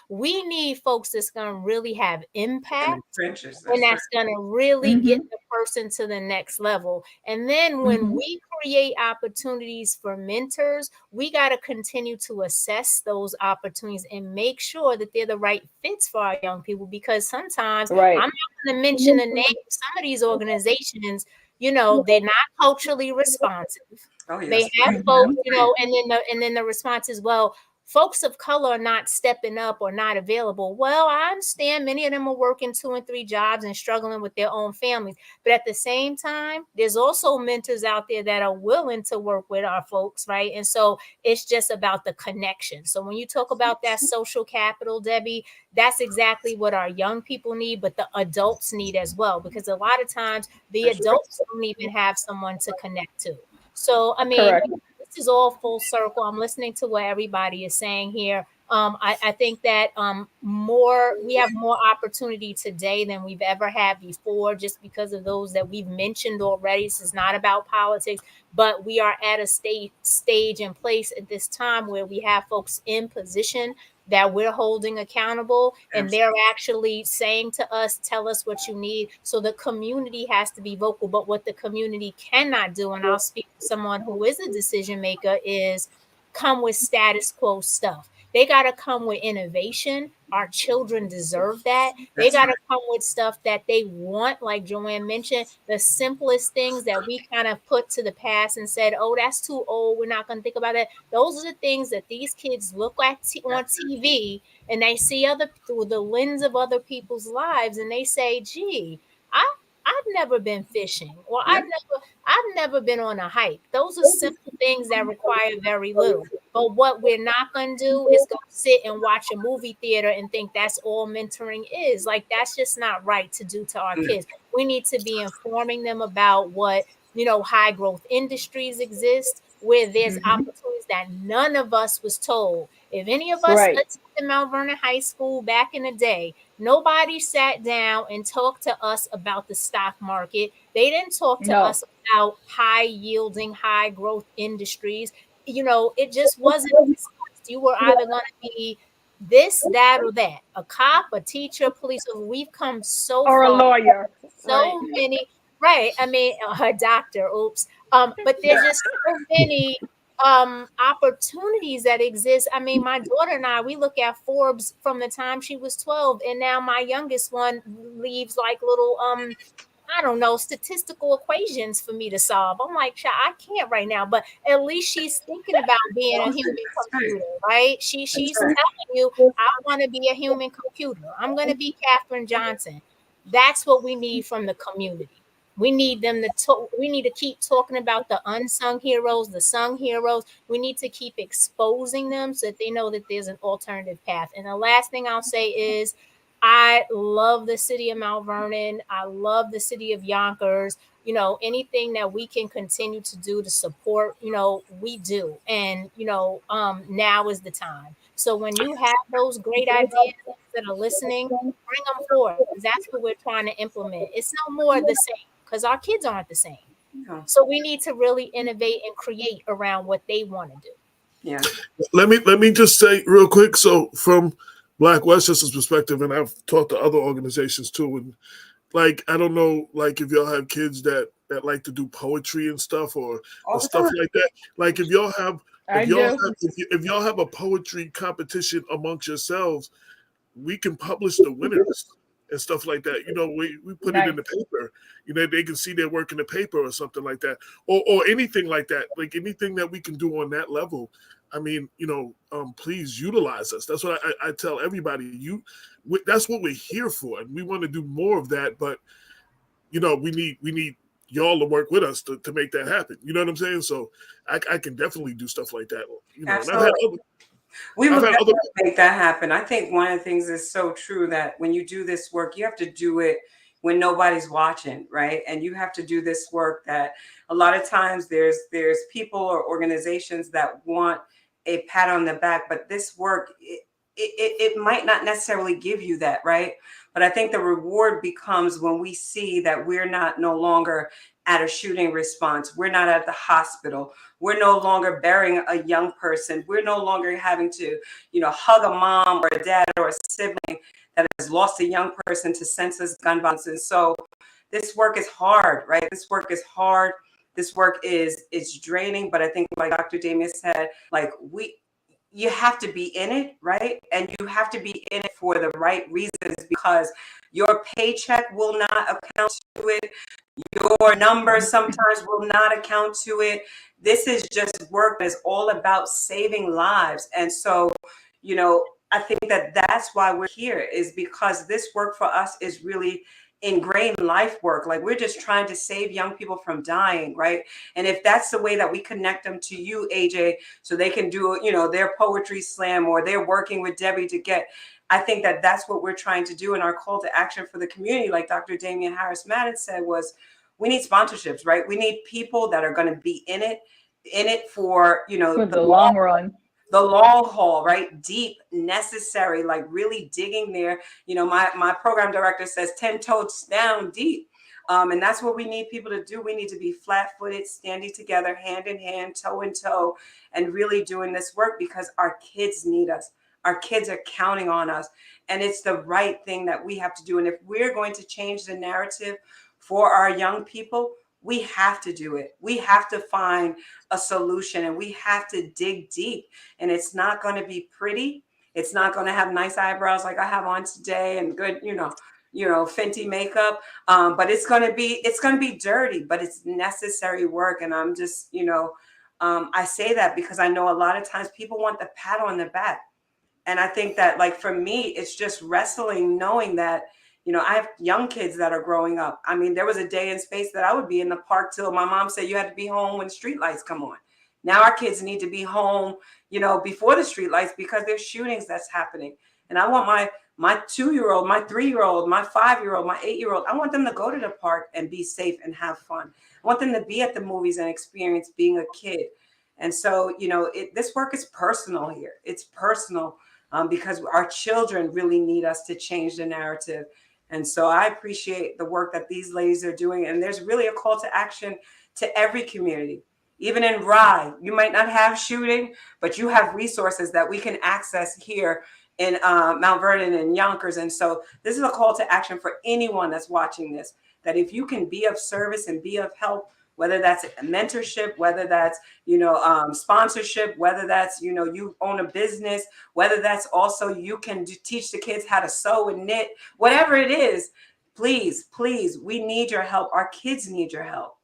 We need folks that's going to really have impact, and that's going to really get the person to the next level. And then when we create opportunities for mentors, we got to continue to assess those opportunities and make sure that they're the right fits for our young people, because sometimes I'm not going to mention the name of some of these organizations, they're not culturally responsive. Oh, yes. They have folks, and then the response is, well, folks of color are not stepping up or not available. Well, I understand many of them are working 2 and 3 jobs and struggling with their own families. But at the same time, there's also mentors out there that are willing to work with our folks, right? And so it's just about the connection. So when you talk about that social capital, Debbie, that's exactly what our young people need, but the adults need as well, because a lot of times the adults don't even have someone to connect to. So, this is all full circle. I'm listening to what everybody is saying here. I think that we have more opportunity today than we've ever had before, just because of those that we've mentioned already. This is not about politics, but we are at a stage and place at this time where we have folks in position that we're holding accountable, and they're actually saying to us, tell us what you need. So the community has to be vocal, but what the community cannot do, and I'll speak to someone who is a decision maker, is come with status quo stuff. They got to come with innovation. Our children deserve that. They got to come with stuff that they want, like Joanne mentioned, the simplest things that we kind of put to the past and said, oh, that's too old, we're not going to think about that. Those are the things that these kids look at on TV, and they see through the lens of other people's lives, and they say, gee, I've never been fishing, or I've never been on a hike. Those are simple things that require very little. But what we're not going to do is go sit and watch a movie theater and think that's all mentoring is. Like, that's just not right to do to our kids. We need to be informing them about what, high growth industries exist, where there's opportunities that none of us was told. If any of us attended Mount Vernon High School back in the day, nobody sat down and talked to us about the stock market. They didn't talk to us about high yielding, high growth industries. It just wasn't discussed. You were either going to be this, that, or that. A cop, a teacher, police. We've come so far. Or a lawyer. So many. Right. A doctor. Oops. But there's just so many opportunities that exist. My daughter and I, we look at Forbes from the time she was 12, and now my youngest one leaves like little I don't know, statistical equations for me to solve. I'm like, I can't right now, but at least she's thinking about being a human computer, right? She's telling you, I want to be a human computer. I'm going to be Katherine Johnson. That's what we need from the community. We need them to talk. We need to keep talking about the unsung heroes, the sung heroes. We need to keep exposing them so that they know that there's an alternative path. And the last thing I'll say is, I love the city of Mount Vernon. I love the city of Yonkers. Anything that we can continue to do to support, we do. And, now is the time. So when you have those great ideas that are listening, bring them forward, because that's what we're trying to implement. It's no more the same, because our kids aren't the same. So we need to really innovate and create around what they want to do. Yeah. Let me just say real quick. So from Black Westchester's perspective, and I've talked to other organizations too, and like I don't know, like if y'all have kids that like to do poetry and stuff or stuff like that. Like if y'all have if y'all have a poetry competition amongst yourselves, we can publish the winners and stuff like that. You know, we put it in the paper. You know, they can see their work in the paper or something like that, or anything like that. Like anything that we can do on that level. I mean, you know, please utilize us. That's what I tell everybody. That's what we're here for, and we want to do more of that. But you know, we need y'all to work with us to make that happen. You know what I'm saying? So I can definitely do stuff like that. You know, absolutely. and We will definitely make that happen. I think one of the things is so true that when you do this work, you have to do it when nobody's watching, right? And you have to do this work that a lot of times there's people or organizations that want a pat on the back, but this work, it might not necessarily give you that, right? But I think the reward becomes when we see that we're not no longer at a shooting response. We're not at the hospital. We're no longer burying a young person. We're no longer having to, you know, hug a mom or a dad or a sibling that has lost a young person to senseless gun violence. And so this work is hard, right? This work is hard. This work is draining. But I think like Dr. Damien said, like you have to be in it, right? And you have to be in it for the right reasons because your paycheck will not account to it. Your numbers sometimes will not account to it. This is just work that is all about saving lives. And so, you know, I think that that's why we're here is because this work for us is really ingrained life work. Like we're just trying to save young people from dying, right? And if that's the way that we connect them to you, AJ, so they can do, you know, their poetry slam or they're working with Debbie to get, I think that that's what we're trying to do in our call to action for the community. Like Dr. Damian Harris Madden said was, we need sponsorships, right? We need people that are going to be in it for, you know, for the long run. The long haul, right? Deep, necessary, like really digging there. You know, my program director says 10 toes down deep. And that's what we need people to do. We need to be flat-footed, standing together, hand in hand, toe in toe, and really doing this work because our kids need us. Our kids are counting on us. And it's the right thing that we have to do. And if we're going to change the narrative for our young people, we have to do it. We have to find a solution and we have to dig deep. And it's not going to be pretty. It's not going to have nice eyebrows like I have on today and good, you know, Fenty makeup. But it's going to be dirty, but it's necessary work. And I'm just, you know, I say that because I know a lot of times people want the pat on the back. And I think that like for me, it's just wrestling, knowing that, you know, I have young kids that are growing up. I mean, there was a day and space that I would be in the park till my mom said you had to be home when street lights come on. Now our kids need to be home, you know, before the street lights because there's shootings that's happening. And I want my 2-year-old, my 3-year-old, my 5-year-old, my 8-year-old, I want them to go to the park and be safe and have fun. I want them to be at the movies and experience being a kid. And so, you know, this work is personal here. It's personal because our children really need us to change the narrative. And so I appreciate the work that these ladies are doing. And there's really a call to action to every community. Even in Rye, you might not have shooting, but you have resources that we can access here in Mount Vernon and Yonkers. And so this is a call to action for anyone that's watching this, that if you can be of service and be of help, whether that's a mentorship, whether that's, you know, sponsorship, whether that's, you know, you own a business, whether that's also you can teach the kids how to sew and knit, whatever it is, please, we need your help. Our kids need your help.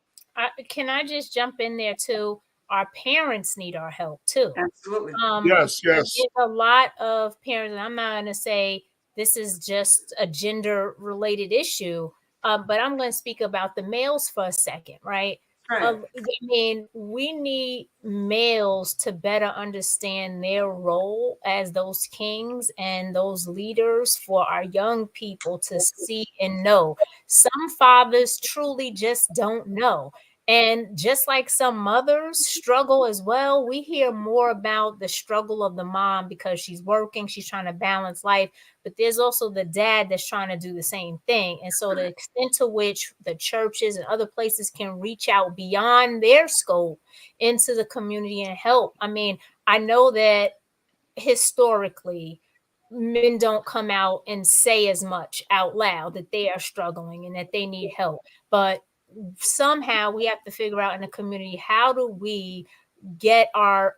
Can I just jump in there too? Our parents need our help too. Absolutely. Yes. There's a lot of parents, and I'm not going to say this is just a gender related issue, but I'm going to speak about the males for a second, right? I mean, we need males to better understand their role as those kings and those leaders for our young people to see and know. Some fathers truly just don't know. And just like some mothers struggle as well, we hear more about the struggle of the mom because she's working, she's trying to balance life, but there's also the dad that's trying to do the same thing. And so the extent to which the churches and other places can reach out beyond their scope into the community and help. I mean, I know that historically, men don't come out and say as much out loud that they are struggling and that they need help. But somehow we have to figure out in the community, how do we get our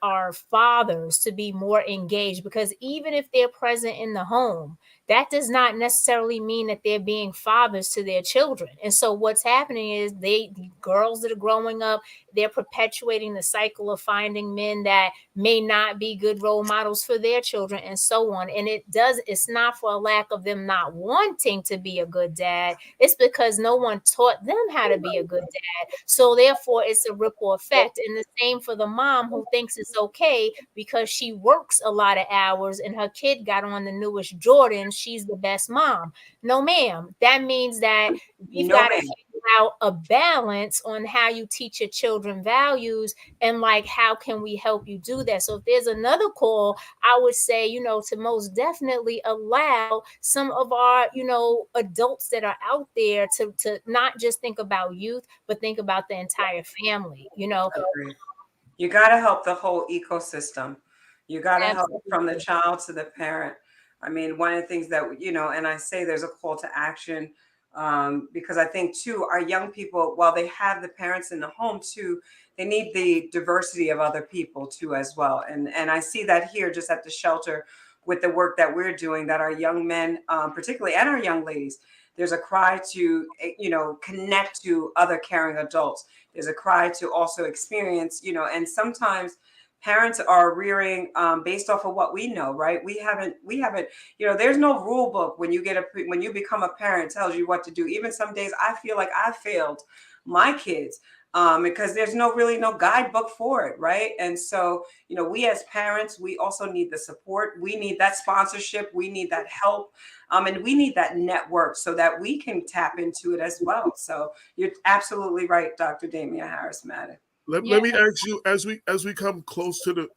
fathers to be more engaged? Because even if they're present in the home, that does not necessarily mean that they're being fathers to their children. And so what's happening is the girls that are growing up, they're perpetuating the cycle of finding men that may not be good role models for their children and so on. And it's not for a lack of them not wanting to be a good dad. It's because no one taught them how to be a good dad. So therefore it's a ripple effect. And the same for the mom who thinks it's okay because she works a lot of hours and her kid got on the newest Jordan, she's the best mom. No, ma'am. That means that we've got to figure out a balance on how you teach your children values and like, how can we help you do that? So if there's another call, I would say, to most definitely allow some of our, adults that are out there to not just think about youth, but think about the entire family, Agreed. You got to help the whole ecosystem. You got to help from the child to the parent. I mean, one of the things that, and I say there's a call to action because I think, too, our young people, while they have the parents in the home, too, they need the diversity of other people, too, as well. And I see that here just at the shelter with the work that we're doing, that our young men, particularly, and our young ladies, there's a cry to, connect to other caring adults. There's a cry to also experience, and sometimes parents are rearing based off of what we know, right? We haven't, there's no rule book when you become a parent, tells you what to do. Even some days I feel like I failed my kids because there's really no guidebook for it, right? And so, we as parents, we also need the support. We need that sponsorship. We need that help. And we need that network so that we can tap into it as well. So you're absolutely right, Dr. Damia Harris-Madden. Let me ask you, as we come close to the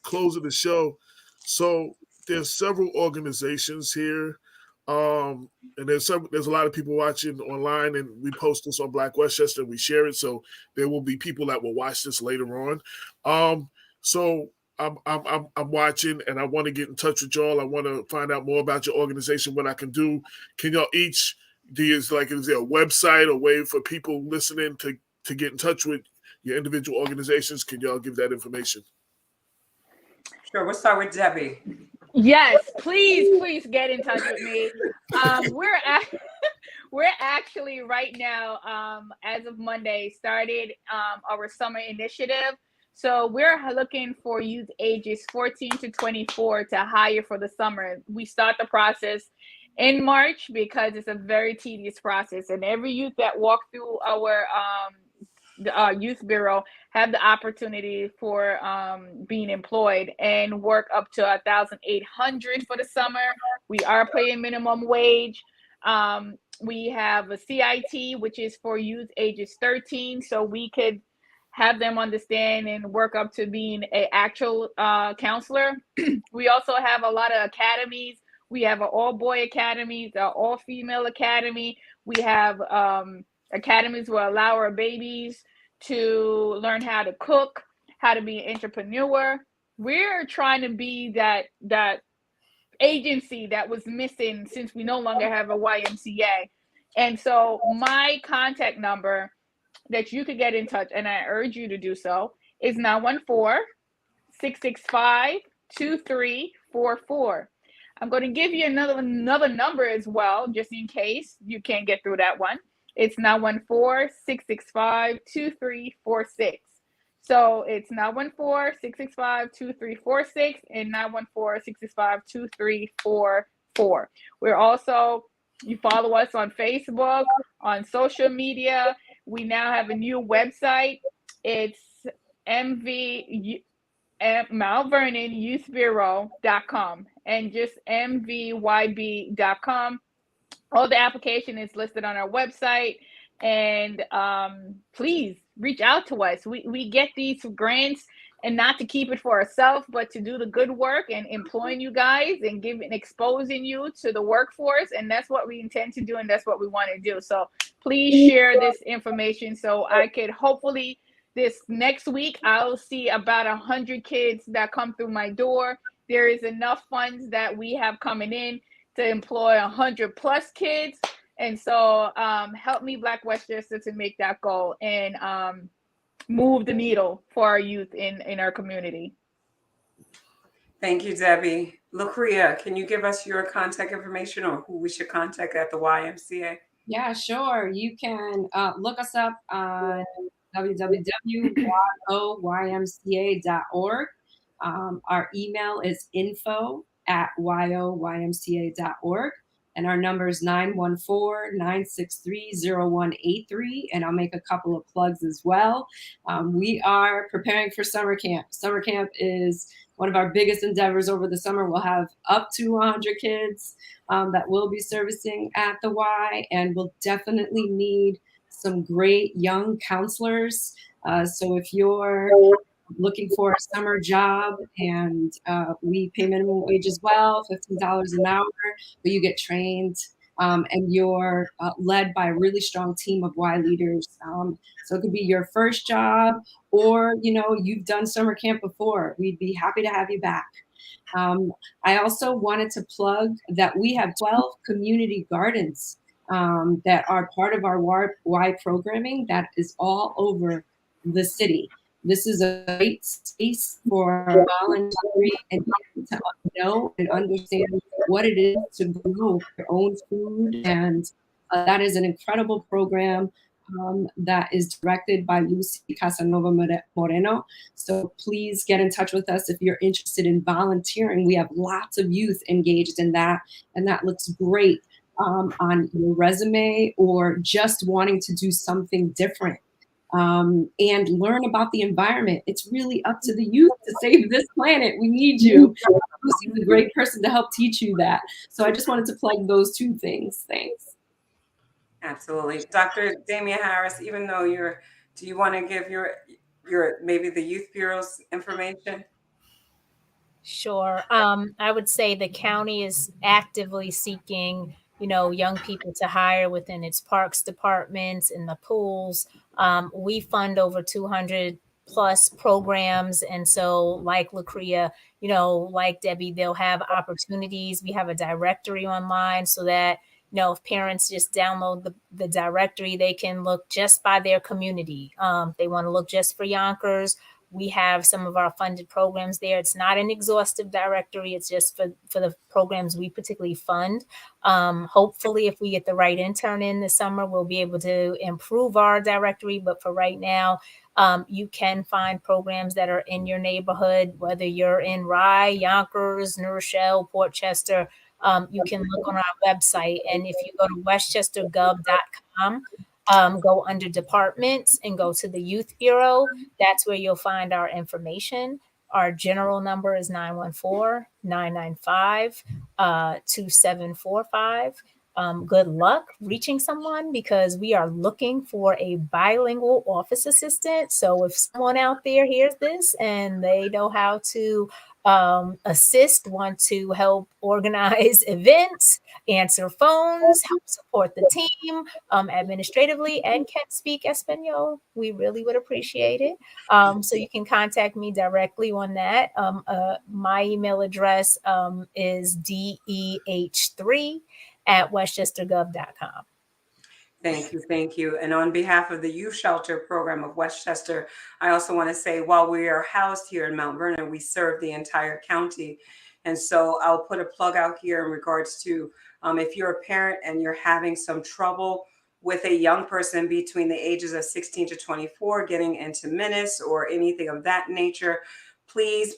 close of the show, so there's several organizations here, and there's a lot of people watching online, and we post this on Black Westchester, we share it, so there will be people that will watch this later on. So I'm watching, and I want to get in touch with y'all. I want to find out more about your organization, what I can do. Can y'all each, is there a website, a way for people listening to get in touch with your individual organizations? Can y'all give that information? Sure, we'll start with Debbie. Yes, please get in touch with me. We're actually right now, as of Monday, started our summer initiative. So we're looking for youth ages 14 to 24 to hire for the summer. We start the process in March because it's a very tedious process, and every youth that walk through our youth bureau have the opportunity for being employed and work up to $1,800 for the summer. We are paying minimum wage. We have a CIT, which is for youth ages 13, so we could have them understand and work up to being an actual counselor. We also have a lot of academies. We have an all-boy academy, the all-female academy. We have academies will allow our babies to learn how to cook, how to be an entrepreneur. We're trying to be that agency that was missing since we no longer have a YMCA. And so my contact number that you could get in touch, and I urge you to do so, is 914-665-2344. I'm going to give you another number as well, just in case you can't get through that one. It's 914-665-2346. So it's 914-665-2346 and 914-665-2344. We're also, you follow us on Facebook, on social media. We now have a new website. It's Mount Vernon Youth Bureau.com and just mvyb.com. All the application is listed on our website, and please reach out to us. We get these grants, and not to keep it for ourselves, but to do the good work and employing you guys and exposing you to the workforce. And that's what we intend to do, and that's what we want to do. So please share this information so I could hopefully this next week, I'll see about 100 kids that come through my door. There is enough funds that we have coming in to employ 100 plus kids. And so help me, Black Westchester, to make that goal and move the needle for our youth in our community. Thank you, Debbie. Lucria, can you give us your contact information or who we should contact at the YMCA? Yeah, sure. You can look us up on www.yoymca.org. Our email is info@yoymca.org. And our number is 914-963-0183. And I'll make a couple of plugs as well. We are preparing for summer camp. Summer camp is one of our biggest endeavors over the summer. We'll have up to 100 kids that we'll be servicing at the Y, and we'll definitely need some great young counselors. So if you're looking for a summer job, and we pay minimum wage as well, $15 an hour, but you get trained and you're led by a really strong team of Y leaders. So it could be your first job, or you've done summer camp before. We'd be happy to have you back. I also wanted to plug that we have 12 community gardens that are part of our Y programming that is all over the city. This is a great space for volunteering and to know and understand what it is to grow your own food. And that is an incredible program that is directed by Lucy Casanova Moreno. So please get in touch with us if you're interested in volunteering. We have lots of youth engaged in that, and that looks great on your resume, or just wanting to do something different. And learn about the environment. It's really up to the youth to save this planet. We need you. Lucy's a great person to help teach you that. So I just wanted to plug those two things. Thanks. Absolutely. Dr. Damia Harris, even though do you want to give your maybe the Youth Bureau's information? Sure. I would say the county is actively seeking, young people to hire within its parks departments and the pools. We fund over 200 plus programs. And so like Lucria, like Debbie, they'll have opportunities. We have a directory online so that, if parents just download the directory, they can look just by their community. They want to look just for Yonkers. We have some of our funded programs there. It's not an exhaustive directory. It's just for the programs we particularly fund. Hopefully, if we get the right intern in this summer, we'll be able to improve our directory. But for right now, you can find programs that are in your neighborhood, whether you're in Rye, Yonkers, New Rochelle, Port Chester. You can look on our website. And if you go to westchestergov.com, go under departments and go to the Youth Bureau. That's where you'll find our information. Our general number is 914-995-2745. Good luck reaching someone, because we are looking for a bilingual office assistant. So if someone out there hears this and they know how to want to help organize events, answer phones, help support the team administratively, and can speak Espanol, we really would appreciate it. So you can contact me directly on that. My email address is deh3@westchestergov.com. Thank you. And on behalf of the Youth Shelter Program of Westchester, I also want to say, while we are housed here in Mount Vernon, we serve the entire county. And so I'll put a plug out here in regards to if you're a parent and you're having some trouble with a young person between the ages of 16 to 24 getting into menace or anything of that nature, please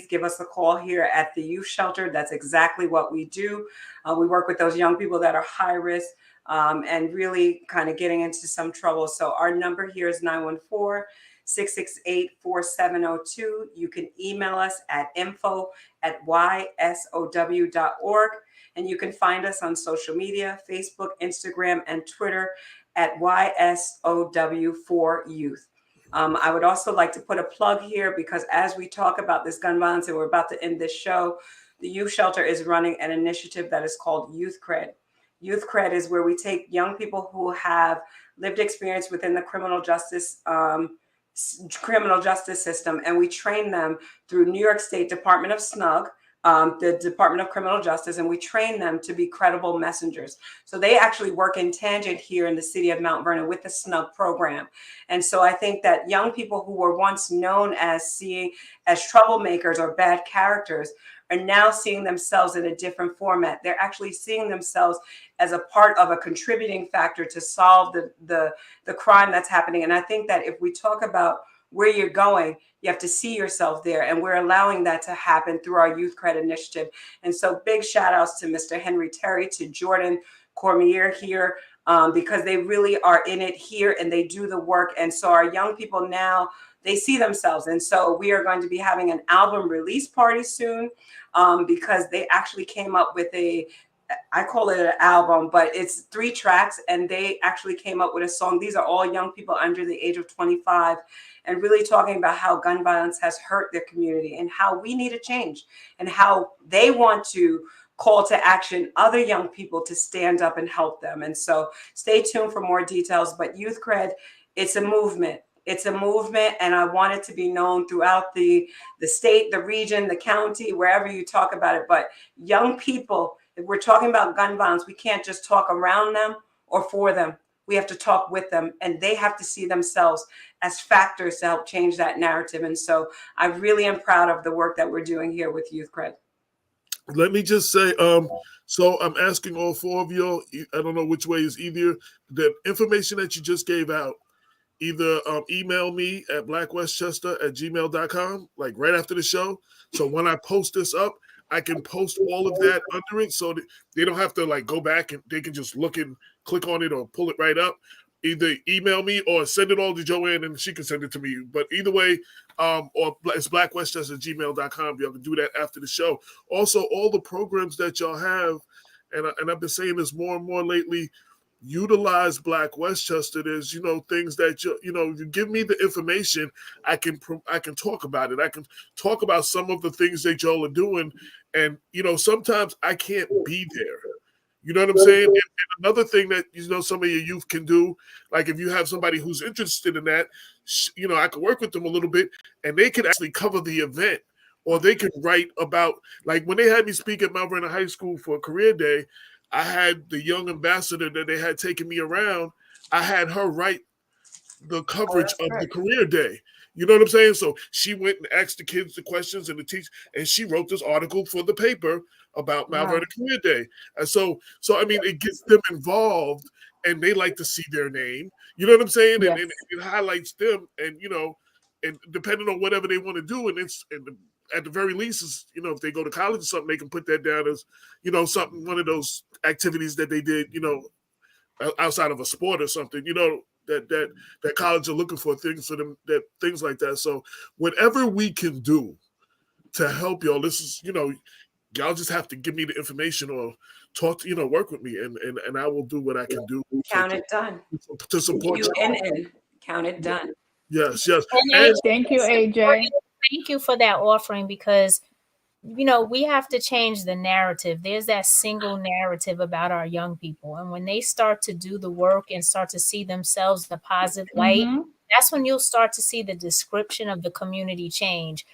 give us a call here at the Youth Shelter. That's exactly what we do. We work with those young people that are high risk and really kind of getting into some trouble. So our number here is 914-668-4702. You can email us at info@ysow.org. And you can find us on social media, Facebook, Instagram, and Twitter at YSOW4Youth. I would also like to put a plug here, because as we talk about this gun violence and we're about to end this show, the Youth Shelter is running an initiative that is called Youth Cred. Youth Cred is where we take young people who have lived experience within the criminal justice criminal justice system, and we train them through New York State Department of SNUG, the Department of Criminal Justice, and we train them to be credible messengers. So they actually work in tangent here in the city of Mount Vernon with the SNUG program. And so I think that young people who were once known as troublemakers or bad characters are now seeing themselves in a different format. They're actually seeing themselves as a part of a contributing factor to solve the crime that's happening. And I think that if we talk about where you're going, you have to see yourself there. And we're allowing that to happen through our Youth Cred initiative. And so big shout outs to Mr. Henry Terry, to Jordan Cormier here, because they really are in it here and they do the work. And so our young people now, they see themselves. And so we are going to be having an album release party soon, because they actually came up with I call it an album, but it's 3 tracks, and they actually came up with a song. These are all young people under the age of 25, and really talking about how gun violence has hurt their community and how we need a change, and how they want to call to action other young people to stand up and help them. And so stay tuned for more details. But Youth Cred, it's a movement. It's a movement, and I want it to be known throughout the state, the region, the county, wherever you talk about it. But young people, if we're talking about gun violence, we can't just talk around them or for them. We have to talk with them, and they have to see themselves as factors to help change that narrative. And so I really am proud of the work that we're doing here with Youth Cred. Let me just say, so I'm asking all 4 of you, I don't know which way is easier, the information that you just gave out, either email me at blackwestchester@gmail.com, like right after the show. So when I post this up, I can post all of that under it, so that they don't have to like go back, and they can just look and click on it or pull it right up. Either email me or send it all to Joanne and she can send it to me. But either way, or it's blackwestchester@gmail.com. Y'all can do that after the show. Also, all the programs that y'all have, and I've been saying this more and more lately, utilize Black Westchester. There's, things that you give me the information, I can talk about it. I can talk about some of the things that y'all are doing, and sometimes I can't be there. You know what I'm saying? And another thing that some of your youth can do, like if you have somebody who's interested in that, I could work with them a little bit, and they could actually cover the event, or they could write about, like when they had me speak at Mount Vernon High School for a career day. I had the young ambassador that they had taken me around. I had her write the coverage of the career day. You know what I'm saying? So she went and asked the kids the questions and the teachers, and she wrote this article for the paper about Mount Vernon Career Day. And so I mean, it gets them involved, and they like to see their name. You know what I'm saying? Yes. And it highlights them, and and depending on whatever they want to do, and at the very least, is if they go to college or something, they can put that down as something, one of those activities that they did outside of a sport or something. That college are looking for things for them, things like that. So whatever we can do to help y'all, this is y'all just have to give me the information or talk to work with me, and I will do what I can do. Count it done. To support you. Count it done. Yes. And thank you, AJ. Thank you for that offering, because we have to change the narrative. There's that single narrative about our young people, and when they start to do the work and start to see themselves in a positive light, that's when you'll start to see the description of the community change.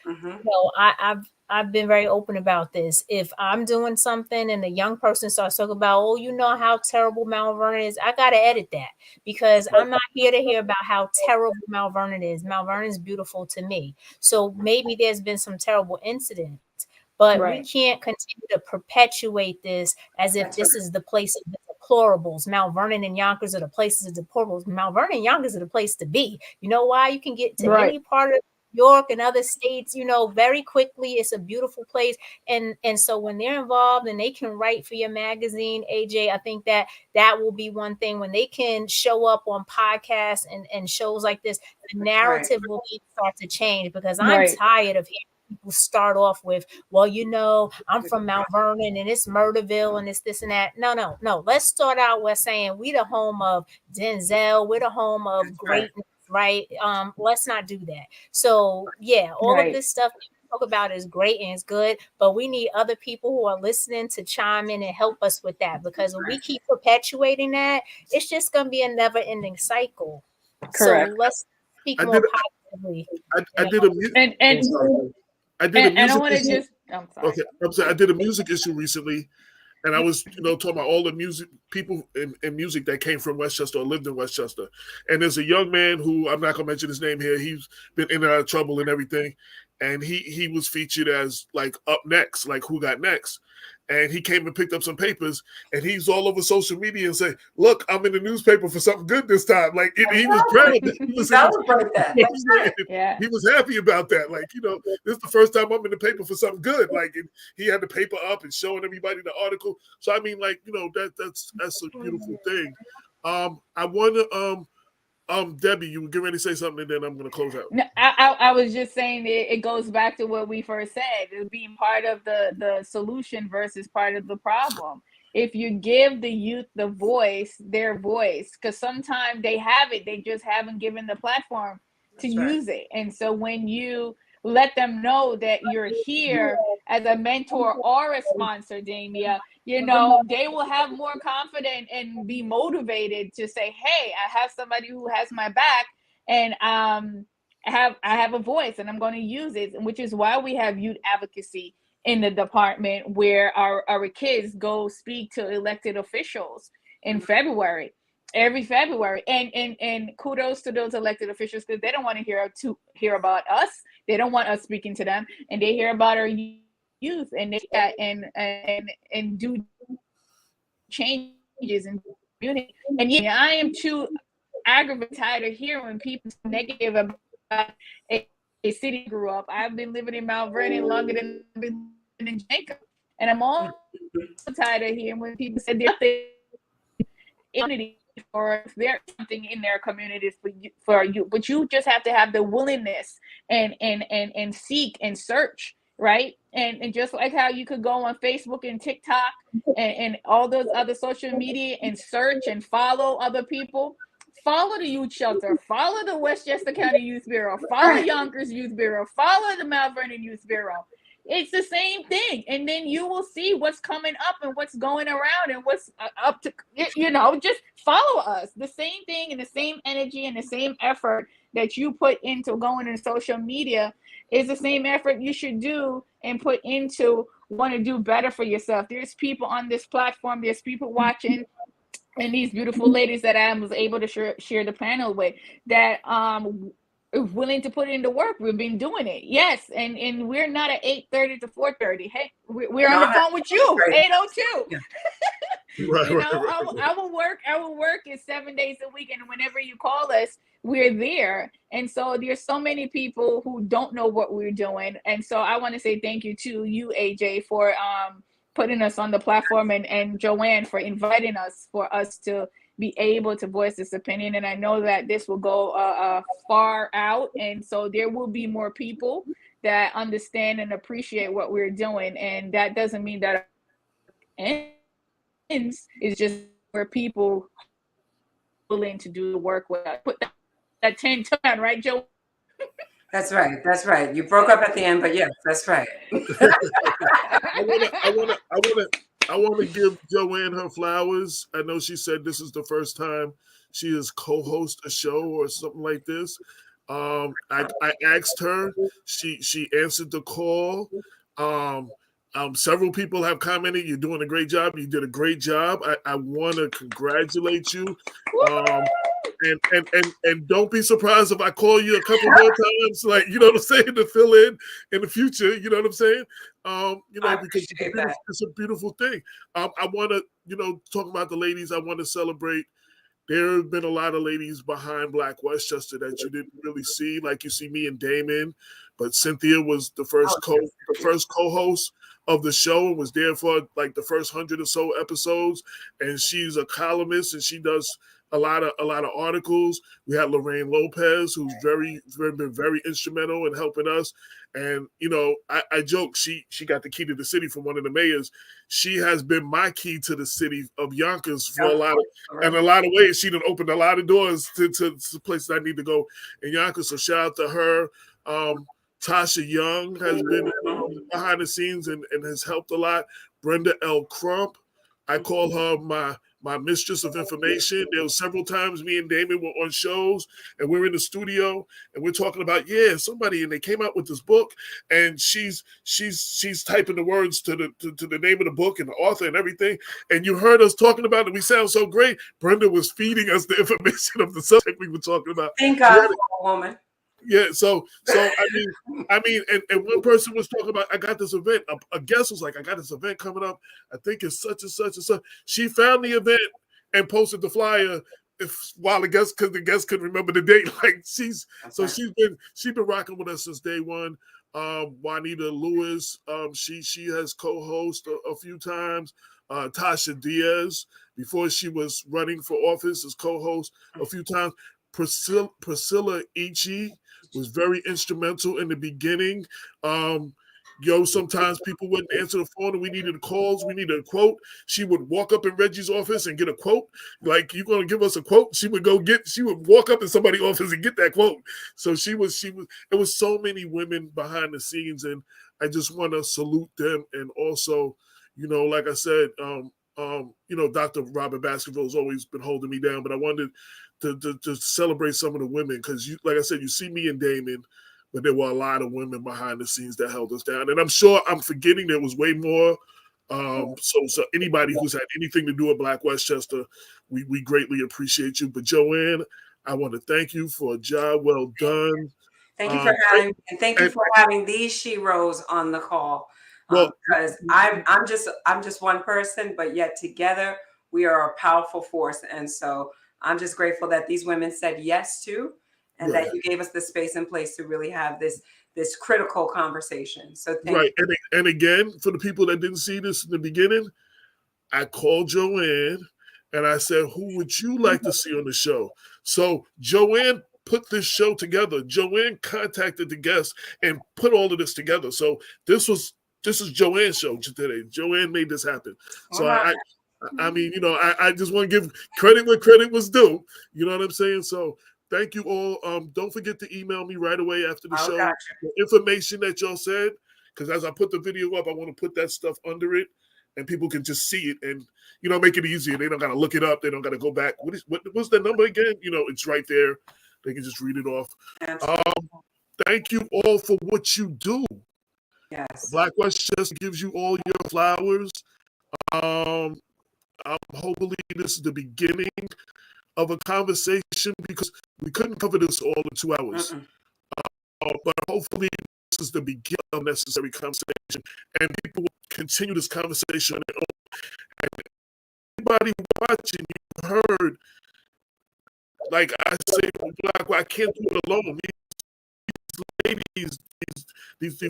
I've been very open about this. If I'm doing something and the young person starts talking about, how terrible Mount Vernon is, I got to edit that, because I'm not here to hear about how terrible Mount Vernon is. Mount Vernon is beautiful to me. So maybe there's been some terrible incidents, but we can't continue to perpetuate this as if this is the place of the deplorables. Mount Vernon and Yonkers are the places of deplorables. Mount Vernon and Yonkers are the place to be. You know why? You can get to any part of York and other states, very quickly. It's a beautiful place. And so when they're involved and they can write for your magazine, AJ, I think that will be one thing. When they can show up on podcasts and shows like this, the narrative will start to change, because I'm tired of hearing people start off with, I'm from Mount Vernon and it's Murderville and it's this and that. No. Let's start out with saying we the home of Denzel. We're the home of greatness. Right. Let's not do that. So, all of this stuff we talk about is great and it's good, but we need other people who are listening to chime in and help us with that, because when we keep perpetuating that, it's just going to be a never ending cycle. Correct. So let's speak more positive Definitely. I did a I did a music. And I want to issue. just. I'm sorry. Okay, I'm sorry. I did a music issue recently, and I was, talking about all the music people in music that came from Westchester or lived in Westchester. And there's a young man who, I'm not gonna mention his name here. He's been in and out of trouble and everything, and he was featured as like up next, like who got next. And he came and picked up some papers, and he's all over social media and say, "Look, I'm in the newspaper for something good this time." Like he was proud of it. He was Yeah. He was happy about that. Like, this is the first time I'm in the paper for something good. Like, and he had the paper up and showing everybody the article. So I mean, like, that's a beautiful thing. I want to Debbie, you were getting ready to say something, and then I'm going to close out. No, I was just saying it goes back to what we first said, being part of the solution versus part of the problem. If you give the youth their voice, because sometimes they have it, they just haven't given the platform to use it. And so when you let them know that you're here as a mentor or a sponsor, Damia, they will have more confidence and be motivated to say, hey, I have somebody who has my back, and I have a voice, and I'm going to use it, which is why we have youth advocacy in the department, where our kids go speak to elected officials in February, every February. And kudos to those elected officials, because they don't want to hear about us. They don't want us speaking to them, and they hear about our youth, and and do changes in the community. And yeah, I am too aggravated, tired of hearing people negative about a city grew up. I've been living in Mount Vernon longer than I've been living in Jacob, and I'm also tired of hearing when people say there's nothing or if there's something in their communities for you, but you just have to have the willingness and seek and search, right? And just like how you could go on Facebook and TikTok and all those other social media and search and follow other people, follow the youth shelter, follow the Westchester County Youth Bureau, follow Yonkers Youth Bureau, follow the Mount Vernon Youth Bureau. It's the same thing. And then you will see what's coming up and what's going around and what's up to, just follow us. The same thing and the same energy and the same effort that you put into going in social media is the same effort you should do and put into want to do better for yourself. There's people on this platform, there's people watching, and these beautiful ladies that I was able to share the panel with that willing to put into work. We've been doing it. Yes. And we're not at 8:30 to 4:30. Hey, we're on the phone with you, 8:02. Yeah. Our work is 7 days a week. And whenever you call us, we're there. And so there's so many people who don't know what we're doing. And so I want to say thank you to you, AJ, for putting us on the platform, and Joanne for inviting us, for us to be able to voice this opinion. And I know that this will go far out. And so there will be more people that understand and appreciate what we're doing. And that doesn't mean that it ends. It's just where people are willing to do the work with us. Put that 10 ton, right, Joe? That's right. You broke up at the end, but yes, that's right. I want to give Joanne her flowers. I know she said this is the first time she has co-hosted a show or something like this. I asked her. She answered the call. Several people have commented, you're doing a great job. You did a great job. I want to congratulate you. And don't be surprised if I call you a couple more times, like, you know what I'm saying, to fill in the future, you know what I'm saying? Because it's a beautiful thing. I want to, talk about the ladies, I want to celebrate. There have been a lot of ladies behind Black Westchester that you didn't really see, like you see me and Damon, but Cynthia was the first co-host of the show and was there for like the first 100 or so episodes, and she's a columnist and she does a lot of articles. We had Lorraine Lopez, who's been very instrumental in helping us. And I joke, she got the key to the city from one of the mayors. She has been my key to the city of Yonkers for a lot of ways. She done opened a lot of doors to places I need to go in Yonkers. So shout out to her. Tasha Young has been behind the scenes and has helped a lot. Brenda L. Crump, I call her my mistress of information. There were several times me and Damon were on shows and we're in the studio and we're talking about, somebody, and they came out with this book and she's typing the words to the name of the book and the author and everything. And you heard us talking about it. We sound so great. Brenda was feeding us the information of the subject we were talking about. Thank God for a woman. Yeah, so I mean, and one person was talking about, I got this event. A guest was like, I got this event coming up. I think it's such and such and such. She found the event and posted the flyer while the guest couldn't remember the date. Like she's been rocking with us since day one. Juanita Lewis, she has co-host a few times. Tasha Diaz, before she was running for office, as co-host a few times. Priscilla Ichi was very instrumental in the beginning. Sometimes people wouldn't answer the phone and we needed calls. We needed a quote. She would walk up in Reggie's office and get a quote. Like, you're going to give us a quote? She would walk up in somebody's office and get that quote. So it was so many women behind the scenes, and I just want to salute them. And also, like I said, Dr. Robert Baskerville has always been holding me down, but I wanted to celebrate some of the women, because like I said, you see me and Damon, but there were a lot of women behind the scenes that held us down. And I'm sure I'm forgetting there was way more. So anybody who's had anything to do with Black Westchester, we greatly appreciate you. But Joanne, I want to thank you for a job well done. Thank you for having me, and thank you for having these sheroes on the call. Because I'm just one person, but yet together we are a powerful force. And so I'm just grateful that these women said yes to, and that you gave us the space and place to really have this critical conversation. So thank you. And again, for the people that didn't see this in the beginning, I called Joanne and I said, who would you like to see on the show? So Joanne put this show together. Joanne contacted the guests and put all of this together. So this is Joanne's show today. Joanne made this happen. So I mean, I just want to give credit where credit was due. You know what I'm saying? So thank you all. Don't forget to email me right away after the show. Gotcha. The information that y'all said, because as I put the video up, I want to put that stuff under it, and people can just see it and make it easier. They don't got to look it up. They don't got to go back. What's the number again? It's right there. They can just read it off. Thank you all for what you do. Yes. Black Westchester gives you all your flowers. Hopefully this is the beginning of a conversation, because we couldn't cover this all in 2 hours. But hopefully this is the beginning of necessary conversation, and people will continue this conversation on their own. And anybody watching, you heard, like I say, Black, I can't do it alone. These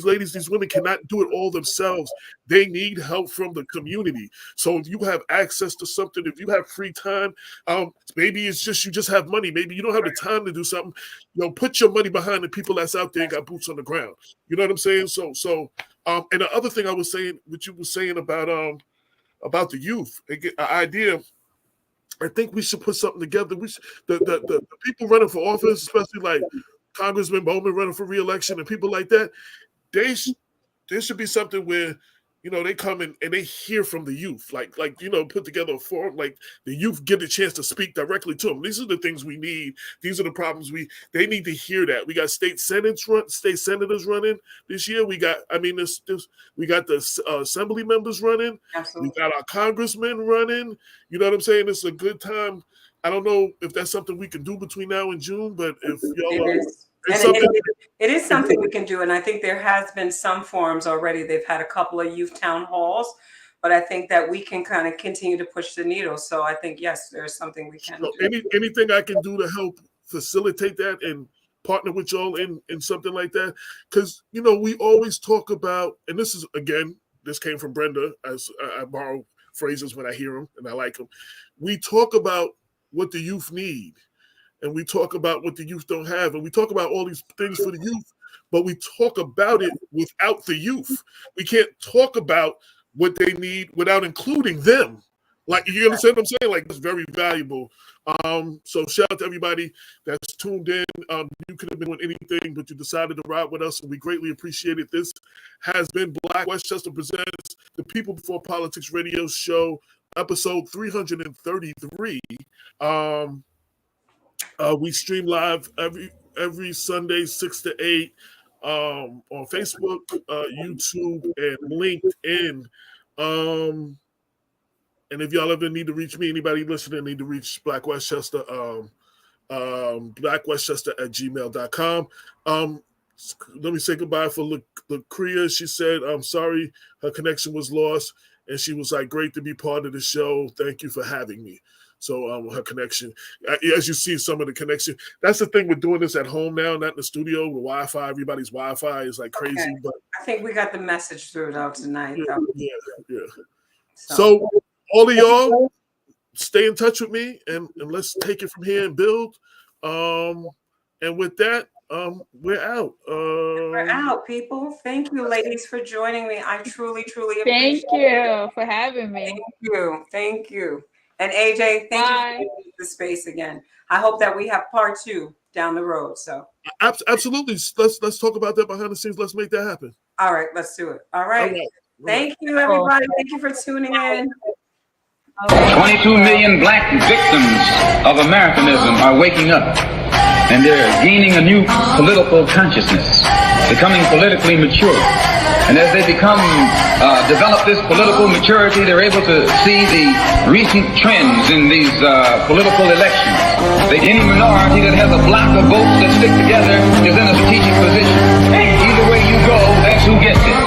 ladies, these women cannot do it all themselves. They need help from the community. So if you have access to something, if you have free time, maybe it's just you just have money. Maybe you don't have the time to do something. Put your money behind the people that's out there and got boots on the ground. You know what I'm saying? So and the other thing I was saying, what you were saying about the youth, an idea. I think we should put something together. The people running for office, especially like Congressman Bowman running for re-election and people like that, there should be something where, they come in and they hear from the youth, like put together a forum, like the youth get a chance to speak directly to them. These are the things we need. These are the problems they need to hear that. We got state senators running this year. We got the assembly members running. Absolutely. We got our congressmen running. You know what I'm saying? It's a good time. I don't know if that's something we can do between now and June, but if y'all it is something we can do. And I think there has been some forums already. They've had a couple of youth town halls, but I think that we can kind of continue to push the needle. So I think, yes, there's something we can do. Anything I can do to help facilitate that and partner with y'all in something like that. Because, we always talk about, and this came from Brenda, as I borrow phrases when I hear them and I like them. We talk about what the youth need, and we talk about what the youth don't have, and we talk about all these things for the youth, but we talk about it without the youth. We can't talk about what they need without including them. Like, you understand what I'm saying? Like, it's very valuable. So shout out to everybody that's tuned in. You could have been doing anything, but you decided to ride with us, and we greatly appreciate it. This has been Black Westchester Presents the People Before Politics Radio Show, episode 333. We stream live every Sunday, 6 to 8, on Facebook, YouTube, and LinkedIn. And if y'all ever need to reach me, anybody listening need to reach Black Westchester, blackwestchester@gmail.com. Let me say goodbye for Lucria. She said, I'm sorry her connection was lost. And she was like, great to be part of the show. Thank you for having me. So her connection, as you see, some of the connection. That's the thing with doing this at home now, not in the studio with Wi-Fi. Everybody's Wi-Fi is like crazy. Okay. But I think we got the message through though tonight. Yeah. So all of y'all, stay in touch with me and let's take it from here and build. And with that, we're out. We're out, people. Thank you, ladies, for joining me. I truly appreciate it. Thank you for having me. Thank you. And AJ, thank you for the space again. I hope that we have part 2 down the road. So absolutely. Let's talk about that behind the scenes. Let's make that happen. All right, let's do it. All right. Thank you, everybody. Thank you for tuning in. 22 million black victims of Americanism are waking up, and they're gaining a new political consciousness, becoming politically mature. And as they develop this political maturity, they're able to see the recent trends in these political elections. Any minority that has a block of votes that stick together is in a strategic position. Either way you go, that's who gets it.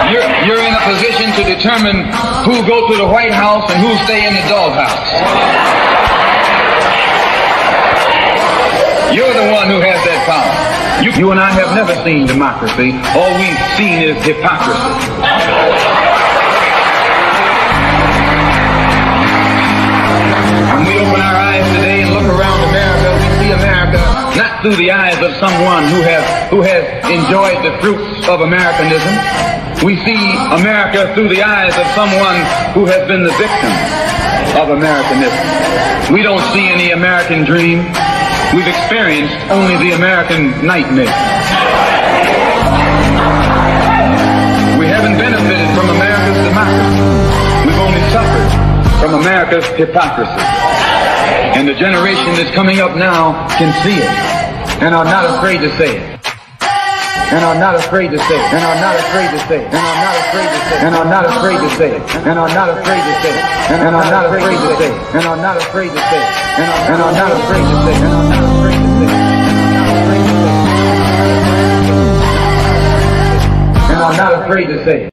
You're in a position to determine who go to the Whitehouse and who stay in the doghouse. You're the one who has that power. You and I have never seen democracy. All we've seen is hypocrisy. When we open our eyes today and look around America, we see America not through the eyes of someone who has enjoyed the fruits of Americanism. We see America through the eyes of someone who has been the victim of Americanism. We don't see any American dream. We've experienced only the American nightmare. We haven't benefited from America's democracy. We've only suffered from America's hypocrisy. And the generation that's coming up now can see it and are not afraid to say it. And are not afraid to say it. And are not afraid to say it. And are not afraid to say it. And are not afraid to say it. And are not afraid to say it. And are not afraid to say it. And are not afraid to say it. And are not afraid to say it. And are not afraid to say it. And are not afraid to say it.